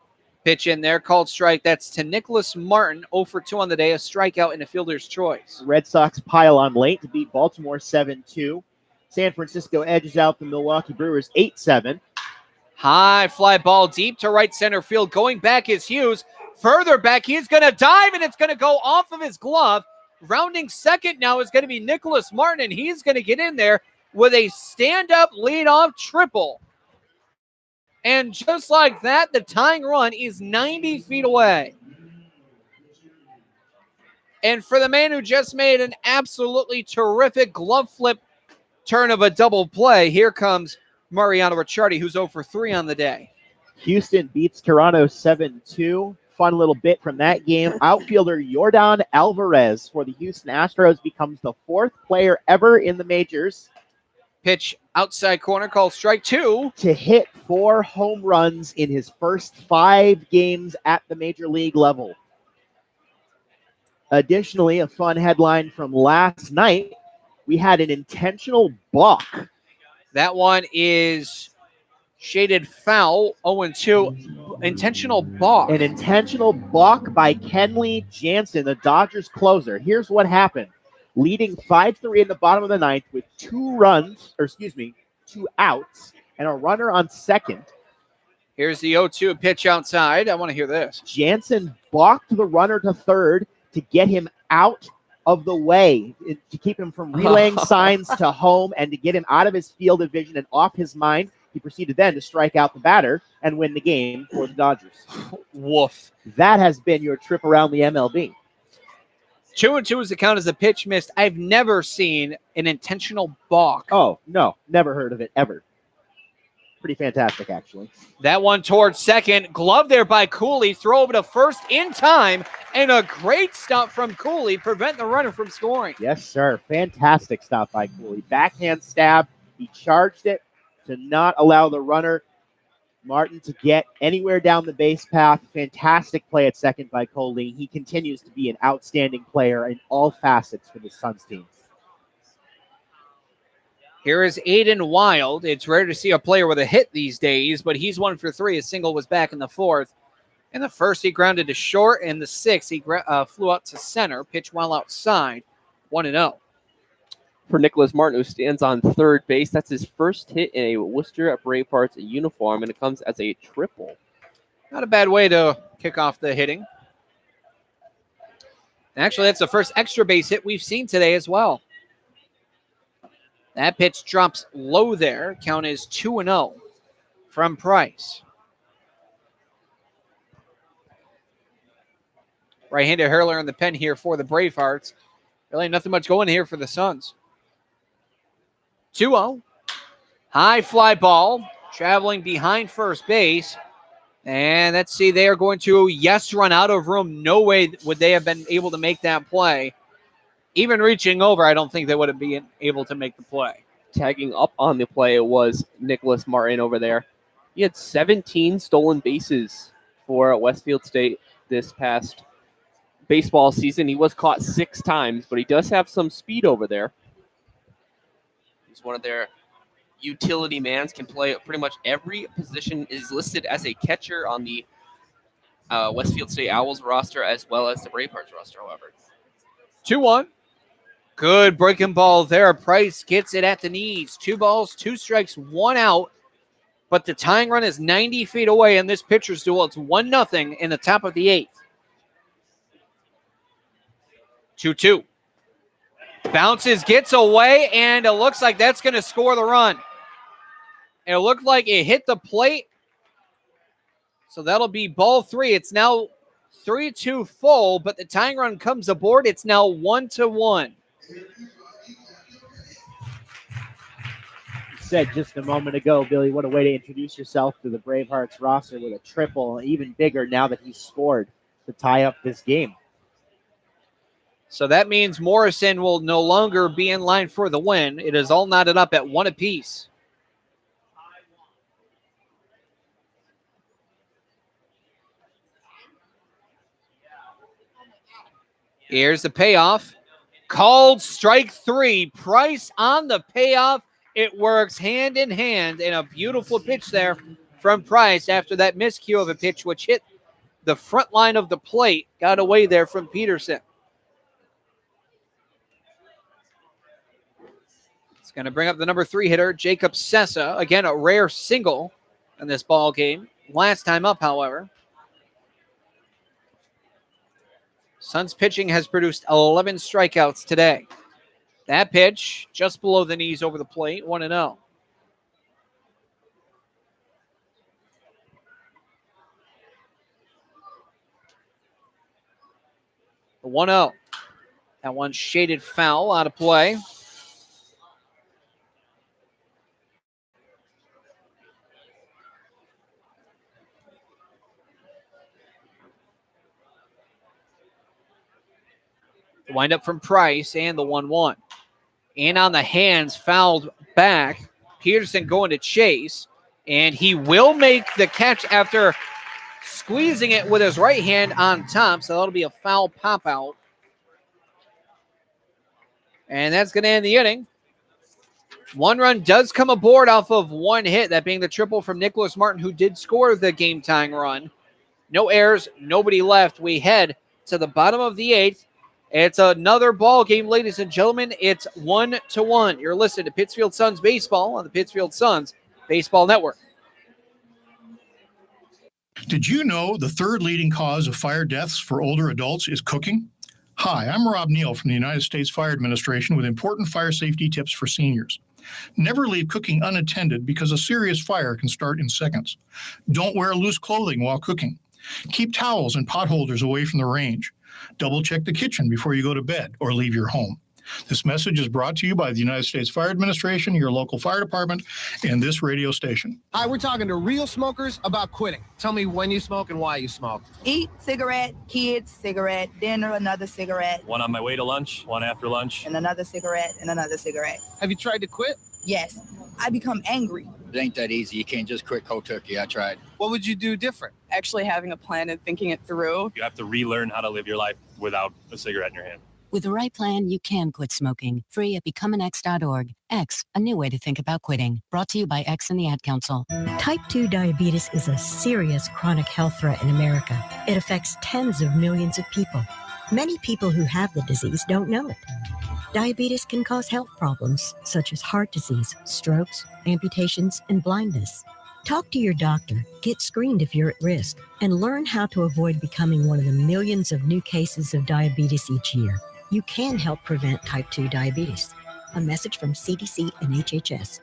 S2: Pitch in there, called strike. That's to Nicholas Martin, 0 for 2 on the day, a strikeout and a fielder's choice.
S4: Red Sox pile on late to beat Baltimore 7-2. San Francisco edges out the Milwaukee Brewers 8-7.
S2: High fly ball deep to right center field. Going back is Hughes. Further back, he's going to dive, and it's going to go off of his glove. Rounding second now is going to be Nicholas Martin, and he's going to get in there with a stand-up leadoff triple. And just like that, the tying run is 90 feet away. And for the man who just made an absolutely terrific glove flip turn of a double play, here comes Mariano Ricciardi, who's 0 for 3 on the day.
S4: Houston beats Toronto 7-2. Fun little bit from that game. Outfielder Yordan Alvarez for the Houston Astros becomes the 4th player ever in the majors
S2: Pitch outside corner, called strike 2.
S4: to hit 4 home runs in his first 5 games at the major league level. Additionally, a fun headline from last night, we had an intentional balk.
S2: That one is shaded foul, 0-2. Intentional balk.
S4: An intentional balk by Kenley Jansen, the Dodgers closer. Here's what happened. Leading 5-3 in the bottom of the 9th with 2 outs, and a runner on second.
S2: Here's the 0-2 pitch outside. I want to hear this.
S4: Jansen balked the runner to third to get him out of the way, to keep him from relaying signs to home and to get him out of his field of vision and off his mind. He proceeded then to strike out the batter and win the game for the Dodgers.
S2: Woof.
S4: That has been your trip around the MLB.
S2: 2-2 is the count as the pitch missed. I've never seen an intentional balk.
S4: Oh, no. Never heard of it, ever. Pretty fantastic, actually.
S2: That one towards second. Glove there by Cooley. Throw over to first in time. And a great stop from Cooley. Prevent the runner from scoring.
S4: Yes, sir. Fantastic stop by Cooley. Backhand stab. He charged it to not allow the runner, Martin, to get anywhere down the base path. Fantastic play at second by Cooley. He continues to be an outstanding player in all facets for the Suns team.
S2: Here is Aiden Wild. It's rare to see a player with a hit these days, but he's 1 for 3. His single was back in the 4th. In the 1st, he grounded to short. In the 6th, he flew out to center. Pitch well outside. 1-0.
S8: For Nicholas Martin, who stands on third base, that's his first hit in a Worcester Bravehearts uniform, and it comes as a triple.
S2: Not a bad way to kick off the hitting. Actually, that's the first extra base hit we've seen today as well. That pitch drops low there. Count is 2-0 from Price. Right-handed hurler in the pen here for the Bravehearts. Really nothing much going here for the Suns. 2-0. High fly ball. Traveling behind first base. And let's see, they are going to, run out of room. No way would they have been able to make that play. Even reaching over, I don't think they would have been able to make the play.
S8: Tagging up on the play was Nicholas Martin over there. He had 17 stolen bases for Westfield State this past baseball season. He was caught 6 times, but he does have some speed over there. He's one of their utility mans, can play pretty much every position, is listed as a catcher on the Westfield State Owls roster as well as the Bravehearts roster, however.
S2: 2-1. Good breaking ball there. Price gets it at the knees. 2 balls, 2 strikes, 1 out. but the tying run is 90 feet away in this pitcher's duel. It's 1-0 in the top of the 8th. 2-2. Bounces, gets away, and it looks like that's going to score the run. It looked like it hit the plate, so that'll be ball 3. It's now 3-2 full, but the tying run comes aboard. It's now 1-1.
S4: Said just a moment ago, Billy, what a way to introduce yourself to the Bravehearts roster with a triple, even bigger now that he's scored to tie up this game.
S2: So that means Morrison will no longer be in line for the win. It is all knotted up at 1 apiece. Here's the payoff. Called strike 3. Price on the payoff. It works hand in hand, and a beautiful pitch there from Price after that miscue of a pitch which hit the front line of the plate. Got away there from Peterson. It's going to bring up the number 3 hitter, Jacob Sessa. Again, a rare single in this ball game. Last time up, however. Suns pitching has produced 11 strikeouts today. That pitch just below the knees over the plate, 1-0. The 1-0. That one shaded foul out of play. The windup from Price and the 1-1. And on the hands, fouled back. Peterson going to chase. And he will make the catch after squeezing it with his right hand on top. So that'll be a foul pop out. And that's going to end the inning. 1 run does come aboard off of 1 hit, that being the triple from Nicholas Martin, who did score the game-tying run. No errors, nobody left. We head to the bottom of the 8th. It's another ball game, ladies and gentlemen. It's 1-1. You're listening to Pittsfield Suns Baseball on the Pittsfield Suns Baseball Network.
S10: Did you know the 3rd leading cause of fire deaths for older adults is cooking? Hi, I'm Rob Neal from the United States Fire Administration with important fire safety tips for seniors. Never leave cooking unattended because a serious fire can start in seconds. Don't wear loose clothing while cooking. Keep towels and pot holders away from the range. Double check the kitchen before you go to bed or leave your home. This message is brought to you by the United States Fire Administration, your local fire department, and this radio station.
S11: Hi, we're talking to real smokers about quitting. Tell me when you smoke and why you smoke.
S12: Eat, cigarette, kids, cigarette, dinner, another cigarette.
S22: One on my way to lunch, one after lunch.
S12: And another cigarette, and another cigarette.
S11: Have you tried to quit?
S12: Yes. I become angry.
S25: It ain't that easy. You can't just quit cold turkey. I tried.
S11: What would you do different?
S12: Actually having a plan and thinking it through.
S22: You have to relearn how to live your life without a cigarette in your hand.
S26: With the right plan, you can quit smoking. Free at becomeanx.org. X, a new way to think about quitting. Brought to you by X and the Ad Council.
S19: Type 2 diabetes is a serious chronic health threat in America. It affects tens of millions of people. Many people who have the disease don't know it. Diabetes can cause health problems such as heart disease, strokes, amputations, and blindness. Talk to your doctor, get screened if you're at risk, and learn how to avoid becoming one of the millions of new cases of diabetes each year. You can help prevent type 2 diabetes. A message from CDC and HHS.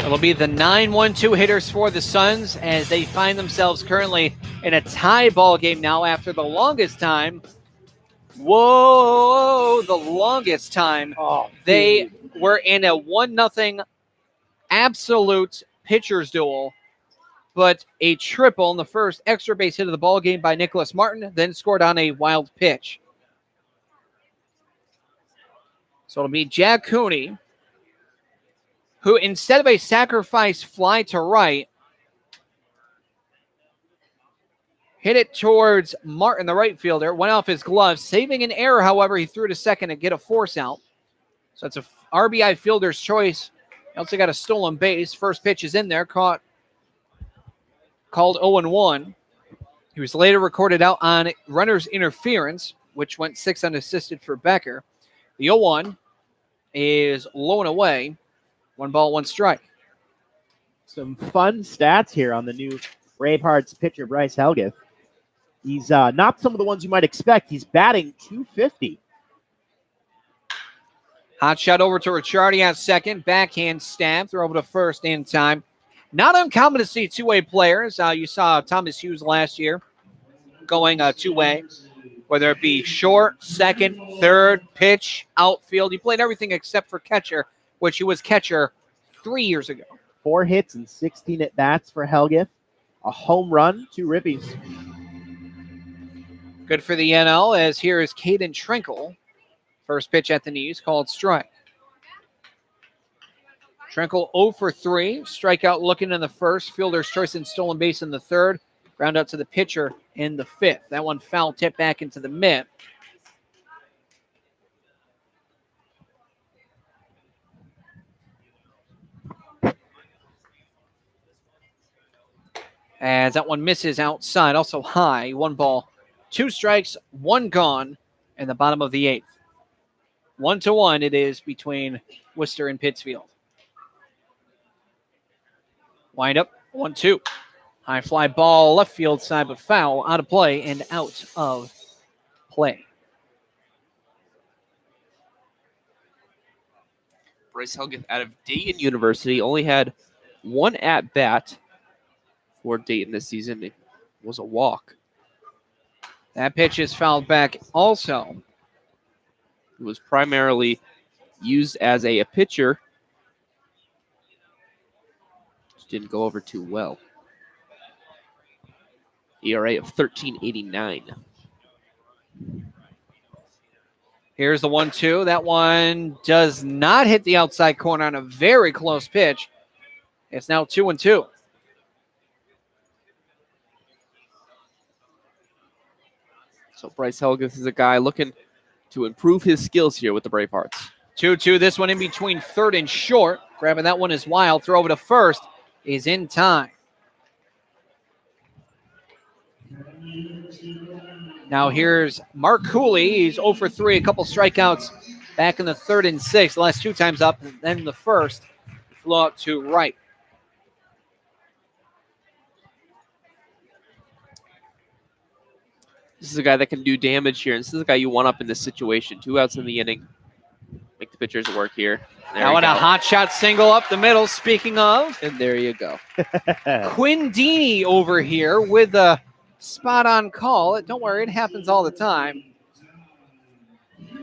S2: It'll be the 9-1-2 hitters for the Suns as they find themselves currently in a tie ball game now after the longest time. Whoa, the longest time. They were in a 1-0 absolute pitcher's duel, but a triple in the first extra base hit of the ball game by Nicholas Martin, then scored on a wild pitch. So it'll be Jack Cooney, who instead of a sacrifice fly to right, hit it towards Martin, the right fielder, went off his glove, saving an error. However, he threw to second to get a force out. So it's a RBI fielder's choice. He also got a stolen base. First pitch is in there, called 0-1. He was later recorded out on runner's interference. which went 6 unassisted for Becker. The 0-1 is low and away. 1 ball, 1 strike.
S4: Some fun stats here on the new Bravehearts pitcher, Bryce Helgeth. He's not some of the ones you might expect. He's batting .250.
S2: Hot shot over to Ricciardi at second. Backhand stab. Throw over to first in time. Not uncommon to see two-way players. You saw Thomas Hughes last year going two-way, whether it be short, second, third, pitch, outfield. He played everything except for catcher, which he was catcher 3 years ago.
S4: 4 hits and 16 at-bats for Helgeth. A home run, 2 ribbies.
S2: Good for the NL, as here is Caden Trinkle. First pitch at the knees, called strike. Trinkle 0 for 3. Strikeout looking in the first. Fielder's choice and stolen base in the third. Ground out to the pitcher in the fifth. That one foul tip back into the mitt. As that one misses outside, also high. 1 ball, 2 strikes, 1 gone in the bottom of the 8th. 1-1 it is between Worcester and Pittsfield. Wind up, 1-2. High fly ball, left field side, but foul, out of play and out of play.
S8: Bryce Helgeth out of Dayton University only had 1 at-bat for Dayton this season. It was a walk.
S2: That pitch is fouled back also.
S8: It was primarily used as a pitcher. Just didn't go over too well. ERA of 13.89.
S2: Here's the 1-2. That one does not hit the outside corner on a very close pitch. It's now 2-2.
S8: So Bryce Helgeth is a guy looking to improve his skills here with the Bravehearts.
S2: 2-2. This one in between third and short. Grabbing that one is Wild. Throw over to first is in time. Now here's Mark Cooley. He's 0 for 3. A couple strikeouts back in the 3rd and 6th. The last 2 times up. And then the first flew out to right.
S8: This is a guy that can do damage here. This is a guy you want up in this situation. 2 outs in the inning. Make the pitchers work here.
S2: Now a hot shot single up the middle, speaking of.
S8: And there you go.
S2: Quinn Deeney over here with a spot-on call. Don't worry, it happens all the time.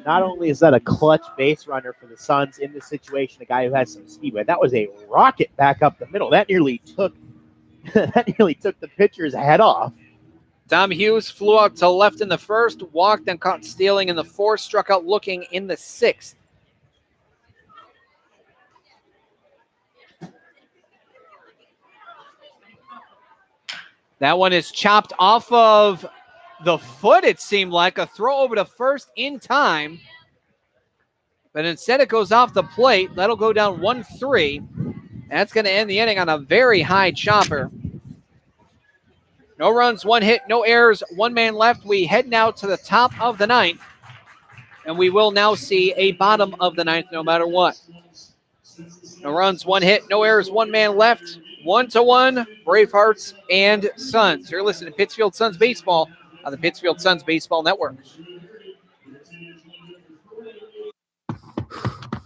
S4: Not only is that a clutch base runner for the Suns in this situation, a guy who has some speed, but that was a rocket back up the middle. That nearly took the pitcher's head off.
S2: Tom Hughes flew out to left in the first, walked and caught stealing in the 4th, struck out looking in the 6th. That one is chopped off of the foot, it seemed like. A throw over to first in time. But instead it goes off the plate. That'll go down 1-3. That's going to end the inning on a very high chopper. No runs, 1 hit, no errors, 1 man left. We head now to the top of the 9th. And we will now see a bottom of the 9th no matter what. No runs, 1 hit, no errors, 1 man left. 1-1, Bravehearts and Suns. You're listening to Pittsfield Suns Baseball on the Pittsfield Suns Baseball Network.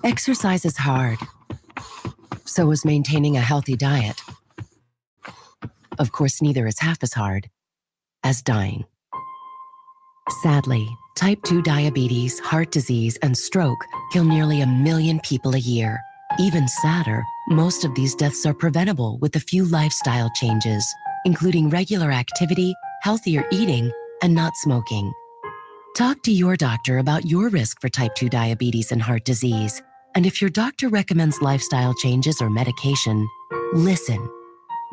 S26: Exercise is hard. So is maintaining a healthy diet. Of course, neither is half as hard as dying. Sadly, type 2 diabetes, heart disease, and stroke kill nearly 1 million people a year. Even sadder, most of these deaths are preventable with a few lifestyle changes, including regular activity, healthier eating, and not smoking. Talk to your doctor about your risk for type 2 diabetes and heart disease. And if your doctor recommends lifestyle changes or medication, listen.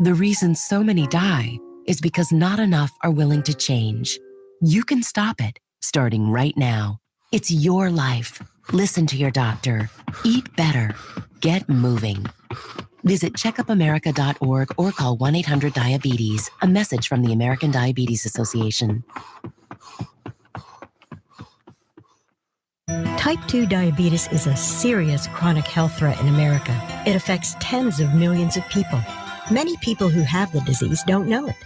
S26: The reason so many die is because not enough are willing to change. You can stop it, starting right now. It's your life. Listen to your doctor. Eat better. Get moving. Visit checkupamerica.org or call 1-800-DIABETES. A message from the American Diabetes Association.
S19: Type 2 diabetes is a serious chronic health threat in America. It affects tens of millions of people. Many people who have the disease don't know it.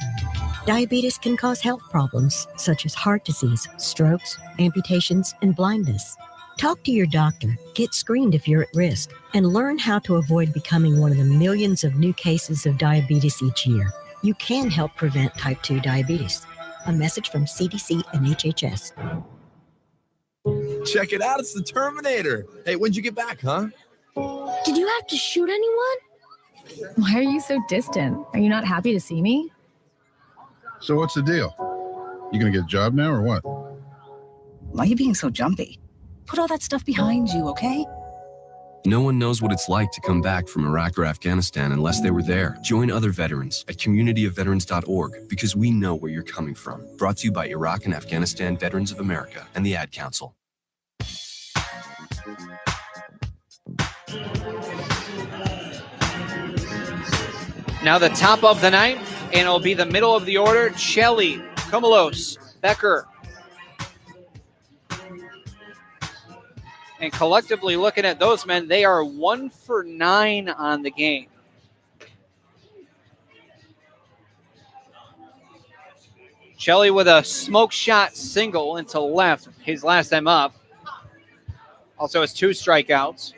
S19: Diabetes can cause health problems such as heart disease, strokes, amputations, and blindness. Talk to your doctor, get screened if you're at risk, and learn how to avoid becoming one of the millions of new cases of diabetes each year. You can help prevent type 2 diabetes. A message from CDC and HHS.
S7: Check it out, it's the Terminator. Hey, when'd you get back, huh?
S13: Did you have to shoot anyone? Why are you so distant? Are you not happy to see me?
S14: So what's the deal? You gonna get a job now or what?
S15: Why are you being so jumpy? Put all that stuff behind you, okay?
S16: No one knows what it's like to come back from Iraq or Afghanistan unless they were there. Join other veterans at communityofveterans.org because we know where you're coming from. Brought to you by Iraq and Afghanistan Veterans of America and the Ad Council.
S2: Now the top of the ninth, and it'll be the middle of the order. Chelly, Komalos, Becker. And collectively looking at those men, they are 1 for 9 on the game. Chelly with a smoke shot single into left, his last time up. Also has 2 strikeouts.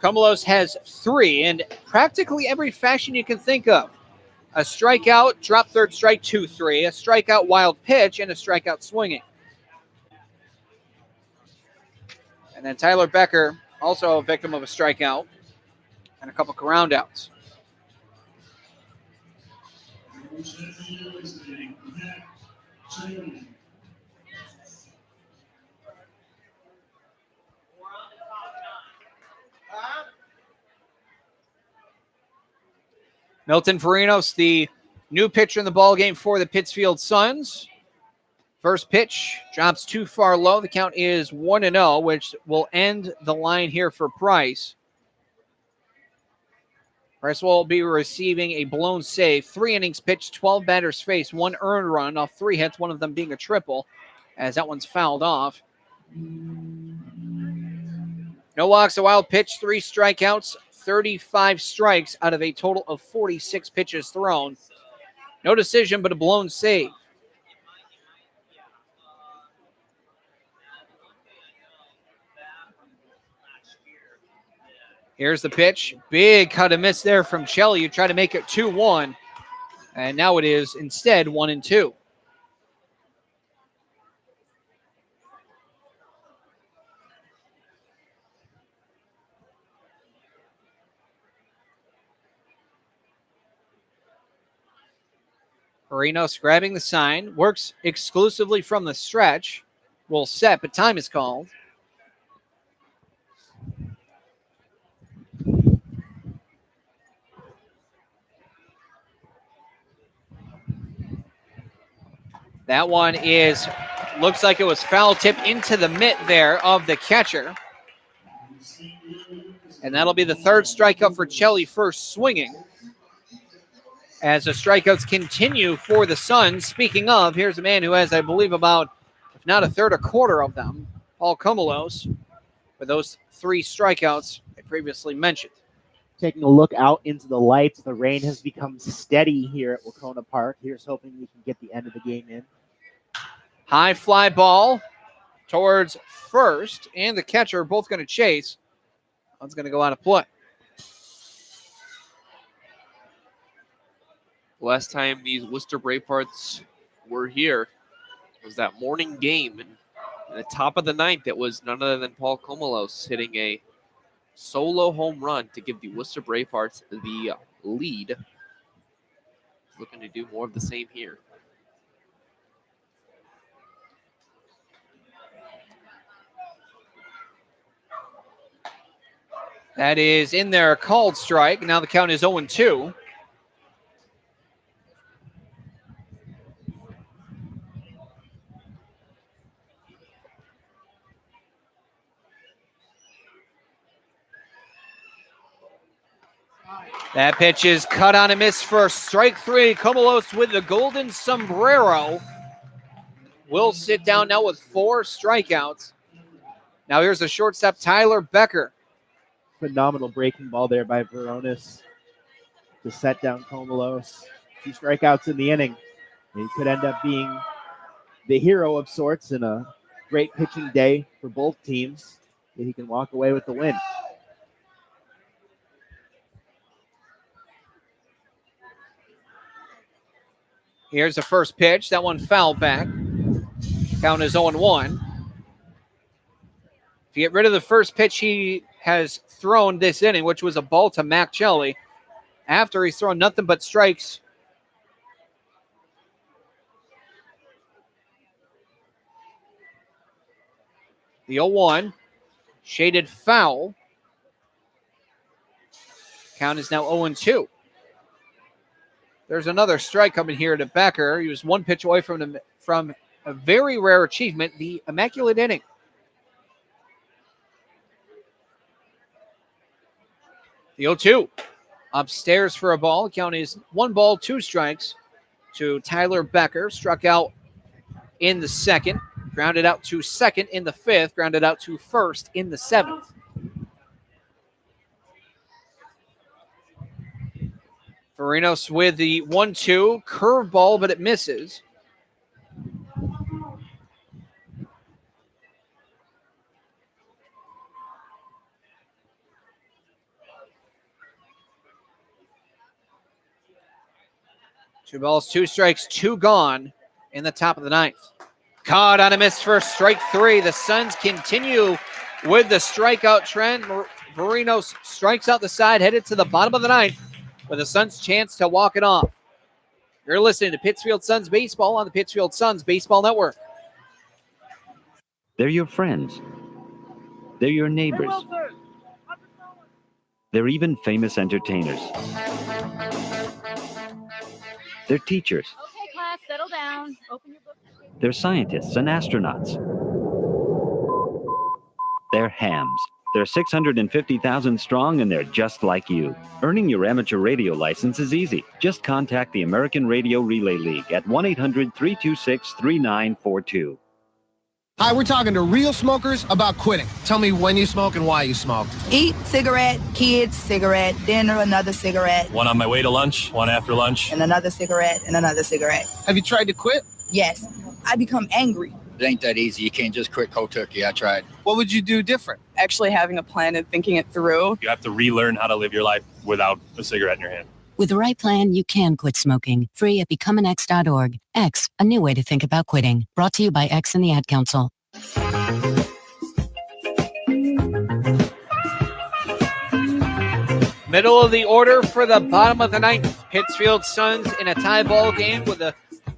S2: Komalos has 3 in practically every fashion you can think of. A strikeout, drop third strike, 2-3. A strikeout, wild pitch, and a strikeout swinging. And then Tyler Becker, also a victim of a strikeout and a couple of groundouts. Milton Farinos, the new pitcher in the ballgame for the Pittsfield Suns. First pitch drops too far low. The count is 1-0, which will end the line here for Price. Price will be receiving a blown save. 3 innings pitched, 12 batters faced, 1 earned run off 3 hits, one of them being a triple, as that one's fouled off. No walks, a wild pitch, 3 strikeouts, 35 strikes out of a total of 46 pitches thrown. No decision, but a blown save. Here's the pitch. Big cut and miss there from Chelly. You try to make it 2-1. And now it is instead 1-2. Marinos grabbing the sign. Works exclusively from the stretch. Will set, but time is called. That one looks like it was foul tip into the mitt there of the catcher. And that'll be the 3rd strikeout for Chelly, first swinging. As the strikeouts continue for the Suns. Speaking of, here's a man who has, I believe, about, if not a third, a quarter of them. Paul Komalos, with those 3 strikeouts I previously mentioned.
S4: Taking a look out into the lights, the rain has become steady here at Wacona Park. Here's hoping we can get the end of the game in.
S2: High fly ball towards first, and the catcher are both going to chase. One's going to go out of play.
S3: Last time these Worcester Bravehearts were here was that morning game. And at the top of the 9th, it was none other than Paul Komalos hitting a solo home run to give the Worcester Bravehearts the lead. Looking to do more of the same here.
S2: That is in there, called strike. Now the count is 0-2. That pitch is cut on a miss for strike 3. Komalos with the golden sombrero will sit down now with 4 strikeouts. Now here's the shortstop, Tyler Becker.
S4: Phenomenal breaking ball there by Veronis to set down Komalos. 2 strikeouts in the inning. And he could end up being the hero of sorts in a great pitching day for both teams. And he can walk away with the win.
S2: Here's the first pitch. That one fouled back. Count is 0-1. If you get rid of the first pitch he has thrown this inning, which was a ball to Mac Jelly, after he's thrown nothing but strikes. The 0-1, shaded foul. Count is now 0-2. There's another strike coming here to Becker. He was 1 pitch away from a very rare achievement, the immaculate inning. The 0-2, upstairs for a ball. Count is 1 ball, 2 strikes to Tyler Becker. Struck out in the second, grounded out to second in the 5th, grounded out to first in the 7th. Varinos with the 1-2, curveball, but it misses. Two balls, 2 strikes, 2 gone in the top of the 9th. Caught on a miss for strike 3. The Suns continue with the strikeout trend. Varinos strikes out the side, headed to the bottom of the 9th with the Suns' chance to walk it off. You're listening to Pittsfield Suns Baseball on the Pittsfield Suns Baseball Network.
S17: They're your friends. They're your neighbors. They're even famous entertainers. They're teachers.
S5: Okay, class, settle down. Open your book.
S17: They're scientists and astronauts. They're hams. They're 650,000 strong, and they're just like you. Earning your amateur radio license is easy. Just contact the American Radio Relay League at 1-800-326-3942.
S11: Hi, we're talking to real smokers about quitting. Tell me when you smoke and why you smoke.
S12: Eat, cigarette, kids, cigarette, dinner, another cigarette.
S22: One on my way to lunch, one after lunch.
S12: And another cigarette, and another cigarette.
S11: Have you tried to quit?
S12: Yes. I become angry.
S25: It ain't that easy. You can't just quit cold turkey. I tried.
S11: What would you do different?
S18: Actually having a plan and thinking it through.
S22: You have to relearn how to live your life without a cigarette in your hand.
S26: With the right plan, you can quit smoking. Free at becomeanx.org. X, a new way to think about quitting. Brought to you by X and the Ad Council.
S2: Middle of the order for the bottom of the 9th. Pittsfield Suns in a tie ball game with the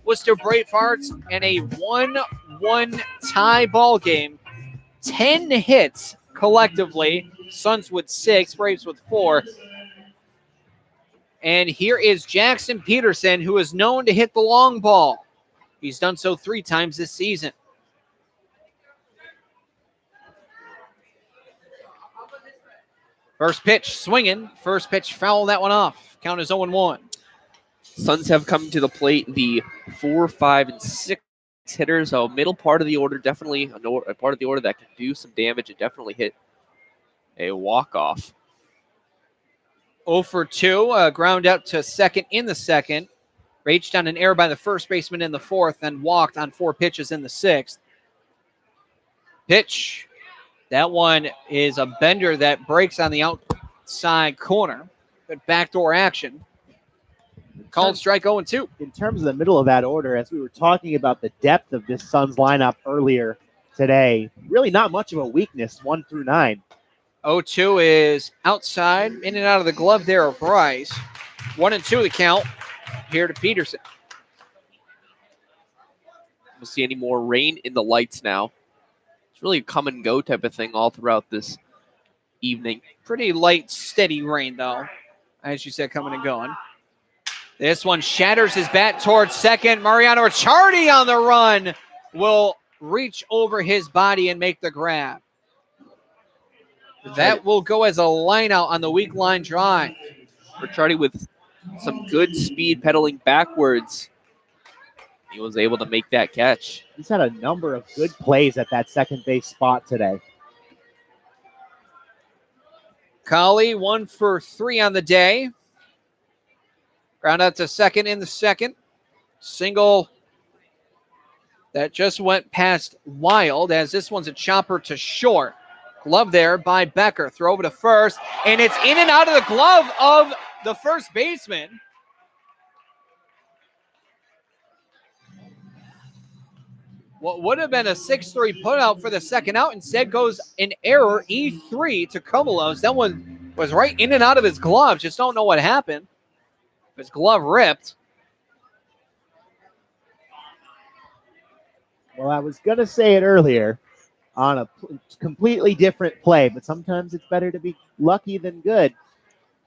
S2: Worcester Bravehearts and a 1-1 tie ball game. 10 hits collectively. Suns with 6, Braves with 4. And here is Jackson Peterson, who is known to hit the long ball. He's done so 3 times this season. First pitch swinging. First pitch foul that one off. Count is 0-1.
S8: Suns have come to the plate, the 4, 5, and 6 hitters. So middle part of the order, definitely a part of the order that can do some damage and definitely hit a walk-off.
S2: 0 for 2, ground out to second in the 2nd. Reached on an error by the first baseman in the 4th, then walked on 4 pitches in the 6th. Pitch. That one is a bender that breaks on the outside corner. Good backdoor action. Called strike 0-2.
S4: In terms of the middle of that order, as we were talking about the depth of this Suns lineup earlier today, really not much of a weakness, 1 through 9.
S2: 0-2 is outside, in and out of the glove there of Rice. 1-2 the count here to Peterson.
S8: We'll see any more rain in the lights now. It's really a come and go type of thing all throughout this evening.
S2: Pretty light, steady rain, though, as you said, coming and going. This one shatters his bat towards second. Mariano Ricciardi on the run will reach over his body and make the grab. That will go as a line out on the weak line drive.
S8: Ricciardi with some good speed pedaling backwards. He was able to make that catch.
S4: He's had a number of good plays at that second base spot today.
S2: Colley, 1 for 3 on the day. Ground out to second in the second. Single that just went past Wild, as this one's a chopper to short. Glove there by Becker. Throw over to first, and it's in and out of the glove of the first baseman. What would have been a 6-3 putout for the second out instead goes an error, E3 to Comolos. That one was right in and out of his glove. Just don't know what happened. His glove ripped.
S4: Well, I was going to say it earlier on a completely different play, but sometimes it's better to be lucky than good.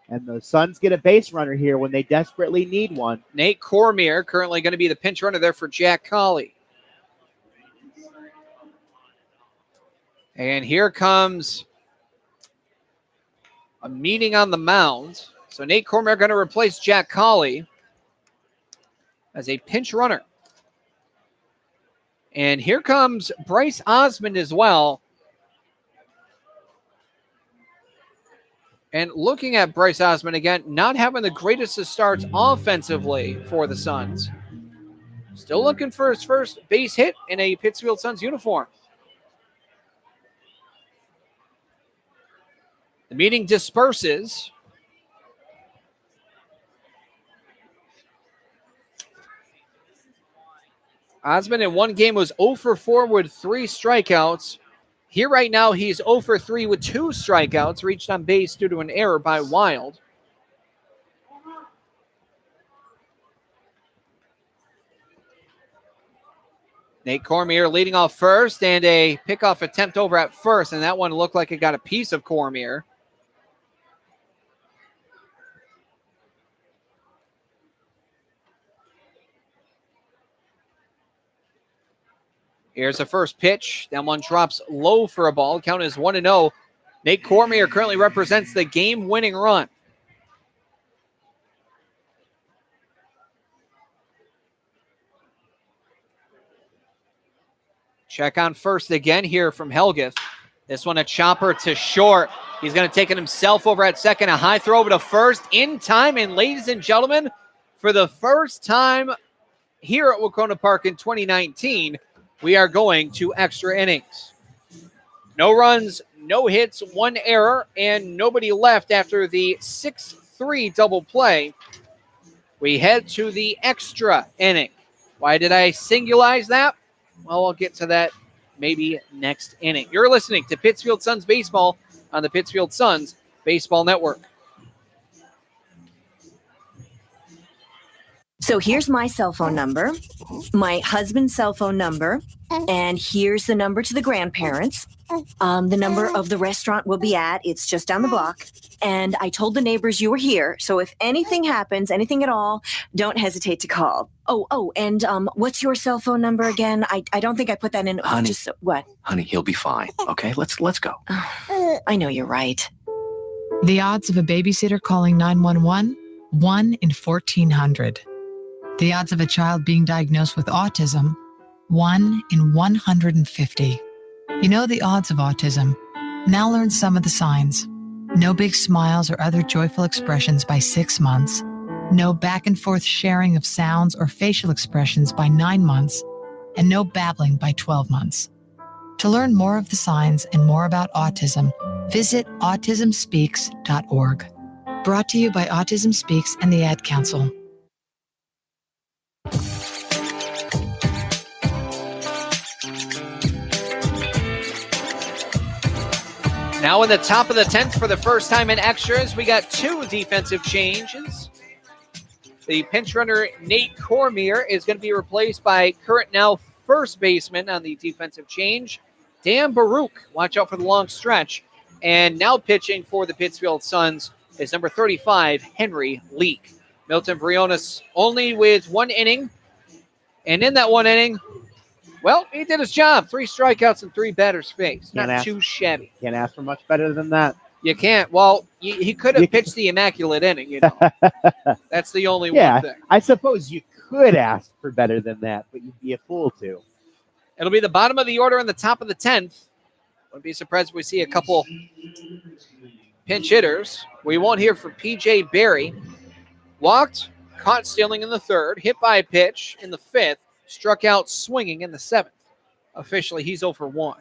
S4: And the Suns get a base runner here when they desperately need one.
S2: Nate Cormier currently going to be the pinch runner there for Jack Colley. And here comes a meeting on the mound. So Nate Cormier going to replace Jack Colley as a pinch runner. And here comes Bryce Osmond as well. And looking at Bryce Osmond again, not having the greatest of starts offensively for the Suns. Still looking for his first base hit in a Pittsfield Suns uniform. The meeting disperses. Osmond in one game was 0 for 4 with 3 strikeouts. Here right now, he's 0 for 3 with 2 strikeouts, reached on base due to an error by Wild. Nate Cormier leading off first, and a pickoff attempt over at first, and that one looked like it got a piece of Cormier. Here's the first pitch. That one drops low for a ball. Count is 1-0. Nate Cormier currently represents the game-winning run. Check on first again here from Helgeth. This one a chopper to short. He's going to take it himself over at second. A high throw over to first in time. And ladies and gentlemen, for the first time here at Wacona Park in 2019, we are going to extra innings. No runs, no hits, 1 error, and nobody left after the 6-3 double play. We head to the extra inning. Why did I singulize that? Well, I'll get to that maybe next inning. You're listening to Pittsfield Suns Baseball on the Pittsfield Suns Baseball Network.
S1: So here's my cell phone number, my husband's cell phone number, and here's the number to the grandparents. The number of the restaurant we'll be at, it's just down the block. And I told the neighbors you were here, so if anything happens, anything at all, don't hesitate to call. And what's your cell phone number again? I don't think I put that in.
S9: Honey,
S1: what?
S9: Honey, he'll be fine. Okay, let's go.
S1: I know you're right.
S20: The odds of a babysitter calling 911, 1 in 1,400. The odds of a child being diagnosed with autism, 1 in 150. You know the odds of autism. Now learn some of the signs. No big smiles or other joyful expressions by 6 months. No back and forth sharing of sounds or facial expressions by 9 months. And no babbling by 12 months. To learn more of the signs and more about autism, visit autismspeaks.org. Brought to you by Autism Speaks and the Ad Council.
S2: Now in the top of the 10th for the first time in extras, we got 2 defensive changes. The pinch runner, Nate Cormier, is going to be replaced by current now first baseman on the defensive change, Dan Baruch. Watch out for the long stretch. And now pitching for the Pittsfield Suns is number 35, Henry Leak. Milton Briones only with 1 inning. And in that 1 inning, well, he did his job. 3 strikeouts and 3 batters faced. Not too shabby.
S4: Can't ask for much better than that.
S2: You can't. Well, he could have pitched the immaculate inning, you know. That's the only one thing.
S4: I suppose you could ask for better than that, but you'd be a fool to.
S2: It'll be the bottom of the order and the top of the 10th. Wouldn't be surprised if we see a couple pinch hitters. We won't hear from P.J. Barry. Walked, caught stealing in the third, hit by a pitch in the fifth, struck out swinging in the seventh. Officially, he's 0 for 1.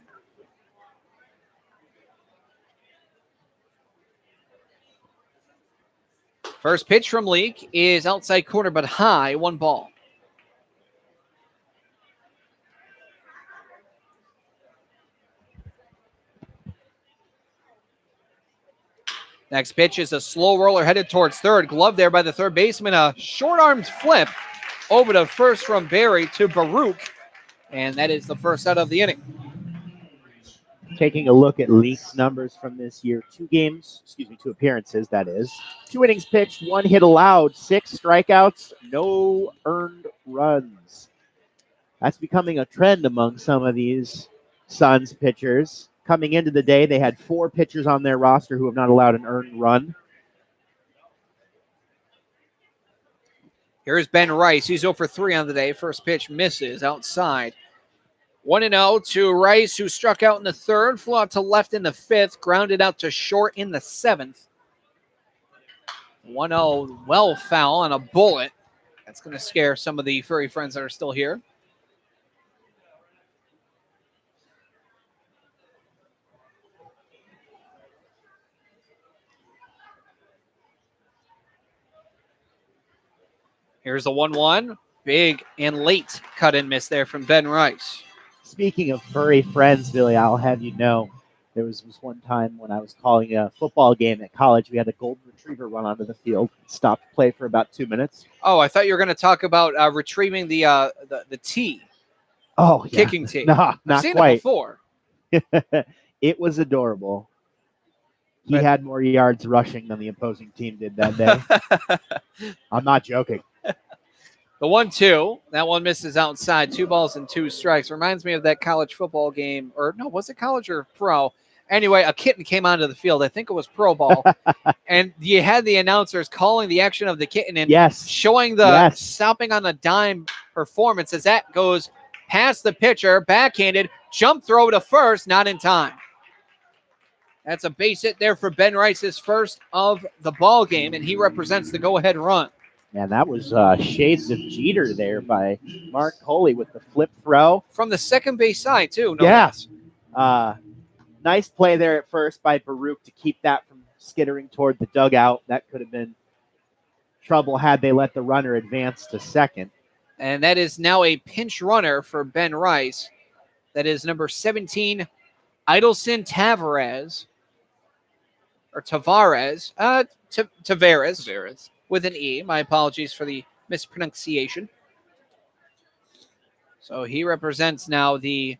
S2: First pitch from Leake is outside corner but high, 1 ball. Next pitch is a slow roller headed towards third. Glove there by the third baseman. A short-armed flip over to first from Barry to Baruch. And that is the first out of the inning.
S4: Taking a look at Leake's numbers from this year. 2 appearances, that is. 2 innings pitched, 1 hit allowed, 6 strikeouts, no earned runs. That's becoming a trend among some of these Suns pitchers. Coming into the day, they had 4 pitchers on their roster who have not allowed an earned run.
S2: Here's Ben Rice. He's 0 for 3 on the day. First pitch misses outside. 1-0 to Rice, who struck out in the third, flew out to left in the fifth, grounded out to short in the seventh. 1-0, well foul on a bullet. That's going to scare some of the furry friends that are still here. Here's the 1-1. Big and late cut and miss there from Ben Rice.
S4: Speaking of furry friends, Billy, I'll have you know, there was this one time when I was calling a football game at college, we had a golden retriever run onto the field, stopped play for about 2 minutes.
S2: Oh, I thought you were going to talk about retrieving the tee.
S4: Oh, yeah.
S2: Kicking tee.
S4: No,
S2: I've
S4: not
S2: seen
S4: quite.
S2: it before.
S4: It was adorable. He had more yards rushing than the opposing team did that day. I'm not joking.
S2: The 1-2, that one misses outside. 2 balls and 2 strikes. Reminds me of that college football game. Or no, was it college or pro? Anyway, a kitten came onto the field. I think it was pro ball. And you had the announcers calling the action of the kitten and showing the stopping on a dime performance as that goes past the pitcher, backhanded, jump throw to first, not in time. That's a base hit there for Ben Rice's first of the ball game, and he represents the go-ahead run.
S4: Man, that was shades of Jeter there by Mark Coley with the flip throw.
S2: From the second base side, too. No
S4: Yes.
S2: less.
S4: Nice play there at first by Baruch to keep that from skittering toward the dugout. That could have been trouble had they let the runner advance to second.
S2: And that is now a pinch runner for Ben Rice. That is number 17, Idelson Tavares. Or Tavares. Tavares. With an E. My apologies for the mispronunciation. So he represents now the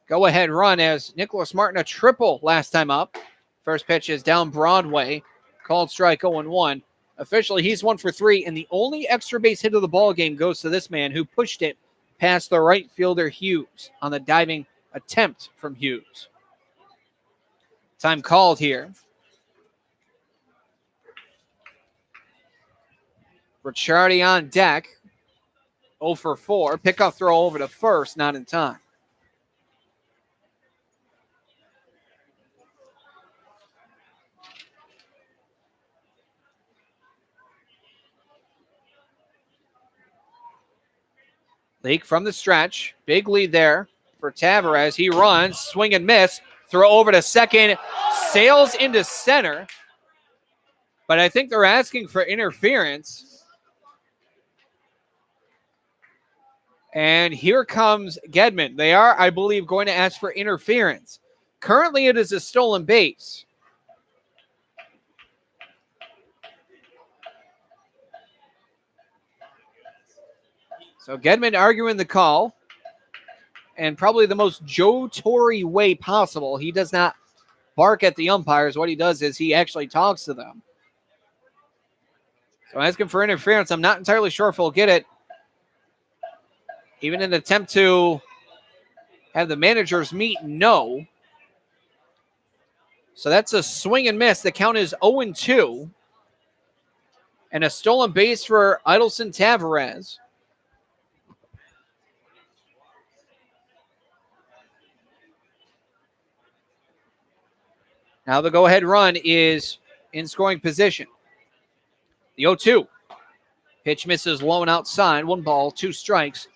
S2: go-ahead run as Nicholas Martin, a triple last time up. First pitch is down Broadway. Called strike 0-1. Officially, he's 1 for 3, and the only extra base hit of the ball game goes to this man who pushed it past the right fielder Hughes on the diving attempt from Hughes. Time called here. Ricciardi on deck. 0 for 4. Pickoff throw over to first, not in time. Leak from the stretch. Big lead there for Tavares. He runs, swing and miss. Throw over to second. Sails into center. But I think they're asking for interference. And here comes Gedman. They are, I believe, going to ask for interference. Currently, it is a stolen base. So Gedman arguing the call. And probably the most Joe Torre way possible. He does not bark at the umpires. What he does is he actually talks to them. So asking for interference. I'm not entirely sure if he'll get it. Even in an attempt to have the managers meet, no. So that's a swing and miss. The count is 0-2. And a stolen base for Idelson Tavares. Now the go-ahead run is in scoring position. The 0-2. Pitch misses low and outside. 1 ball, 2 strikes,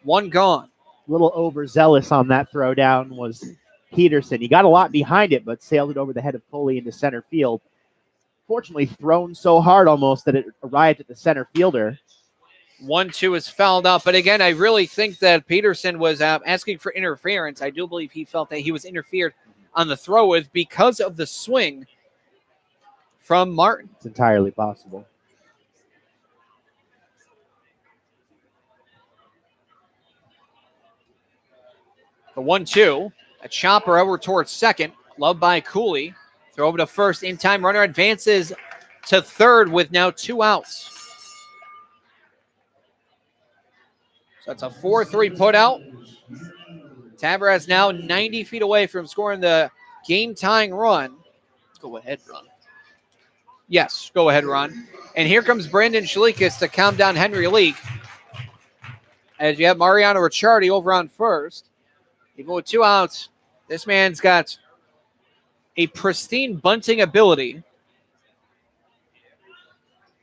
S2: 1 gone.
S4: A little overzealous on that throw down was Peterson. He got a lot behind it, but sailed it over the head of Coley into center field. Fortunately, thrown so hard almost that it arrived at the center fielder.
S2: 1-2 is fouled out. But again, I really think that Peterson was asking for interference. I do believe he felt that he was interfered on the throw with because of the swing from Martin.
S4: It's entirely possible.
S2: The 1-2, a chopper over towards second, loved by Cooley. Throw over to first, in time, runner advances to third with now 2 outs. So it's a 4-3 put out. Tavares now 90 feet away from scoring the game-tying run.
S8: Go ahead, run.
S2: Yes, go ahead, run. And here comes Brandon Shalikas to calm down Henry Leak. As you have Mariano Ricciardi over on first. Even with 2 outs, this man's got a pristine bunting ability.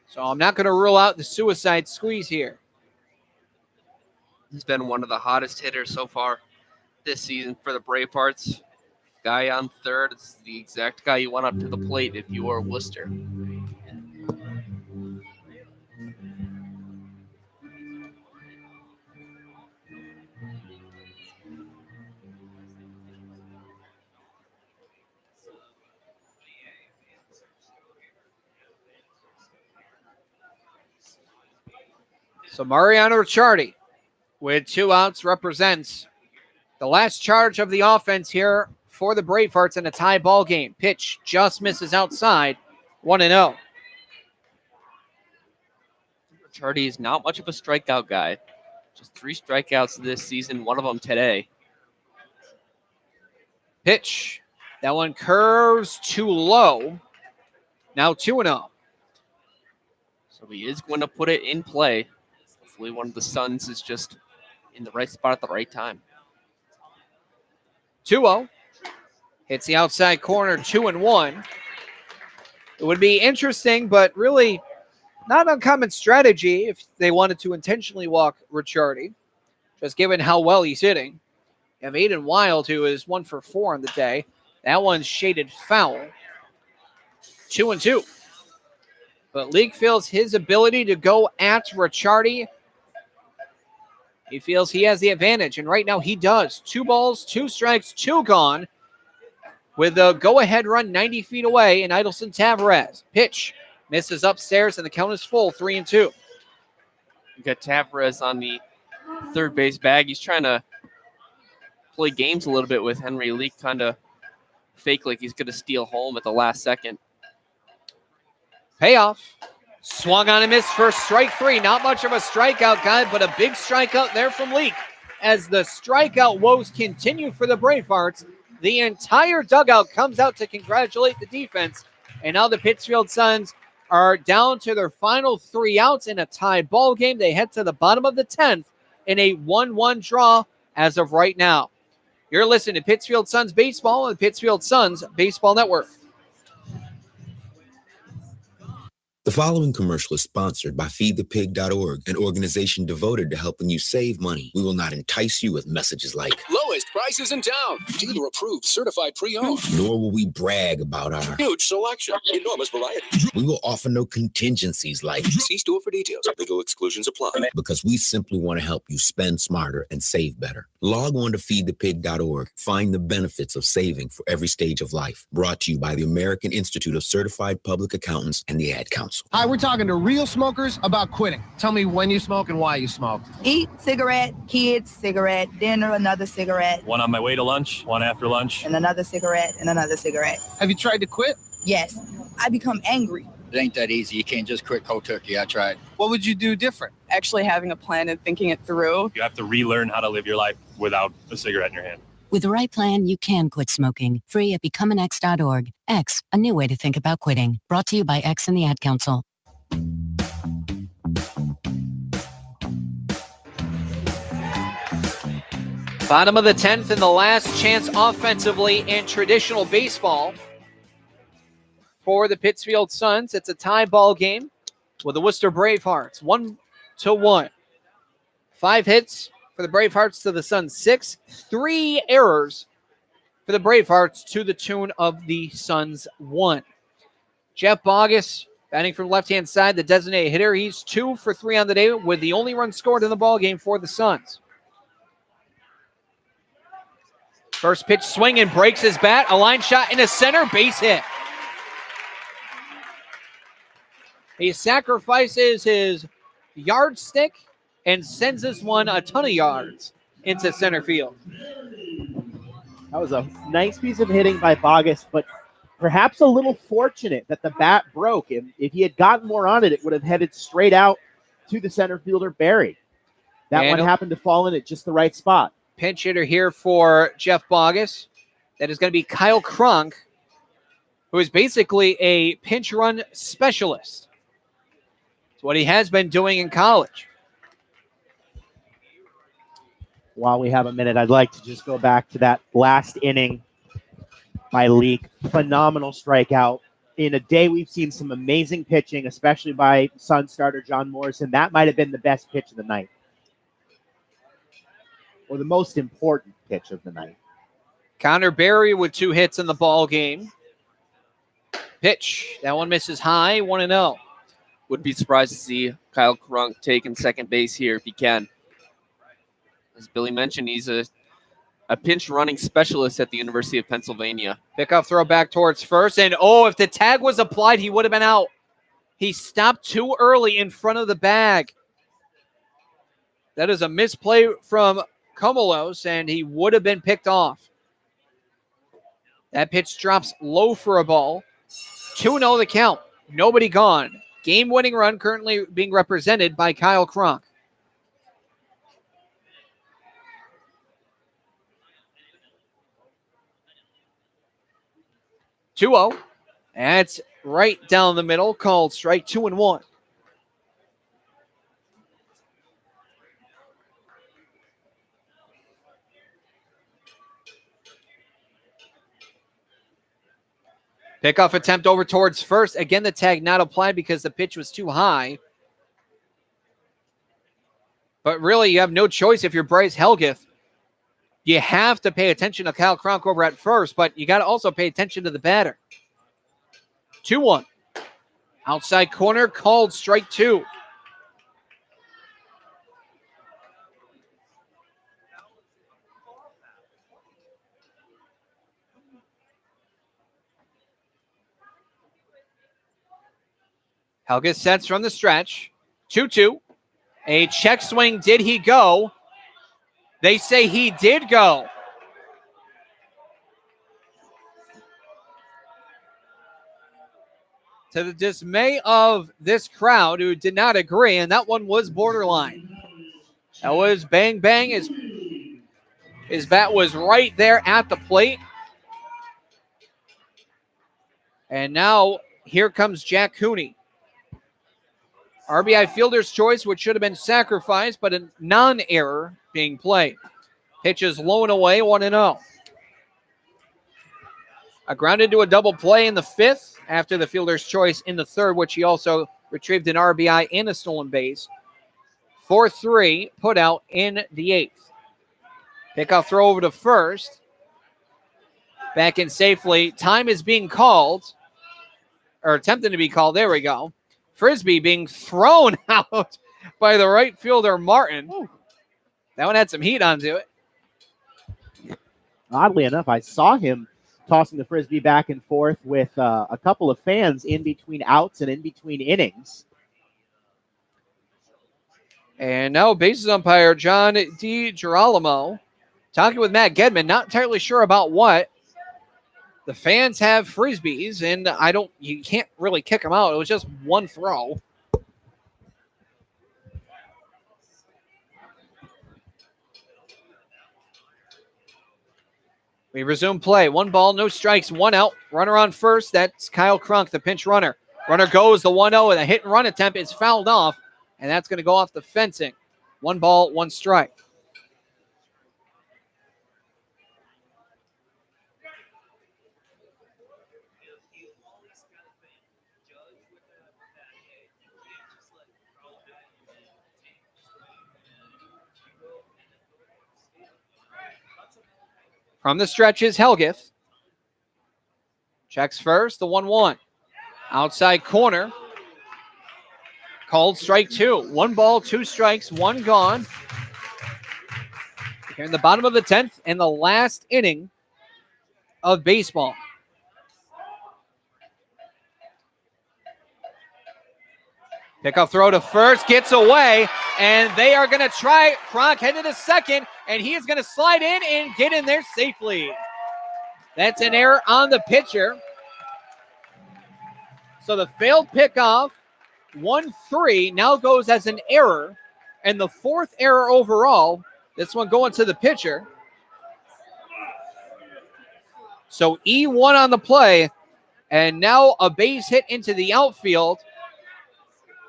S2: So I'm not going to rule out the suicide squeeze here.
S3: He's been one of the hottest hitters so far this season for the Bravehearts. Guy on third is the exact guy you want up to the plate if you are Worcester.
S2: So Mariano Ricciardi with 2 outs represents the last charge of the offense here for the Bravehearts in a tie ball game. Pitch just misses outside, 1-0.
S3: Ricciardi is not much of a strikeout guy. Just 3 strikeouts this season, one of them today.
S2: Pitch. That one curves too low. Now 2-0.
S3: So he is going to put it in play. Hopefully one of the Suns is just in the right spot at the right time.
S2: 2-0. Hits the outside corner, 2-1. It would be interesting, but really not uncommon strategy if they wanted to intentionally walk Ricciardi, just given how well he's hitting. You have Aiden Wild, who is 1 for 4 on the day. That one's shaded foul. 2-2. But Leak feels his ability to go at Ricciardi. He feels he has the advantage, and right now he does. 2 balls, 2 strikes, 2 gone. With a go-ahead run 90 feet away in Idelson Tavares. Pitch misses upstairs, and the count is full, 3-2.
S3: You got Tavares on the third base bag. He's trying to play games a little bit with Henry Leak, kind of fake like he's going to steal home at the last second.
S2: Payoff. Swung on and missed for strike 3. Not much of a strikeout guy, but a big strikeout there from Leak. As the strikeout woes continue for the Bravehearts, the entire dugout comes out to congratulate the defense. And now the Pittsfield Suns are down to their final 3 outs in a tie ball game. They head to the bottom of the 10th in a 1-1 draw as of right now. You're listening to Pittsfield Suns Baseball on the Pittsfield Suns Baseball Network.
S6: The following commercial is sponsored by feedthepig.org, an organization devoted to helping you save money. We will not entice you with messages like
S10: lowest prices in town, dealer approved, certified pre-owned.
S6: Nor will we brag about our
S10: Huge selection, enormous variety.
S6: We will offer no contingencies like
S10: See store for details. Legal exclusions apply.
S6: because we simply want to help you spend smarter and save better. Log on to feedthepig.org. Find the benefits of saving for every stage of life. Brought to you by the American Institute of Certified Public Accountants and the Ad Council.
S11: Hi, we're talking to real smokers about quitting. Tell me when you smoke and why you smoke.
S12: Eat, cigarette, kids, cigarette, dinner, another cigarette,
S22: One on my way to lunch, one after lunch.
S12: and another cigarette, and another cigarette.
S11: Have you tried to quit?
S12: Yes, I become angry.
S25: It ain't that easy. You can't just quit cold turkey. I tried.
S11: What would you do different?
S18: Actually having a plan and thinking it through.
S22: You have to relearn how to live your life without a cigarette in your hand.
S26: With the right plan, you can quit smoking. Free at becomeanx.org. X, a new way to think about quitting. Brought to you by X and the Ad Council.
S2: Bottom of the 10th and the last chance offensively in traditional baseball. for the Pittsfield Suns. It's a tie ball game with the Worcester Bravehearts, 1-1. 5 hits for the Bravehearts to the Suns 6. 3 errors for the Bravehearts to the tune of the Suns 1. Jeff Bogus batting from left-hand side, the designated hitter. He's 2 for 3 on the day with the only run scored in the ballgame for the Suns. First pitch swing and breaks his bat. A line shot into center, base hit. He sacrifices his yardstick and sends this one a ton of yards into center field.
S4: That was a nice piece of hitting by Bogus, but perhaps a little fortunate that the bat broke. And if he had gotten more on it, it would have headed straight out to the center fielder, Barry. That one happened to fall in at just the right spot.
S2: Pinch hitter here for Jeff Bogus. That is going to be Kyle Cronk, who is basically a pinch run specialist. It's what he has been doing in college.
S4: While we have a minute, I'd like to just go back to that last inning by Leak. Phenomenal strikeout. In a day we've seen some amazing pitching, especially by Sun starter John Morrison. That might have been the best pitch of the night, or the most important pitch of the night.
S2: Connor Berry with 2 hits in the ball game. Pitch. That one misses high, 1-0.
S8: Would be surprised to see Kyle Crunk taking second base here if he can. As Billy mentioned, he's a pinch running specialist at the University of Pennsylvania.
S2: Pickoff throw back towards first. And, if the tag was applied, he would have been out. He stopped too early in front of the bag. That is a misplay from Comolos, and he would have been picked off. That pitch drops low for a ball. 2-0 the count. Nobody gone. Game-winning run currently being represented by Kyle Cronk. That's right down the middle, called strike 2-1. Pickoff attempt over towards first. Again, the tag not applied because the pitch was too high. But really, you have no choice if you're Bryce Helgeth. You have to pay attention to Kyle Cronk over at first, but you got to also pay attention to the batter. 2-1. Outside corner, called strike 2. Helgeth sets from the stretch. 2-2. A check swing. Did he go? They say he did go. To the dismay of this crowd who did not agree, and that one was borderline. That was bang, bang. His bat was right there at the plate. And now here comes Jack Cooney. RBI fielder's choice, which should have been sacrificed, but a non-error being played. Pitch is low and away, 1-0. A ground into a double play in the 5th after the fielder's choice in the 3rd, which he also retrieved an RBI and a stolen base. 4-3 put out in the 8th. Pickoff throw over to first. Back in safely. Time is being called, or attempting to be called. There we go. Frisbee being thrown out by the right fielder, Martin. Ooh. That one had some heat onto it.
S4: Oddly enough, I saw him tossing the Frisbee back and forth with a couple of fans in between outs and in between innings.
S2: And now bases umpire John DiGirolamo talking with Matt Gedman, not entirely sure about what. The fans have Frisbees, and you can't really kick them out. It was just one throw. We resume play. 1 ball, no strikes, 1 out. Runner on first. That's Kyle Cronk, the pinch runner. Runner goes, the 1-0, and a hit and run attempt is fouled off, and that's going to go off the fencing. 1 ball, 1 strike. From the stretches, Helgeth. Checks first, the 1-1. Outside corner. Called strike 2. 1 ball, 2 strikes, 1 gone. Here in the bottom of the 10th and the last inning of baseball. Pickoff throw to first, gets away, and they are going to try. Kronk headed to second, and he is going to slide in and get in there safely. That's an error on the pitcher. So the failed pickoff, 1-3, now goes as an error, and the 4th error overall. This one going to the pitcher. So E1 on the play, and now a base hit into the outfield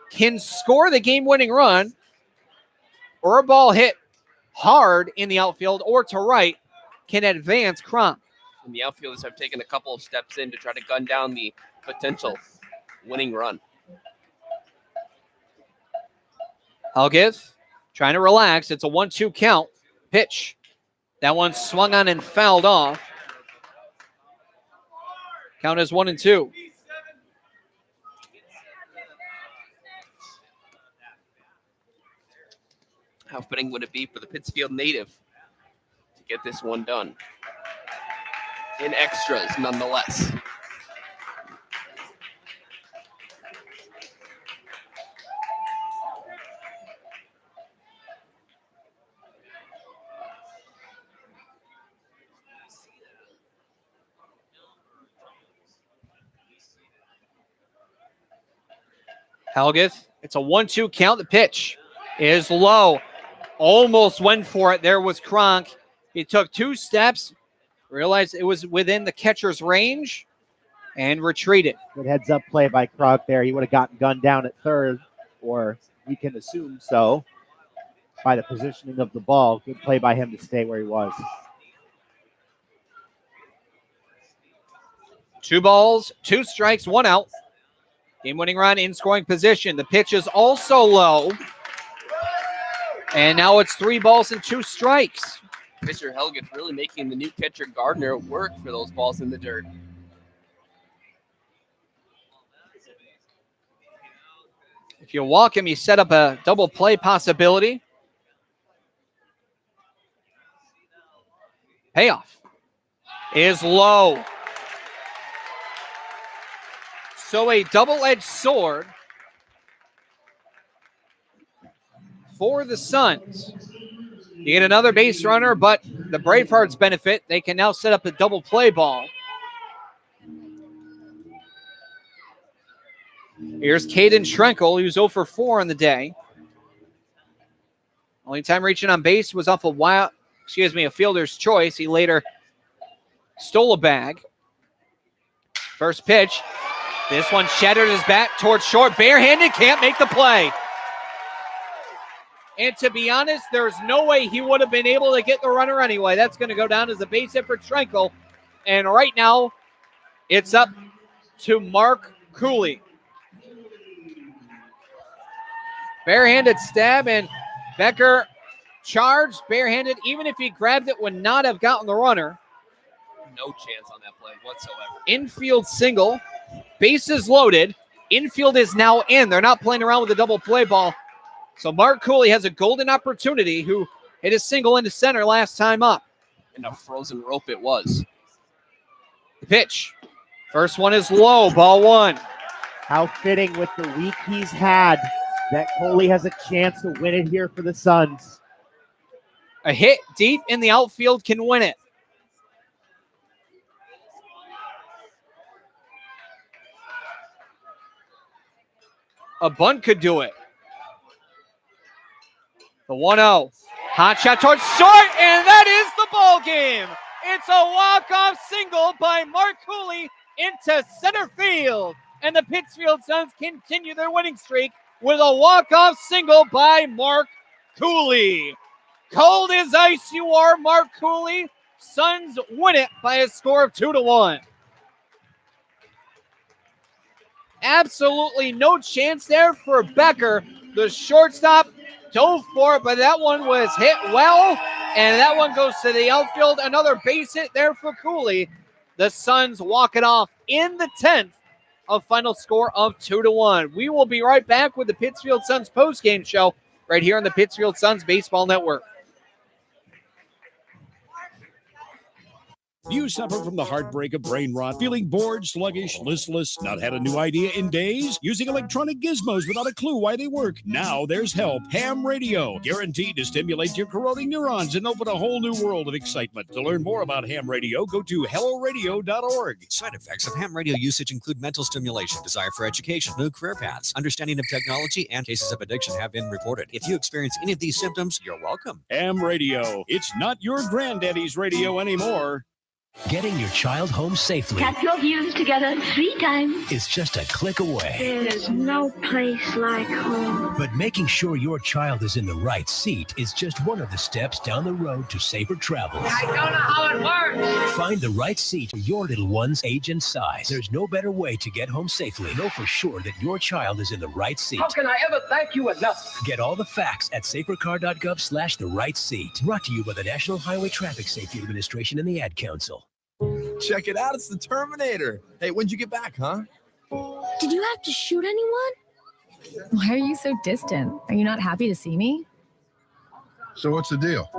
S2: can score the game-winning run, or a ball hit hard in the outfield or to right can advance Kronk.
S3: And the outfielders have taken a couple of steps in to try to gun down the potential winning run.
S2: Helgeth trying to relax. It's a 1-2 count. Pitch. That one swung on and fouled off. Count is 1-2.
S3: How fitting would it be for the Pittsfield native to get this one done? In extras, nonetheless.
S2: Helgeth, it's a 1-2 count. The pitch is low. Almost went for it. There was Kronk. He took 2 steps, realized it was within the catcher's range, and retreated.
S4: Good heads-up play by Kronk there. He would have gotten gunned down at third, or we can assume so, by the positioning of the ball. Good play by him to stay where he was.
S2: 2 balls, 2 strikes, 1 out. Game-winning run in scoring position. The pitch is also low. And now it's 3 balls and 2 strikes.
S3: Pitcher Helgeth really making the new catcher Gardner work for those balls in the dirt.
S2: If you walk him, you set up a double play possibility. Payoff is low. So a double-edged sword for the Suns. You get another base runner, but the Bravehearts benefit. They can now set up a double play ball. Here's Caden Schrenkel, who's 0 for 4 on the day. Only time reaching on base was off a fielder's choice. He later stole a bag. First pitch. This one shattered his bat towards short. Barehanded, can't make the play. And to be honest, there's no way he would have been able to get the runner anyway. That's going to go down as a base hit for Schrenkel. And right now, it's up to Mark Cooley. Barehanded stab, and Becker charged barehanded. Even if he grabbed it, would not have gotten the runner.
S3: No chance on that play whatsoever.
S2: Infield single. Bases loaded. Infield is now in. They're not playing around with a double play ball. So Mark Cooley has a golden opportunity, who hit a single into center last time up.
S3: And a frozen rope it was.
S2: The pitch. First one is low, ball 1.
S4: How fitting with the week he's had that Cooley has a chance to win it here for the Suns.
S2: A hit deep in the outfield can win it. A bunt could do it. The 1-0. Hot shot towards short, and that is the ball game. It's a walk-off single by Mark Cooley into center field. And the Pittsfield Suns continue their winning streak with a walk-off single by Mark Cooley. Cold as ice you are, Mark Cooley. Suns win it by a score of 2-1. Absolutely no chance there for Becker. The shortstop dove for it, but that one was hit well, and that one goes to the outfield. Another base hit there for Cooley. The Suns walk it off in the 10th, a final score of 2-1. We will be right back with the Pittsfield Suns postgame show right here on the Pittsfield Suns Baseball Network.
S7: Do you suffer from the heartbreak of brain rot, feeling bored, sluggish, listless, not had a new idea in days, using electronic gizmos without a clue why they work? Now there's help. Ham radio, guaranteed to stimulate your corroding neurons and open a whole new world of excitement. To learn more about ham radio, go to helloradio.org.
S13: Side effects of ham radio usage include mental stimulation, desire for education, new career paths, understanding of technology, and cases of addiction have been reported. If you experience any of these symptoms, you're welcome.
S7: Ham radio. It's not your granddaddy's radio anymore.
S19: Getting your child home safely
S21: Tap your views together 3 times.
S19: is just a click away.
S21: There is no place like home.
S19: But making sure your child is in the right seat is just one of the steps down the road to safer travel.
S21: I don't know how it works.
S19: Find the right seat for your little one's age and size. There's no better way to get home safely. Know for sure that your child is in the right seat.
S21: How can I ever thank you enough?
S19: Get all the facts at safercar.gov/the right seat. Brought to you by the National Highway Traffic Safety Administration and the Ad Council.
S23: Check it out, it's the Terminator. Hey, when'd you get back, huh?
S24: Did you have to shoot anyone? Why are you so distant? Are you not happy to see me?
S14: So what's the deal?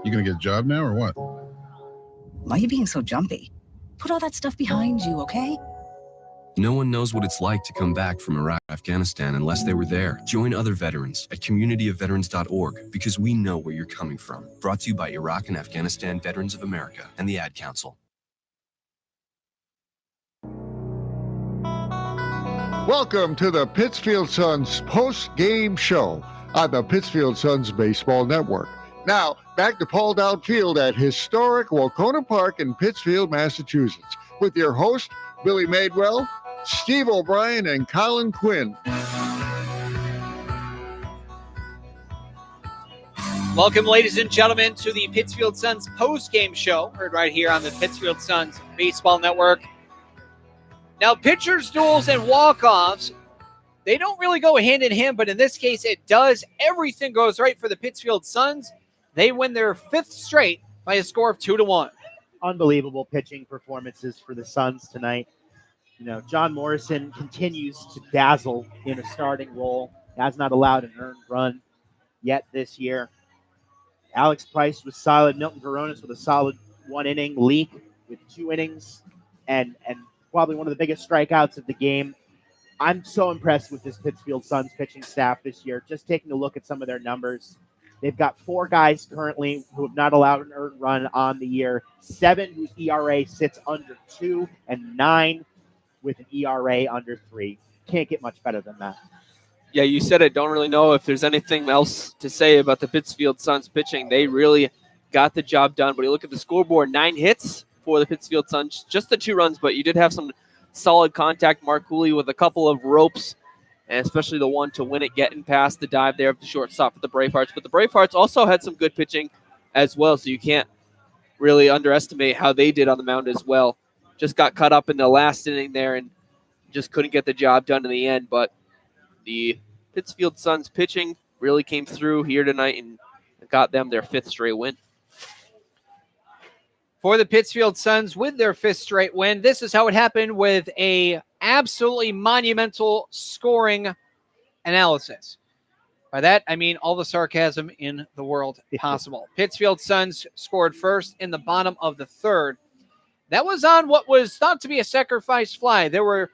S14: You gonna get a job now or what?
S15: Why are you being so jumpy? Put all that stuff behind you, okay?
S16: No one knows what it's like to come back from Iraq or Afghanistan unless they were there. Join other veterans at communityofveterans.org because we know where you're coming from. Brought to you by Iraq and Afghanistan Veterans of America and the Ad Council.
S27: Welcome to the Pittsfield Suns post-game show on the Pittsfield Suns Baseball Network. Now, back to Paul Dowd Field at historic Wacona Park in Pittsfield, Massachusetts, with your host, Billy Madewell, Steve O'Brien, and Colin Quinn.
S2: Welcome, ladies and gentlemen, to the Pittsfield Suns post-game show, heard right here on the Pittsfield Suns Baseball Network. Now, pitchers, duels, and walk-offs, they don't really go hand in hand, but in this case, it does. Everything goes right for the Pittsfield Suns. They win their 5th straight by a score of 2-1.
S4: Unbelievable pitching performances for the Suns tonight. You know, John Morrison continues to dazzle in a starting role. Has not allowed an earned run yet this year. Alex Price was solid. Milton Veronis with a solid 1-inning. Leak with 2 innings and probably one of the biggest strikeouts of the game. I'm so impressed with this Pittsfield Suns pitching staff this year. Just taking a look at some of their numbers. They've got 4 guys currently who have not allowed an earned run on the year, 7 whose ERA sits under 2, and 9 with an ERA under 3. Can't get much better than that.
S3: Yeah, you said it. Don't really know if there's anything else to say about the Pittsfield Suns pitching. They really got the job done. But you look at the scoreboard, 9 hits for the Pittsfield Suns, just the 2 runs, but you did have some solid contact. Mark Cooley with a couple of ropes, and especially the one to win it, getting past the dive there of the shortstop for the Bravehearts. But the Bravehearts also had some good pitching as well, so you can't really underestimate how they did on the mound as well. Just got cut up in the last inning there and just couldn't get the job done in the end. But the Pittsfield Suns pitching really came through here tonight and got them their 5th straight win.
S2: For the Pittsfield Suns with their 5th straight win, this is how it happened with a absolutely monumental scoring analysis. By that, I mean all the sarcasm in the world possible. Pittsfield Suns scored first in the bottom of the 3rd. That was on what was thought to be a sacrifice fly. There were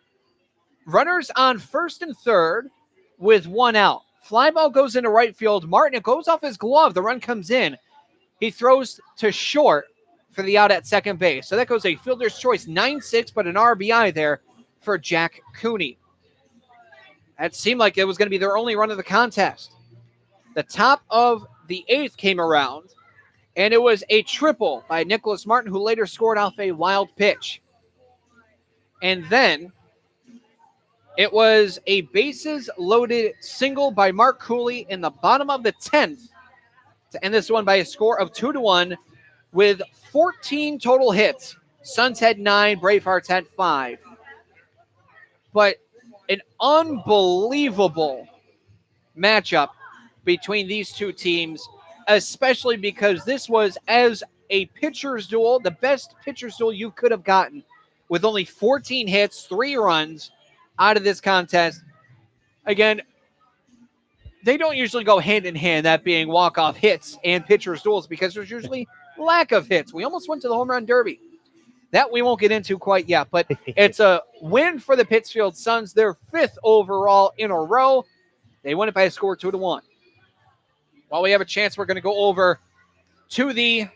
S2: runners on 1st and 3rd with 1 out. Fly ball goes into right field. Martin, it goes off his glove. The run comes in. He throws to short for the out at second base. So that goes a fielder's choice, 9-6, but an RBI there for Jack Cooney. That seemed like it was going to be their only run of the contest. The top of the 8th came around, and it was a triple by Nicholas Martin, who later scored off a wild pitch. And then it was a bases-loaded single by Mark Cooley in the bottom of the 10th to end this one by a score of 2-1 with 14 total hits. Suns had 9, Bravehearts had 5. But an unbelievable matchup between these two teams, especially because this was, as a pitcher's duel, the best pitcher's duel you could have gotten, with only 14 hits, 3 runs out of this contest. Again, they don't usually go hand in hand, that being walk-off hits and pitcher's duels, because there's usually lack of hits. We almost went to the home run derby. That we won't get into quite yet, but it's a win for the Pittsfield Suns, their 5th overall in a row. They win it by a score 2-1. While we have a chance, we're going to go over to the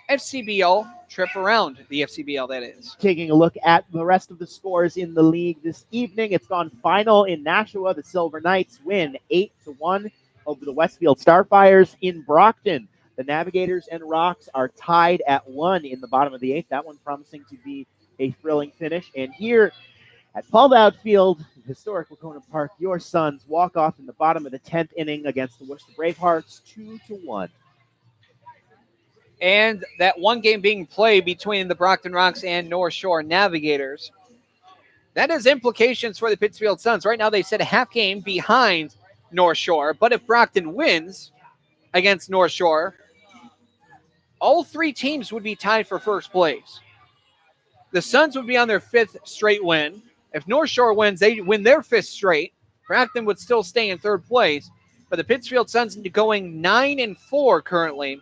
S2: FCBL trip around the FCBL, that is.
S4: Taking a look at the rest of the scores in the league this evening, it's gone final in Nashua. The Silver Knights win 8-1 over the Westfield Starfires. In Brockton, the Navigators and Rocks are tied at 1 in the bottom of the 8th. That one promising to be a thrilling finish. And here at Paul Dowd Field, historic Wacona Park, your Suns walk off in the bottom of the 10th inning against the Worcester Bravehearts, 2-1.
S2: And that one game being played between the Brockton Rocks and North Shore Navigators, that has implications for the Pittsfield Suns. Right now they sit a half game behind North Shore, but if Brockton wins against North Shore, all 3 teams would be tied for first place. The Suns would be on their 5th straight win. If North Shore wins, they win their 5th straight. Brockton would still stay in 3rd place, but the Pittsfield Suns going 9-4 currently,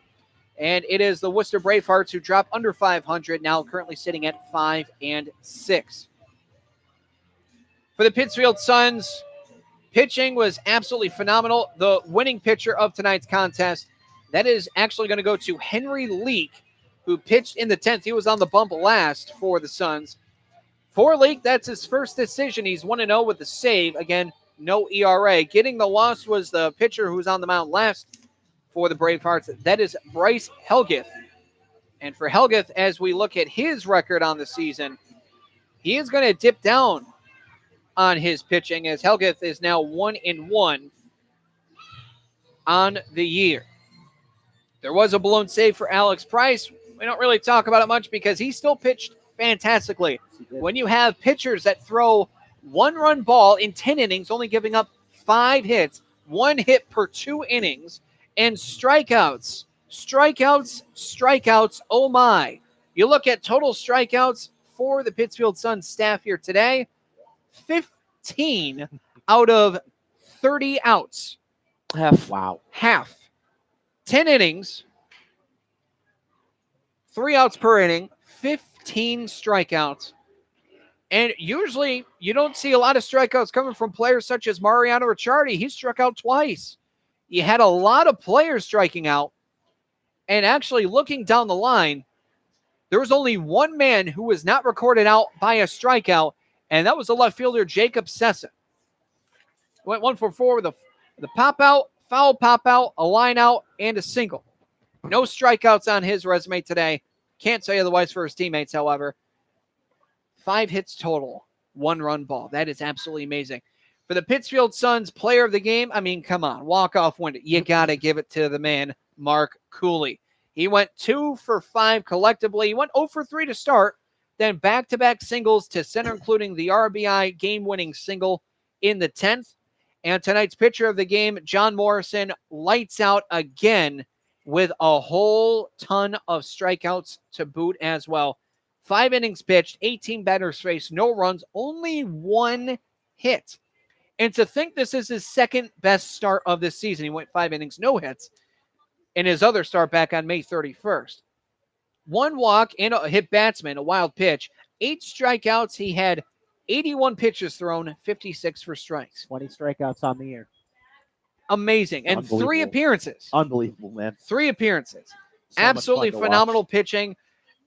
S2: and it is the Worcester Bravehearts who drop under 500, now currently sitting at 5-6. For the Pittsfield Suns, pitching was absolutely phenomenal. The winning pitcher of tonight's contest, that is actually going to go to Henry Leak, who pitched in the 10th. He was on the bump last for the Suns. For Leak, that's his first decision. He's 1-0 with the save. Again, no ERA. Getting the loss was the pitcher who was on the mound last for the Bravehearts. That is Bryce Helgeth. And for Helgeth, as we look at his record on the season, he is going to dip down on his pitching, as Helgeth is now 1-1 on the year. There was a blown save for Alex Price. We don't really talk about it much because he still pitched fantastically. When you have pitchers that throw 1-run ball in 10 innings, only giving up 5 hits, 1 hit per 2 innings, and strikeouts, oh my. You look at total strikeouts for the Pittsfield Suns staff here today, 15 out of 30 outs. Half. 10 innings, 3 outs per inning, 15 strikeouts. And usually you don't see a lot of strikeouts coming from players such as Mariano Ricciardi. He struck out twice. You had a lot of players striking out. And actually looking down the line, there was only one man who was not recorded out by a strikeout, and that was the left fielder, Jacob Sessa. Went 1 for 4 with a pop out, foul pop out, a line out, and a single. No strikeouts on his resume today. Can't say otherwise for his teammates, however. 5 hits total, 1-run ball. That is absolutely amazing. For the Pittsfield Suns player of the game, I mean, come on, walk-off win. You got to give it to the man, Mark Cooley. He went 2 for 5 collectively. He went 0 for 3 to start, then back-to-back singles to center, including the RBI game-winning single in the 10th. And tonight's pitcher of the game, John Morrison, lights out again with a whole ton of strikeouts to boot as well. 5 innings pitched, 18 batters faced, no runs, only 1 hit. And to think this is his second best start of this season. He went 5 innings, no hits, in his other start back on May 31st. 1 walk and a hit batsman, a wild pitch. 8 strikeouts. He had 81 pitches thrown, 56 for strikes.
S4: 20 strikeouts on the year.
S2: Amazing. And 3 appearances.
S4: Unbelievable, man.
S2: 3 appearances.
S4: So
S2: absolutely phenomenal pitching.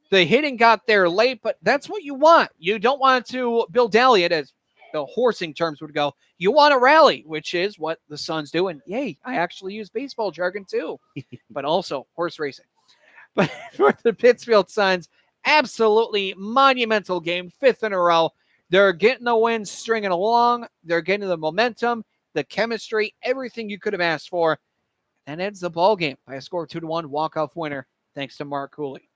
S2: The hitting got there late, but that's what you want. You don't want to Bill Dally, as the horsing terms would go. You want to rally, which is what the Suns do. And yay, I actually use baseball jargon too, but also horse racing. But for the Pittsfield Suns, absolutely monumental game, 5th in a row. They're getting the win, stringing along. They're getting the momentum, the chemistry, everything you could have asked for. And ends the ball game by a score of 2-1, walk-off winner, thanks to Mark Cooley.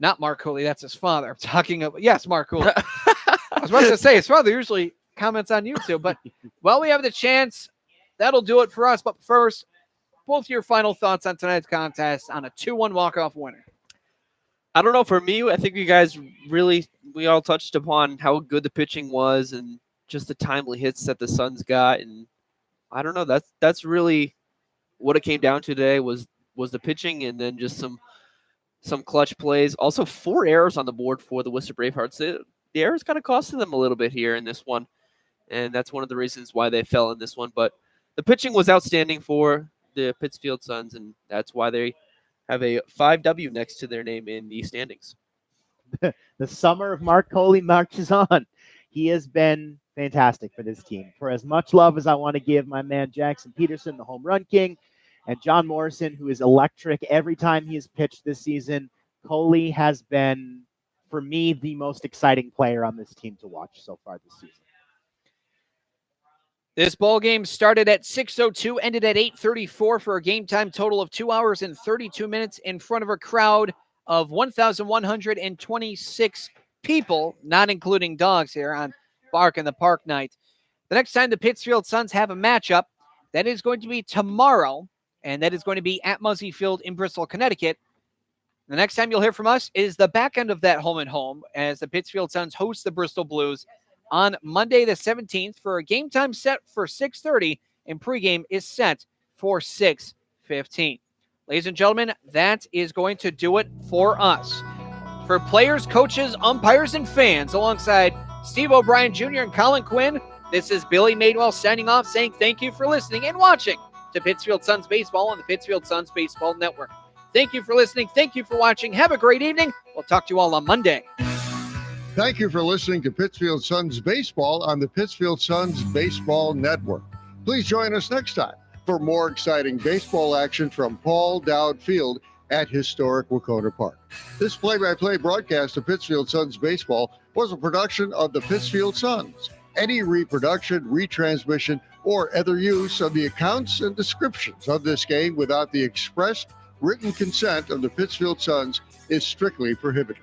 S2: Not Mark Cooley, that's his father. I'm talking about, yes, Mark Cooley. I was about to say his father usually comments on YouTube, but while we have the chance, that'll do it for us. But first, both your final thoughts on tonight's contest on a 2-1 walk-off winner.
S8: I don't know. For me, I think you guys we all touched upon how good the pitching was and just the timely hits that the Suns got. And I don't know. That's really what it came down to today was the pitching and then just some clutch plays. Also, 4 errors on the board for the Worcester Bravehearts. The errors kind of costed them a little bit here in this one. And that's one of the reasons why they fell in this one. But the pitching was outstanding for the Pittsfield Suns, and that's why they have a 5W next to their name in the standings.
S4: The summer of Mark Coley marches on. He has been fantastic for this team. For as much love as I want to give my man Jackson Peterson, the home run king, and John Morrison, who is electric every time he has pitched this season, Coley has been, for me, the most exciting player on this team to watch so far this season.
S2: This ball game started at 6:02, ended at 8:34 for a game time total of 2 hours and 32 minutes in front of a crowd of 1,126 people, not including dogs here on Bark in the Park night. The next time the Pittsfield Suns have a matchup, that is going to be tomorrow, and that is going to be at Muzzy Field in Bristol, Connecticut. The next time you'll hear from us is the back end of that home and home as the Pittsfield Suns host the Bristol Blues on Monday the 17th for a game time set for 6:30, and pregame is set for 6:15. Ladies and gentlemen, that is going to do it for us. For players, coaches, umpires, and fans, alongside Steve O'Brien Jr. and Colin Quinn, this is Billy Madewell signing off, saying thank you for listening and watching to Pittsfield Suns Baseball on the Pittsfield Suns Baseball Network. Thank you for listening. Thank you for watching. Have a great evening. We'll talk to you all on Monday.
S27: Thank you for listening to Pittsfield Suns Baseball on the Pittsfield Suns Baseball Network. Please join us next time for more exciting baseball action from Paul Dowd Field at historic Wacona Park. This play-by-play broadcast of Pittsfield Suns Baseball was a production of the Pittsfield Suns. Any reproduction, retransmission, or other use of the accounts and descriptions of this game without the expressed written consent of the Pittsfield Suns is strictly prohibited.